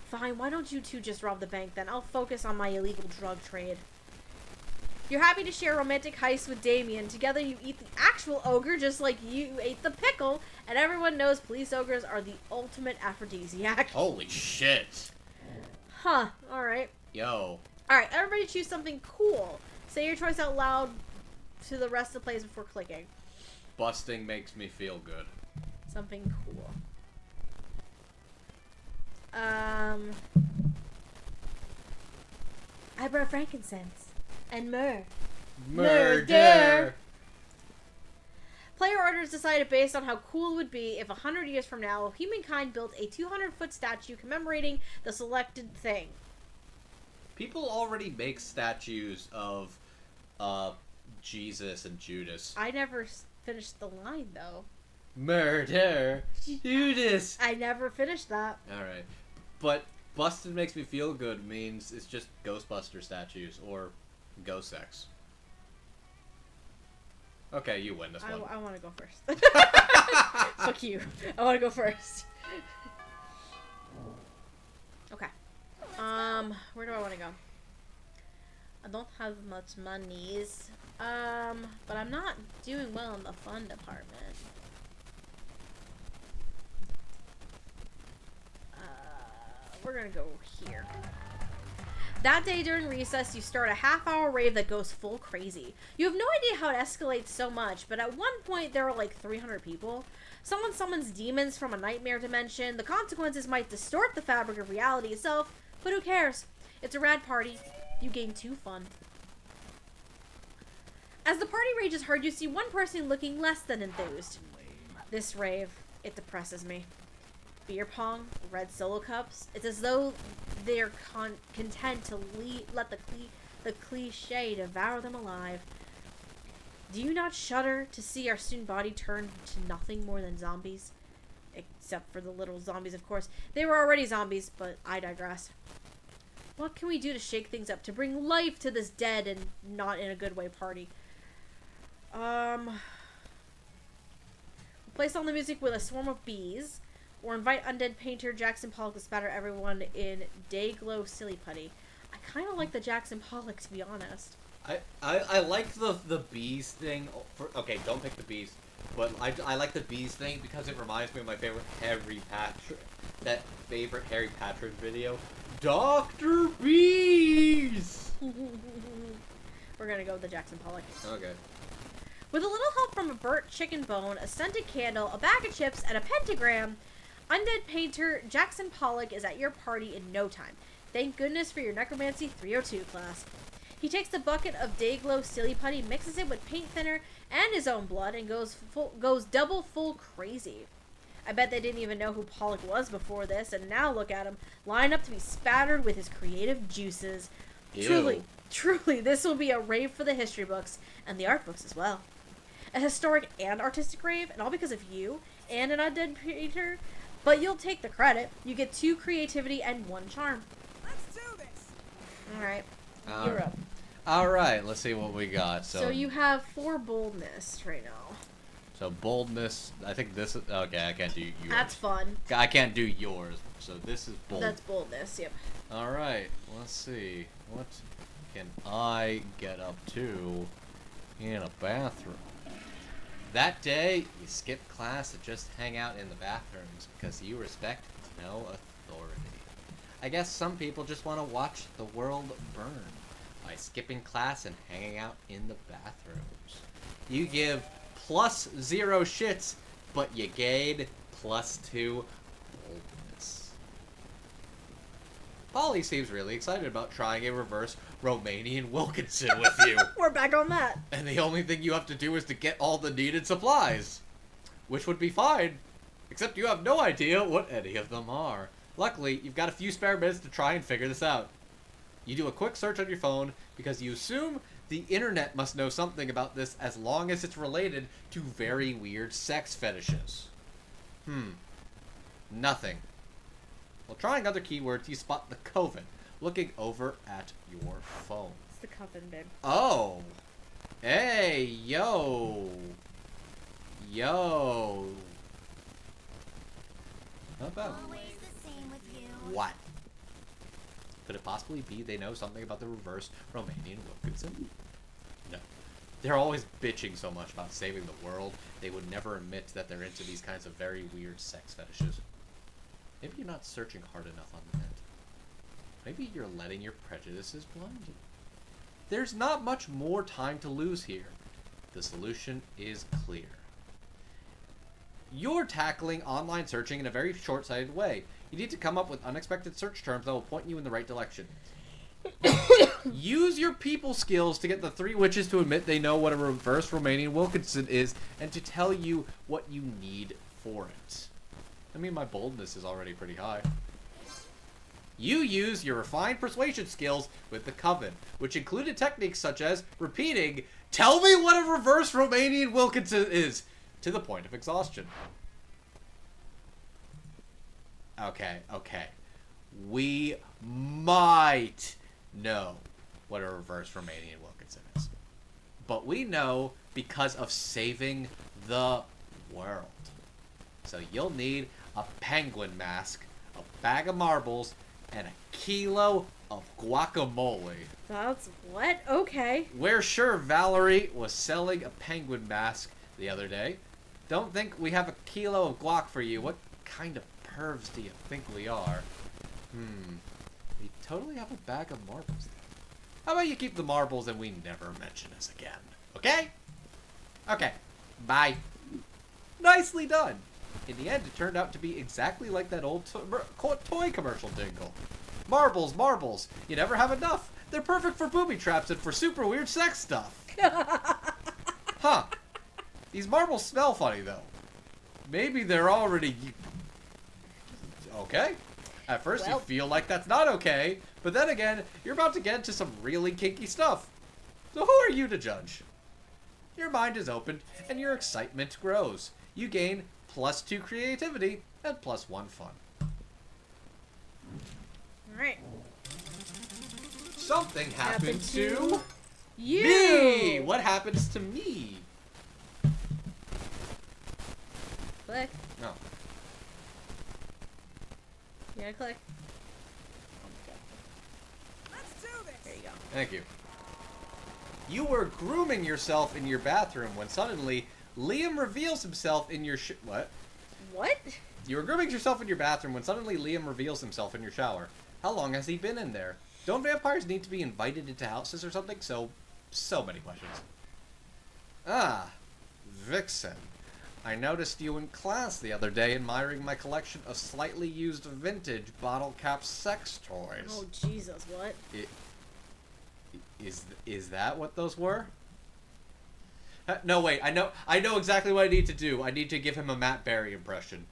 Fine, why don't you two just rob the bank then? I'll focus on my illegal drug trade. You're happy to share a romantic heist with Damien. Together you eat the actual ogre just like you ate the pickle. And everyone knows police ogres are the ultimate aphrodisiac. Holy shit. Huh, alright. Yo. Alright, everybody choose something cool. Say your choice out loud to the rest of the players before clicking. Busting makes me feel good. Something cool. I brought frankincense. And myrrh. Murder! Player orders decided based on how cool it would be if 100 years from now, humankind built a 200-foot statue commemorating the selected thing. People already make statues of Jesus and Judas. I never finished the line, though. Murder! Judas! I never finished that. Alright. But busted makes me feel good means it's just Ghostbuster statues or ghost sex. Okay, you win this one. I want to go first. Fuck you. I want to go first. Okay. Where do I want to go? I don't have much monies. But I'm not doing well in the fun department. We're gonna go here. That day during recess, you start a half-hour rave that goes full crazy. You have no idea how it escalates so much, but at one point there are like 300 people. Someone summons demons from a nightmare dimension. The consequences might distort the fabric of reality itself, but who cares? It's a rad party. You gain 2 fun. As the party rages hard, you see one person looking less than enthused. This rave, it depresses me. Beer pong, red solo cups. It's as though they're content to let the cliche devour them alive. Do you not shudder to see our student body turn to nothing more than zombies? Except for the little zombies, of course. They were already zombies, but I digress. What can we do to shake things up, to bring life to this dead and not in a good way party? Replace all the music with a swarm of bees, or invite undead painter Jackson Pollock to spatter everyone in Dayglow Silly Putty. I kind of like the Jackson Pollock, to be honest. I like the bees thing. Okay, don't pick the bees. But I like the bees thing because it reminds me of my favorite Harry Patrick video. Dr. Bees! We're gonna go with the Jackson Pollock. Okay. With a little help from a burnt chicken bone, a scented candle, a bag of chips, and a pentagram, undead painter Jackson Pollock is at your party in no time. Thank goodness for your Necromancy 302 class. He takes the bucket of Dayglow Silly Putty, mixes it with paint thinner and his own blood, and goes double full crazy. I bet they didn't even know who Pollock was before this, and now look at him, lined up to be spattered with his creative juices. Ew. Truly, this will be a rave for the history books, and the art books as well. A historic and artistic rave, and all because of you, and an undead painter, but you'll take the credit. You get 2 creativity and 1 charm. Let's do this. Alright, you're up. Alright, let's see what we got. So you have 4 boldness right now. So boldness, I think this is, okay, I can't do yours. That's fun. I can't do yours, so this is bold. That's boldness, yep. Alright, let's see. What can I get up to in a bathroom? That day, you skip class to just hang out in the bathrooms because you respect no authority. I guess some people just want to watch the world burn by skipping class and hanging out in the bathrooms. You give +0 shits, but you gain +2 boldness. Polly seems really excited about trying a reverse Romanian Wilkinson with you. We're back on that. And the only thing you have to do is to get all the needed supplies. Which would be fine, except you have no idea what any of them are. Luckily, you've got a few spare minutes to try and figure this out. You do a quick search on your phone because you assume the internet must know something about this as long as it's related to very weird sex fetishes. Nothing. While trying other keywords, you spot the Coven looking over at your phone. It's the coven, babe. Oh. Hey, yo. Yo. Not bad. Always the same with you. What? Could it possibly be they know something about the reverse Romanian Wilkinson? No. They're always bitching so much about saving the world, they would never admit that they're into these kinds of very weird sex fetishes. Maybe you're not searching hard enough on the net. Maybe you're letting your prejudices blind you. There's not much more time to lose here. The solution is clear. You're tackling online searching in a very short-sighted way. You need to come up with unexpected search terms that will point you in the right direction. Use your people skills to get the 3 witches to admit they know what a reverse Romanian Wilkinson is and to tell you what you need for it. I mean, my boldness is already pretty high. You use your refined persuasion skills with the Coven, which included techniques such as repeating, "Tell me what a reverse Romanian Wilkinson is," to the point of exhaustion. Okay. We might know what a reverse Romanian Wilkinson is. But we know because of saving the world. So you'll need a penguin mask, a bag of marbles, and a kilo of guacamole. That's what? Okay. We're sure Valerie was selling a penguin mask the other day. Don't think we have a kilo of guac for you. What kind of pervs do you think we are? We totally have a bag of marbles there. How about you keep the marbles and we never mention us again? Okay? Okay. Bye. Nicely done. In the end, it turned out to be exactly like that old toy commercial jingle. Marbles, marbles. You never have enough. They're perfect for booby traps and for super weird sex stuff. Huh. These marbles smell funny, though. Maybe they're already... Okay. At first Well. you feel like that's not okay, but then again, you're about to get into some really kinky stuff. So who are you to judge? Your mind is opened, and your excitement grows. You gain +2 creativity and +1 fun. Alright. Something happened to You! me! What happens to me? Click. No. You gotta click. Let's do this. There you go. Thank you. You were grooming yourself in your bathroom when suddenly Liam reveals himself in your what? What? You were grooming yourself in your bathroom when suddenly Liam reveals himself in your shower. How long has he been in there? Don't vampires need to be invited into houses or something? So many questions. Ah, Vixen. I noticed you in class the other day admiring my collection of slightly used vintage bottle cap sex toys. Oh, Jesus, what? Is that what those were? No, wait. I know exactly what I need to do. I need to give him a Matt Berry impression.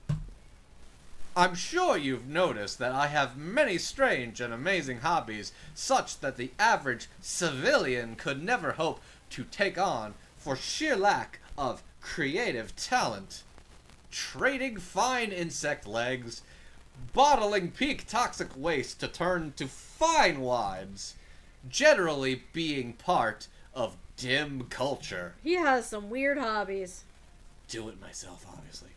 I'm sure you've noticed that I have many strange and amazing hobbies, such that the average civilian could never hope to take on for sheer lack of creative talent. Trading fine insect legs, bottling peak toxic waste to turn to fine wines, generally being part of dim culture. He has some weird hobbies. Do it myself, obviously.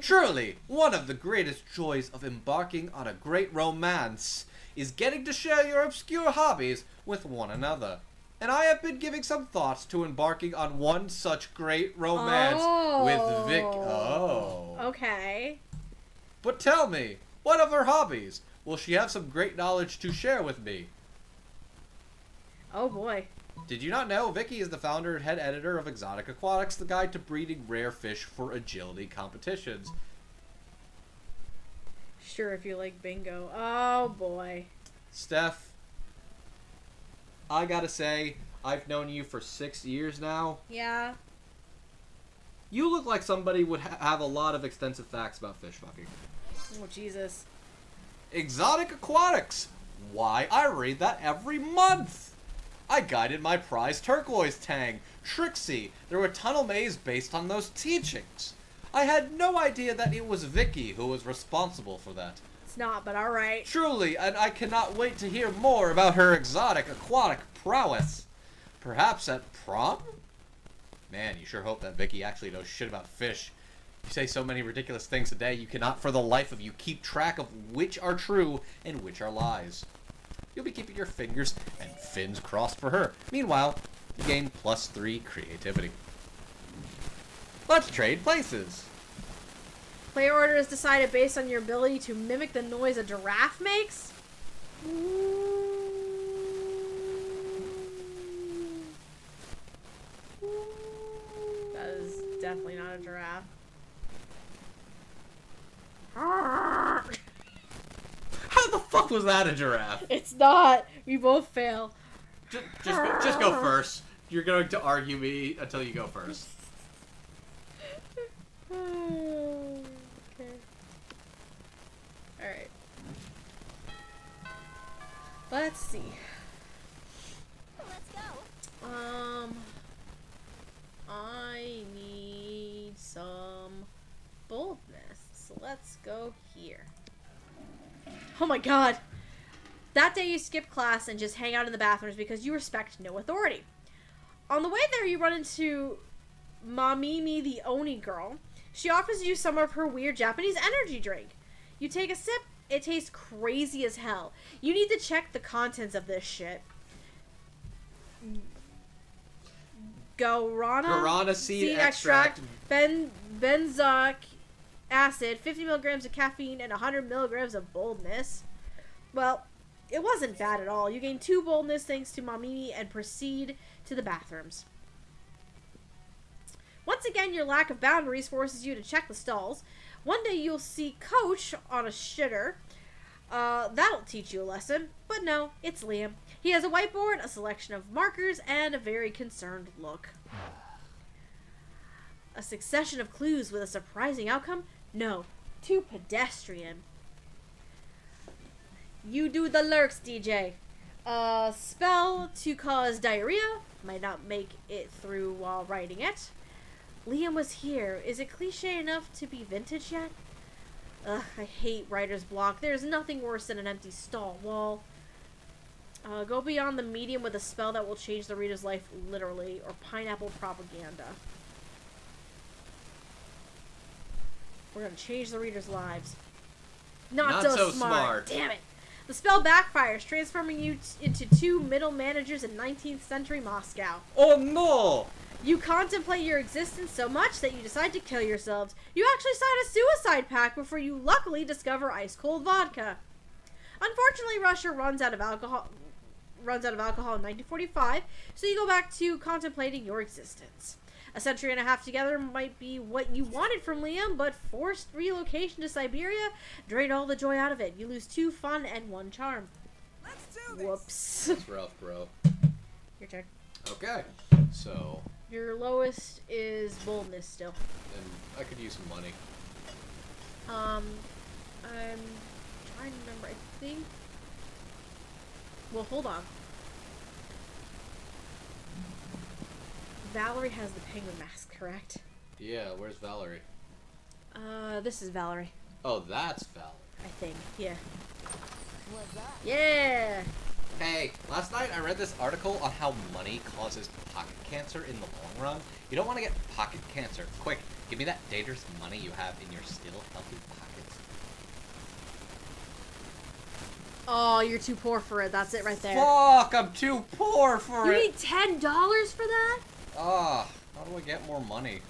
Truly, one of the greatest joys of embarking on a great romance is getting to share your obscure hobbies with one another. And I have been giving some thoughts to embarking on one such great romance with Vic. Oh. Okay. But tell me, what of her hobbies? Will she have some great knowledge to share with me? Oh, boy. Did you not know Vicky is the founder and head editor of Exotic Aquatics, the guide to breeding rare fish for agility competitions? Sure, if you like bingo. Oh, boy. Steph, I gotta say, I've known you for 6 years now. Yeah. You look like somebody would have a lot of extensive facts about fish fucking. Oh, Jesus. Exotic Aquatics! Why, I read that every month! I guided my prize turquoise tang, Trixie, through a tunnel maze based on those teachings. I had no idea that it was Vicky who was responsible for that. It's not, but alright. Truly, and I cannot wait to hear more about her exotic aquatic prowess. Perhaps at prom? Man, you sure hope that Vicky actually knows shit about fish. You say so many ridiculous things a day, you cannot for the life of you keep track of which are true and which are lies. You'll be keeping your fingers and fins crossed for her. Meanwhile, you gain +3 creativity. Let's trade places. Player order is decided based on your ability to mimic the noise a giraffe makes? That is definitely not a giraffe. How the fuck was that a giraffe? It's not. We both fail. Just go first. You're going to argue me until you go first. Okay. Alright. Let's see. Let's go. I need some boldness. So let's go here. Oh my god. That day you skip class and just hang out in the bathrooms because you respect no authority. On the way there you run into Mamimi the Oni girl. She offers you some of her weird Japanese energy drink. You take a sip, it tastes crazy as hell. You need to check the contents of this shit. Guarana seed extract. Benzoic acid, 50 milligrams of caffeine, and 100 milligrams of boldness. Well, it wasn't bad at all. You gain 2 boldness thanks to Mamimi and proceed to the bathrooms. Once again, your lack of boundaries forces you to check the stalls. One day you'll see Coach on a shitter. That'll teach you a lesson. But no, it's Liam. He has a whiteboard, a selection of markers, and a very concerned look. A succession of clues with a surprising outcome? No, too pedestrian. You do the lurks, DJ. Spell to cause diarrhea. Might not make it through while writing it. Liam was here. Is it cliche enough to be vintage yet? Ugh, I hate writer's block. There's nothing worse than an empty stall wall. Go beyond the medium with a spell that will change the reader's life literally, or pineapple propaganda. We're gonna change the reader's lives. Not so smart. Damn it. The spell backfires, transforming you into two middle managers in 19th century Moscow. Oh no! You contemplate your existence so much that you decide to kill yourselves. You actually sign a suicide pact before you luckily discover ice-cold vodka. Unfortunately, Russia runs out of alcohol in 1945, so you go back to contemplating your existence. A century and a half together might be what you wanted from Liam, but forced relocation to Siberia drained all the joy out of it. You lose 2 fun and 1 charm. Let's do this. Whoops. That's rough, bro. Your turn. Okay, so Your lowest is boldness still. and I could use some money. I'm trying to remember. I think. Well, hold on. Valerie has the penguin mask, correct? Yeah, where's Valerie? This is Valerie, Oh, that's Valerie. I think. Yeah. What's that? Yeah. Hey, last night I read this article on how money causes pocket cancer in the long run. You don't want to get pocket cancer. Quick, give me that dangerous money you have in your still healthy pockets. Oh, you're too poor for it. That's it right there. Fuck, I'm too poor for You it. need $10 for that? Ah, how do I get more money?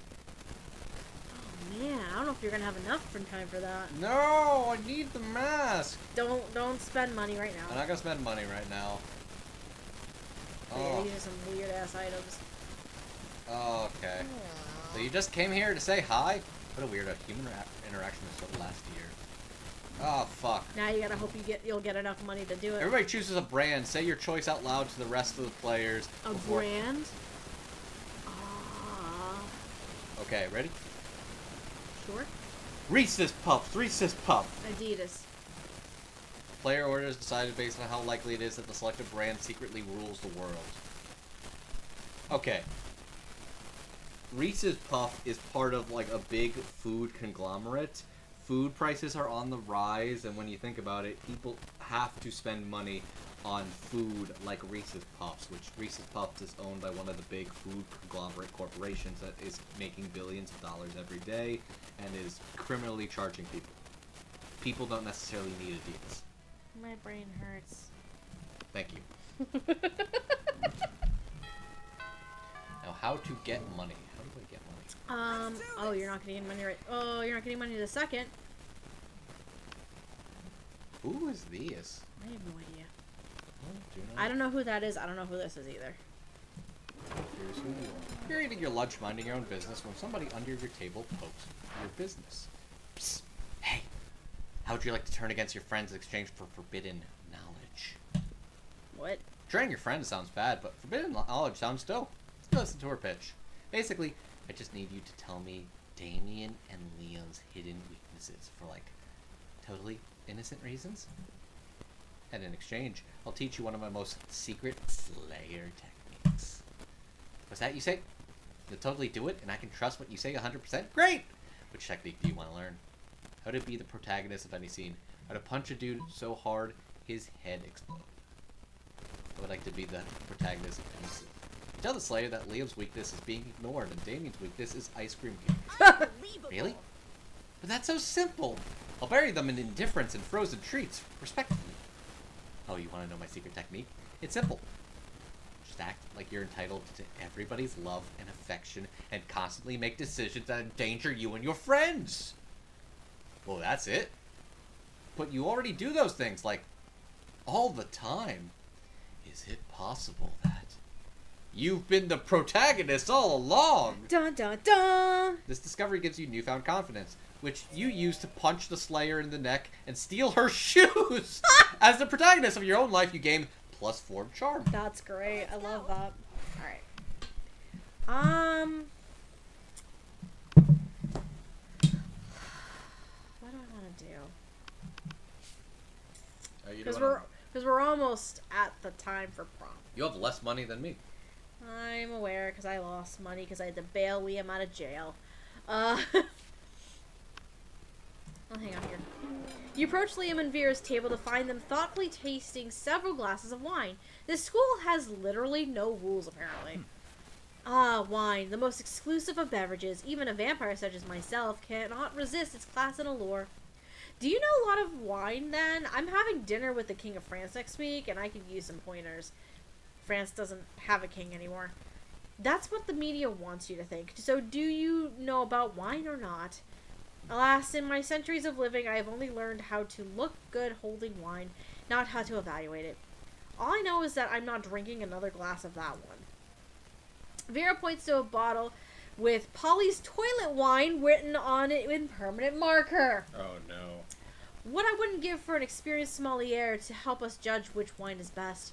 Oh man, I don't know if you're gonna have enough for time for that. No, I need the mask. Don't spend money right I'm now. not gonna spend money right now. Yeah, Oh, these are some weird ass items. okay. So you just came here to say hi? What a weirdo. Human interaction is so last year. Oh, fuck. Now you gotta hope you'll get enough money to do it. Everybody chooses a brand. Say your choice out loud to the rest of the players. A before- brand? Okay, ready? Sure. Reese's Puffs. Reese's Puffs. Adidas. Player orders decided based on how likely it is that the selected brand secretly rules the world. Okay. Reese's Puff is part of like a big food conglomerate. Food prices are on the rise, and when you think about it, people have to spend money on food like Reese's Puffs, which Reese's Puffs is owned by one of the big food conglomerate corporations that is making billions of dollars every day and is criminally charging people. People don't necessarily need Adidas. My brain hurts. Thank you. Now, how to get money? How do I get money? Oh, you're not getting money right. Oh, you're not getting money the second. Who is this? I have no idea. Do I don't know who that is. I don't know who this is either. Here's who you are. You're eating your lunch, minding your own business, when somebody under your table pokes your business. Psst. Hey, how would you like to turn against your friends in exchange for forbidden knowledge? What? Training your friends sounds bad, but forbidden knowledge sounds dope. Let's listen to her pitch. Basically, I just need you to tell me Damien and Leon's hidden weaknesses for, like, totally innocent reasons. And in exchange, I'll teach you one of my most secret Slayer techniques. What's that you say? You'll totally do it, and I can trust what you say 100%? Great! Which technique do you want to learn? How to be the protagonist of any scene. How to punch a dude so hard, his head explodes. I would like to be the protagonist of any scene. You tell the Slayer that Liam's weakness is being ignored, and Damien's weakness is ice cream cake. Really? But that's so simple! I'll bury them in indifference and frozen treats, respectfully. Oh, you want to know my secret technique? It's simple. Just act like you're entitled to everybody's love and affection and constantly make decisions that endanger you and your friends. Well, that's it. But you already do those things, like, all the time. Is it possible that you've been the protagonist all along? Dun dun dun! This discovery gives you newfound confidence, which you use to punch the Slayer in the neck and steal her shoes. As the protagonist of your own life, you gain +4 charm. That's great. I love that. Alright. What do I want to do? Are you Because doing we're almost at the time for prom. You have less money than me. I'm aware because I lost money because I had to bail Liam out of jail. Oh, hang on here. You approach Liam and Vera's table to find them thoughtfully tasting several glasses of wine. This school has literally no rules, apparently. Ah, wine, the most exclusive of beverages. Even a vampire such as myself cannot resist its class and allure. Do you know a lot of wine, then? I'm having dinner with the King of France next week, and I could use some pointers. France doesn't have a king anymore. That's what the media wants you to think. So do you know about wine or not? Alas, in my centuries of living, I have only learned how to look good holding wine, not how to evaluate it. All I know is that I'm not drinking another glass of that one. Vera points to a bottle with Polly's toilet wine written on it in permanent marker. Oh, no. What I wouldn't give for an experienced sommelier to help us judge which wine is best.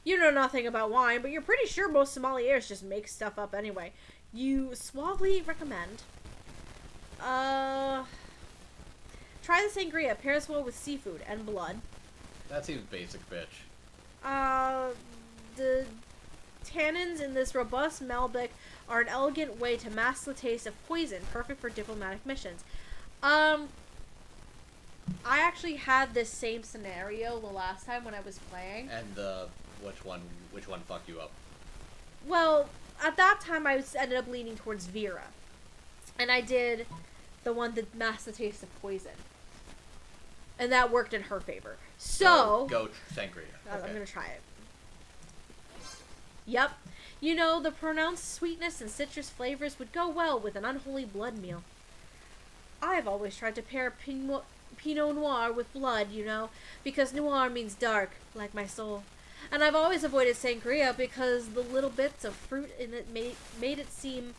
You know nothing about wine, but you're pretty sure most sommeliers just make stuff up anyway. You suavely recommend. Try the sangria. Pairs well with seafood and blood. That seems basic, bitch. The tannins in this robust Malbec are an elegant way to mask the taste of poison, perfect for diplomatic missions. I actually had this same scenario the last time when I was playing. And which one fucked you up? Well, at that time I ended up leaning towards Vera. And I did the one that masked the taste of poison. And that worked in her favor. So... Go sangria. I'm gonna try it. Yep. You know, the pronounced sweetness and citrus flavors would go well with an unholy blood meal. I've always tried to pair Pinot Noir with blood, you know, because noir means dark, like my soul. And I've always avoided sangria because the little bits of fruit in it made it seem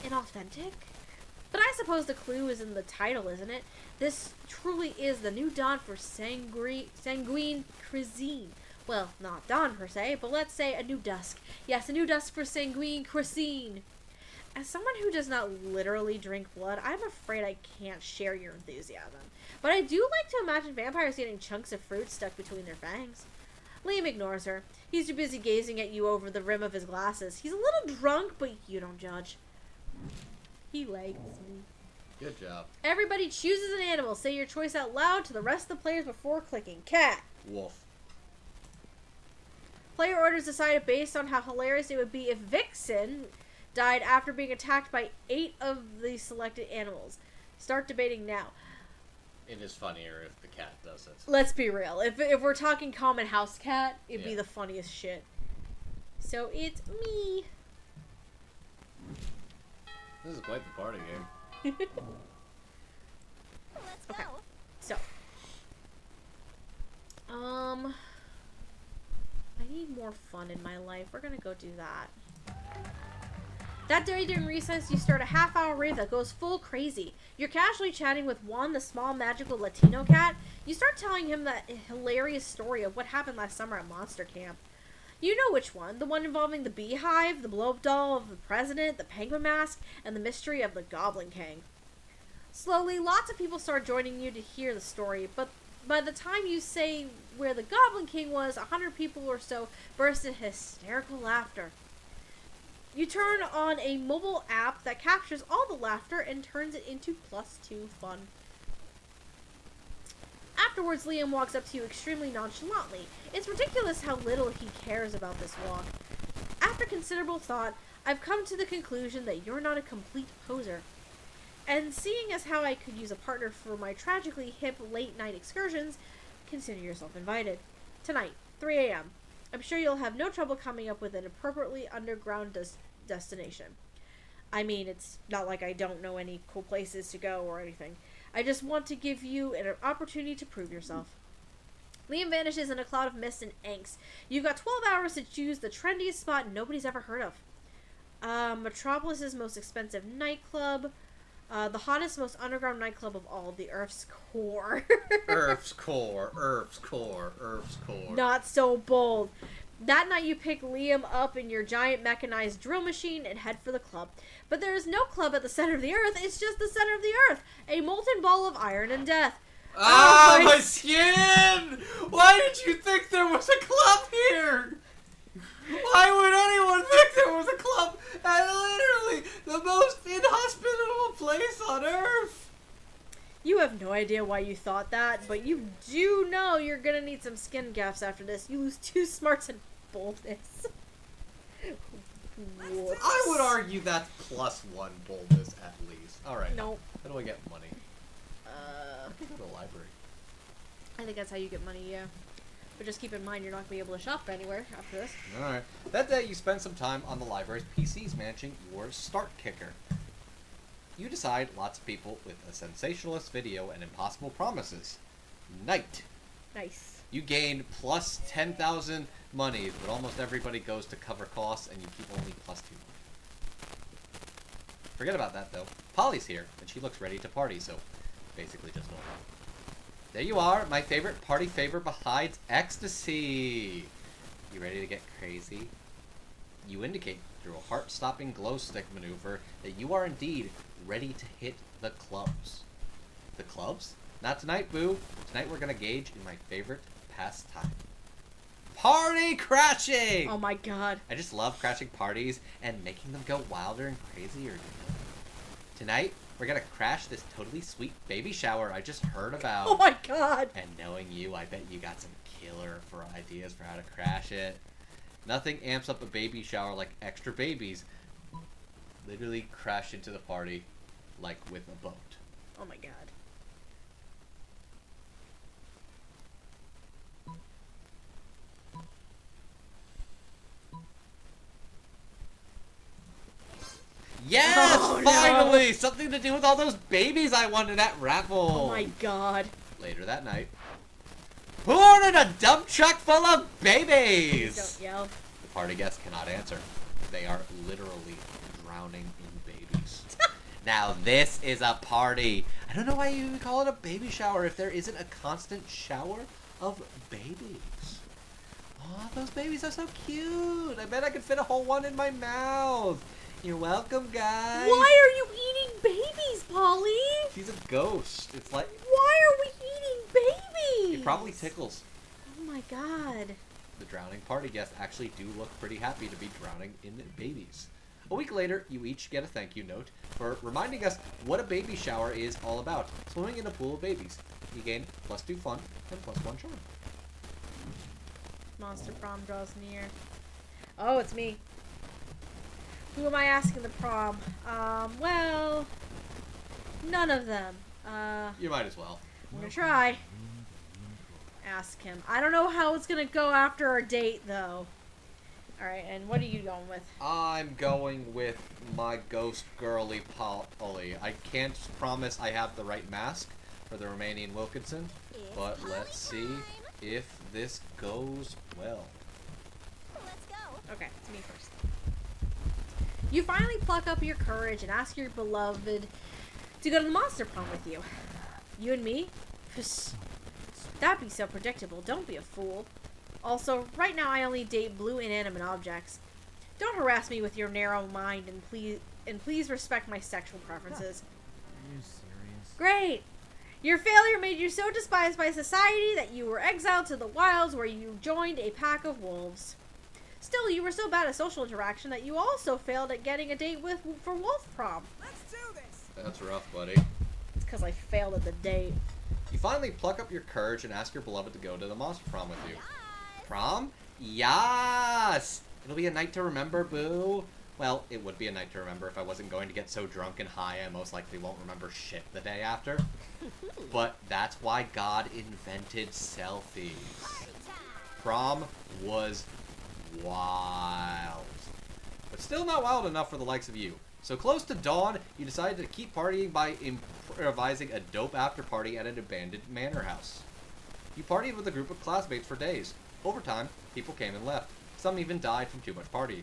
inauthentic. But I suppose the clue is in the title, isn't it? This truly is the new dawn for sanguine cuisine. Well, not dawn per se, but let's say a new dusk. Yes, a new dusk for sanguine cuisine. As someone who does not literally drink blood, I'm afraid I can't share your enthusiasm. But I do like to imagine vampires eating chunks of fruit stuck between their fangs. Liam ignores her. He's too busy gazing at you over the rim of his glasses. He's a little drunk, but you don't judge. He likes me. Good job. Everybody chooses an animal. Say your choice out loud to the rest of the players before clicking. Cat. Wolf. Player orders decided based on how hilarious it would be if Vixen died after being attacked by 8 of the selected animals. Start debating now. It is funnier if the cat does it. Let's be real. If we're talking common house cat, it'd be the funniest shit. So it's me. This is quite the party game. Let's Okay. go. So, I need more fun in my life. We're gonna go do that. That day during recess, you start a half-hour rave that goes full crazy. You're casually chatting with Juan, the small magical Latino cat. You start telling him that hilarious story of what happened last summer at Monster Camp. You know which one. The one involving the beehive, the blow-up doll of the president, the penguin mask, and the mystery of the Goblin King. Slowly, lots of people start joining you to hear the story, but by the time you say where the Goblin King was, 100 people or so burst into hysterical laughter. You turn on a mobile app that captures all the laughter and turns it into +2 fun. Afterwards, Liam walks up to you extremely nonchalantly. It's ridiculous how little he cares about this walk. After considerable thought, I've come to the conclusion that you're not a complete poser. And seeing as how I could use a partner for my tragically hip late-night excursions, consider yourself invited. Tonight, 3 a.m. I'm sure you'll have no trouble coming up with an appropriately underground destination. I mean, it's not like I don't know any cool places to go or anything. I just want to give you an opportunity to prove yourself. Liam vanishes in a cloud of mist and angst. You've got 12 hours to choose the trendiest spot nobody's ever heard of. Metropolis's most expensive nightclub. The hottest, most underground nightclub of all, the Earth's Core. Earth's Core, Earth's Core, Earth's Core. Not so bold. That night you pick Liam up in your giant mechanized drill machine and head for the club. But there is no club at the center of the Earth, it's just the center of the Earth, a molten ball of iron and death. Ah, Oh, my my skin! Why did you think there was a club here? Why would anyone think there was a club at literally the most inhospitable place on Earth? You have no idea why you thought that, but you do know you're gonna need some skin gaffs after this. You lose 2 smarts and boldness. Whoops. I would argue that's +1 boldness at least. Alright. Nope. How do I get money? I can go to the library. I think that's how you get money, yeah. But just keep in mind you're not gonna be able to shop anywhere after this. Alright. That day you spend some time on the library's PCs managing your start kicker. You decide lots of people with a sensationalist video and impossible promises. Night. Nice. You gain plus 10,000 money, but almost everybody goes to cover costs and you keep only +2 money. Forget about that though. Polly's here and she looks ready to party, so basically just normal. There you are, my favorite party favor besides ecstasy. You ready to get crazy? You indicate through a heart-stopping glow stick maneuver that you are indeed ready to hit the clubs. The clubs? Not tonight, boo. Tonight we're gonna engage in my favorite pastime. Party crashing! Oh my god. I just love crashing parties and making them go wilder and crazier. Tonight, we're gonna crash this totally sweet baby shower I just heard about. Oh my god. And knowing you, I bet you got some killer for ideas for how to crash it. Nothing amps up a baby shower like extra babies. Literally crash into the party like with a boat. Oh my god. Yes! Oh, finally! no. Something to do with all those babies I won in that raffle! Oh my god. Later that night. Born in a dump truck full of babies! Don't yell. The party guests cannot answer. They are literally drowning in babies. Now this is a party. I don't know why you would call it a baby shower if there isn't a constant shower of babies. Oh, those babies are so cute. I bet I could fit a whole one in my mouth. You're welcome, guys. Why are you eating babies, Polly? She's a ghost. It's like... Why are we eating babies? It probably tickles. Oh my god. The drowning party guests actually do look pretty happy to be drowning in babies. A week later, you each get a thank you note for reminding us what a baby shower is all about. Swimming in a pool of babies. You gain +2 fun and +1 charm. Monster prom draws near. Oh, it's me. Who am I asking the prom? Well, none of them. You might as well. I'm gonna try. Ask him. I don't know how it's gonna go after our date, though. Alright, and what are you going with? I'm going with my ghost girly Polly. I can't promise I have the right mask for the Romanian Wilkinson, but let's see if this goes well. Let's go. Okay, it's me first. You finally pluck up your courage and ask your beloved to go to the monster prom with you. You and me? Psh, that'd be so predictable. Don't be a fool. Also, right now I only date blue inanimate objects. Don't harass me with your narrow mind and please respect my sexual preferences. Are you serious? Great! Your failure made you so despised by society that you were exiled to the wilds where you joined a pack of wolves. Still, you were so bad at social interaction that you also failed at getting a date for wolf prom. Let's do this. That's rough, buddy. It's because I failed at the date. You finally pluck up your courage and ask your beloved to go to the monster prom with you. Prom? Yes! It'll be a night to remember, boo. Well, it would be a night to remember if I wasn't going to get so drunk and high I most likely won't remember shit the day after. But that's why God invented selfies. Prom was wild. But still not wild enough for the likes of you. So close to dawn, you decided to keep partying by improvising a dope after party at an abandoned manor house. You partied with a group of classmates for days. Over time, people came and left. Some even died from too much partying.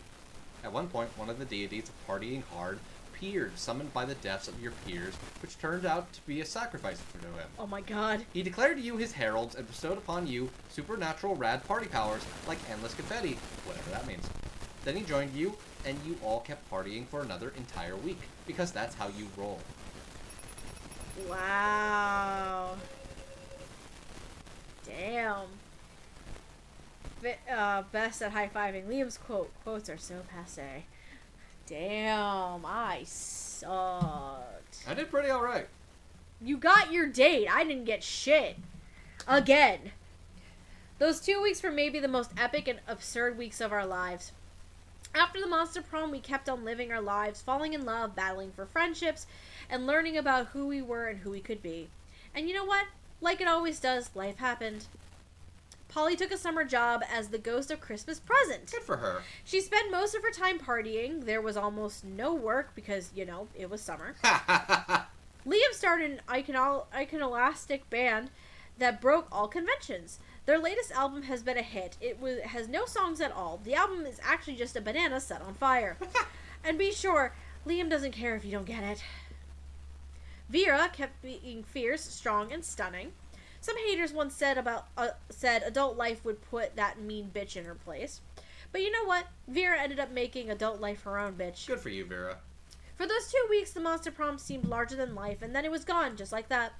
At one point, one of the deities of partying hard appeared, summoned by the deaths of your peers, which turned out to be a sacrifice to him. Oh my god. He declared you his heralds and bestowed upon you supernatural rad party powers like endless confetti, whatever that means. Then he joined you, and you all kept partying for another entire week, because that's how you roll. Wow. Best at high-fiving. Liam's quotes are so passe. Damn, I sucked. I did pretty alright. You got your date. I didn't get shit. Again. Those 2 weeks were maybe the most epic and absurd weeks of our lives. After the monster prom, we kept on living our lives, falling in love, battling for friendships, and learning about who we were and who we could be. And you know what? Like it always does, life happened. Polly took a summer job as the ghost of Christmas present. Good for her. She spent most of her time partying. There was almost no work because, you know, it was summer. Liam started an iconolastic band that broke all conventions. Their latest album has been a hit. It has no songs at all. The album is actually just a banana set on fire. And be sure, Liam doesn't care if you don't get it. Vera kept being fierce, strong, and stunning. Some haters once said adult life would put that mean bitch in her place. But you know what? Vera ended up making adult life her own bitch. Good for you, Vera. For those 2 weeks, the monster prom seemed larger than life, and then it was gone, just like that.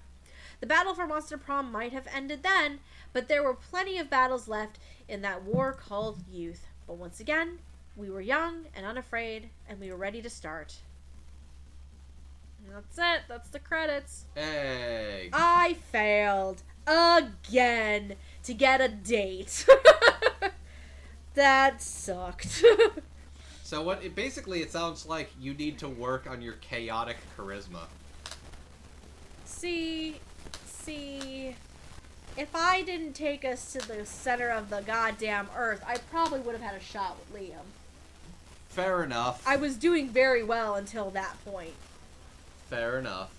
The battle for monster prom might have ended then, but there were plenty of battles left in that war called youth. But once again, we were young and unafraid, and we were ready to start. And that's it. That's the credits. Hey. I failed again to get a date. That sucked. So what? It sounds like you need to work on your chaotic charisma. See, if I didn't take us to the center of the goddamn earth, I probably would have had a shot with Liam. Fair enough. I was doing very well until that point. Fair enough.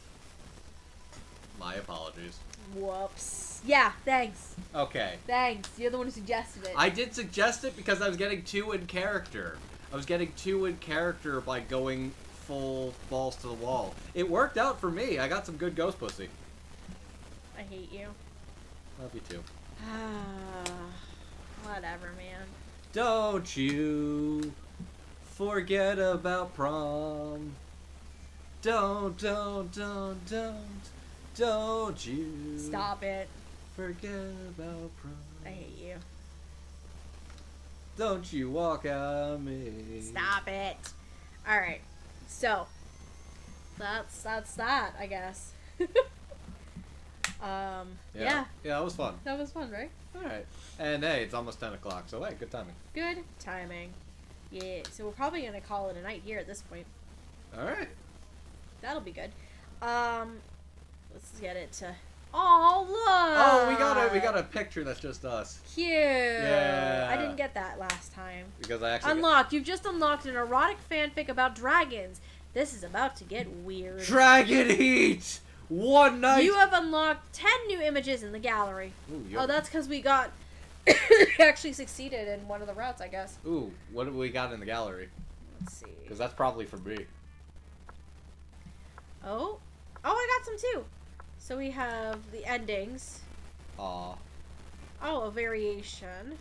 My apologies. Whoops. Yeah, thanks. Okay. Thanks. You're the one who suggested it. I did suggest it because I was getting too in character. I was getting too in character by going full balls to the wall. It worked out for me. I got some good ghost pussy. I hate you. Love you too. Whatever, man. Don't you forget about prom. Don't you Stop it. forget about prom. I hate you. Don't you walk out on me. Stop it. Alright. So, that's that, I guess. Yeah. Yeah, that was fun. That was fun, right? Alright. And hey, it's almost 10 o'clock, so hey, good timing. Good timing. Yeah, so we're probably gonna call it a night here at this point. Alright. That'll be good. Let's get it to... Oh, look! Oh, we got a picture that's just us. Cute! Yeah. I didn't get that last time. Because I actually Unlocked. You've just unlocked an erotic fanfic about dragons. This is about to get weird. Dragon Heat! One night! You have unlocked 10 new images in the gallery. Ooh, Oh, that's because we got... actually succeeded in one of the routes, I guess. Ooh, what have we got in the gallery? Let's see. Because that's probably for me. Oh, I got some too. So we have the endings. Aw. Oh, a variation.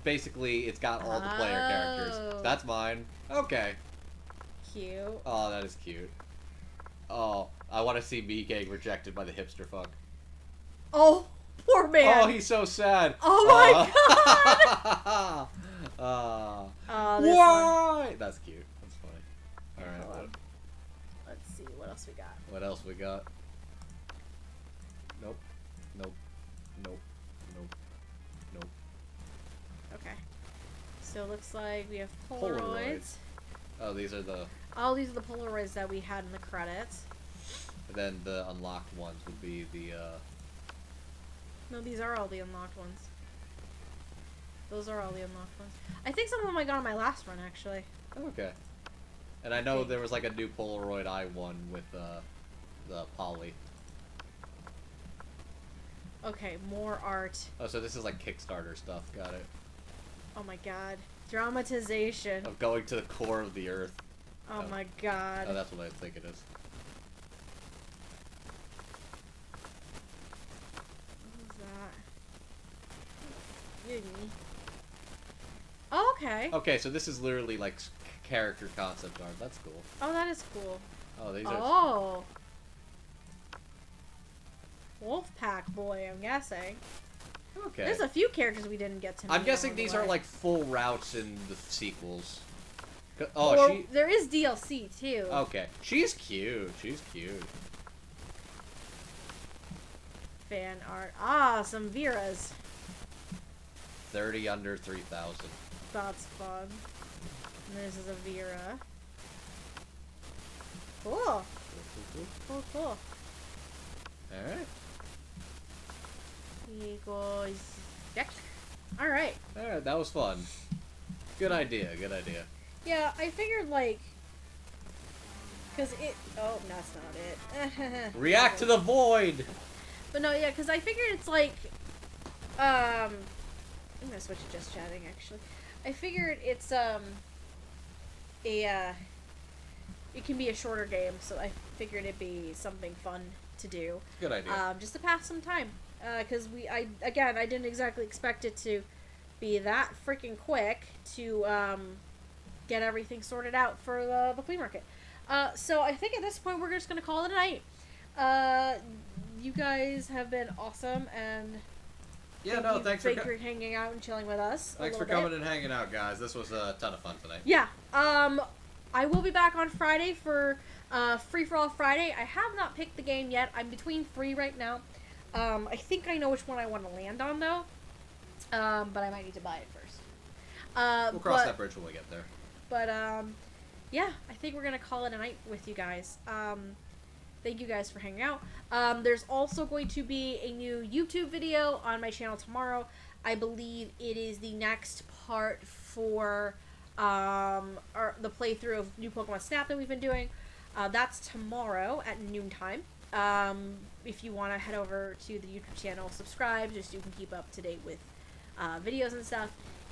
Basically, it's got all the player characters. Oh. That's mine. Okay. Cute. Oh, that is cute. Oh, I want to see me getting rejected by the hipster fuck. Oh, poor man. Oh, he's so sad. Oh my god. Oh, this why? one. That's cute. That's funny. All right. Hold on. Let's see what else we got. What else we got? Nope. Nope. Nope. Nope. Nope. Okay. So it looks like we have Polaroids. Polaroids. Oh, these are the. Oh, these are the Polaroids that we had in the credits. And then the unlocked ones would be the. No, these are all the unlocked ones. Those are all the unlocked ones. I think some of them I got on my last run, actually. Okay. And I know there was like a new Polaroid I1 with the poly. Okay, more art. Oh, so this is like Kickstarter stuff. Got it. Oh my god. Dramatization. Of going to the core of the earth. Oh my god. Oh, that's what I think it is. What is that? Yuni. Oh, okay. Okay, so this is literally like character concept art. That's cool. Oh, that is cool. Oh, these are. Oh. Wolfpack boy, I'm guessing. Okay. There's a few characters we didn't get to meet. I'm guessing along the these way. are like full routes in the sequels. Oh, Or she. there is DLC too. Okay, she's cute. She's cute. Fan art. Ah, some Viras. 30 under 3,000. That's fun. And this is a Vera. Cool. Cool. All right. Equals next. All right. All right, that was fun. Good idea. Good idea. Yeah, I figured like, cause it. Oh, that's not it. React to the void. But no, yeah, cause I figured it's like, I'm gonna switch to just chatting actually. I figured it's it can be a shorter game, so I figured it'd be something fun to do. Good idea. Just to pass some time. Because I didn't exactly expect it to be that freaking quick to get everything sorted out for the flea market. So I think at this point we're just gonna call it a night. You guys have been awesome, and Yeah, no, thanks for hanging out and chilling with us. Thanks for coming and hanging out, guys. This was a ton of fun tonight. Yeah. I will be back on Friday for Free for All Friday. I have not picked the game yet. I'm between 3 right now. I think I know which one I want to land on though. But I might need to buy it first. We'll cross that bridge when we get there. But yeah, I think we're gonna call it a night with you guys. Thank you guys for hanging out. There's also going to be a new YouTube video on my channel tomorrow. I believe it is the next part for the playthrough of New Pokemon Snap that we've been doing. That's tomorrow at noontime. If you want to head over to the YouTube channel, subscribe, just so you can keep up to date with videos and stuff.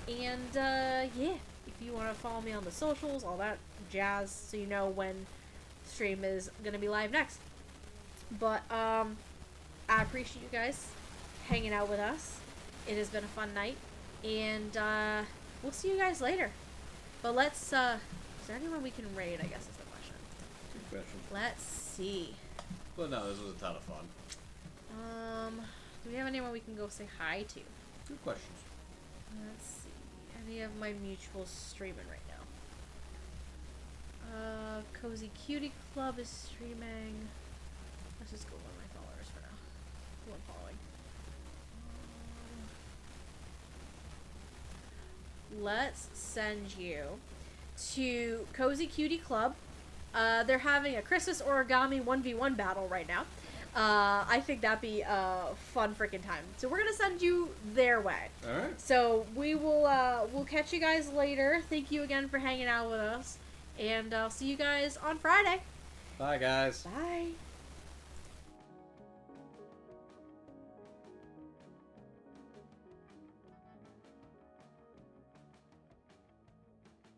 And yeah, if you want to follow me on the socials, all that jazz, so you know when stream is gonna be live next. But I appreciate you guys hanging out with us. It has been a fun night, and we'll see you guys later. But let's is there anyone we can raid, I guess is the question. Good question. Let's see. Well, no, this was a ton of fun. Do we have anyone we can go say hi to? Good questions. Let's see. Any of my mutuals streaming right now? Cozy Cutie Club is streaming. Let's just go with my followers for now. Who I'm following. Let's send you to Cozy Cutie Club. They're having a Christmas origami 1v1 battle right now. I think that'd be a fun freaking time. So we're gonna send you their way. All right. So we will we'll catch you guys later. Thank you again for hanging out with us, and I'll see you guys on Friday. Bye, guys. Bye.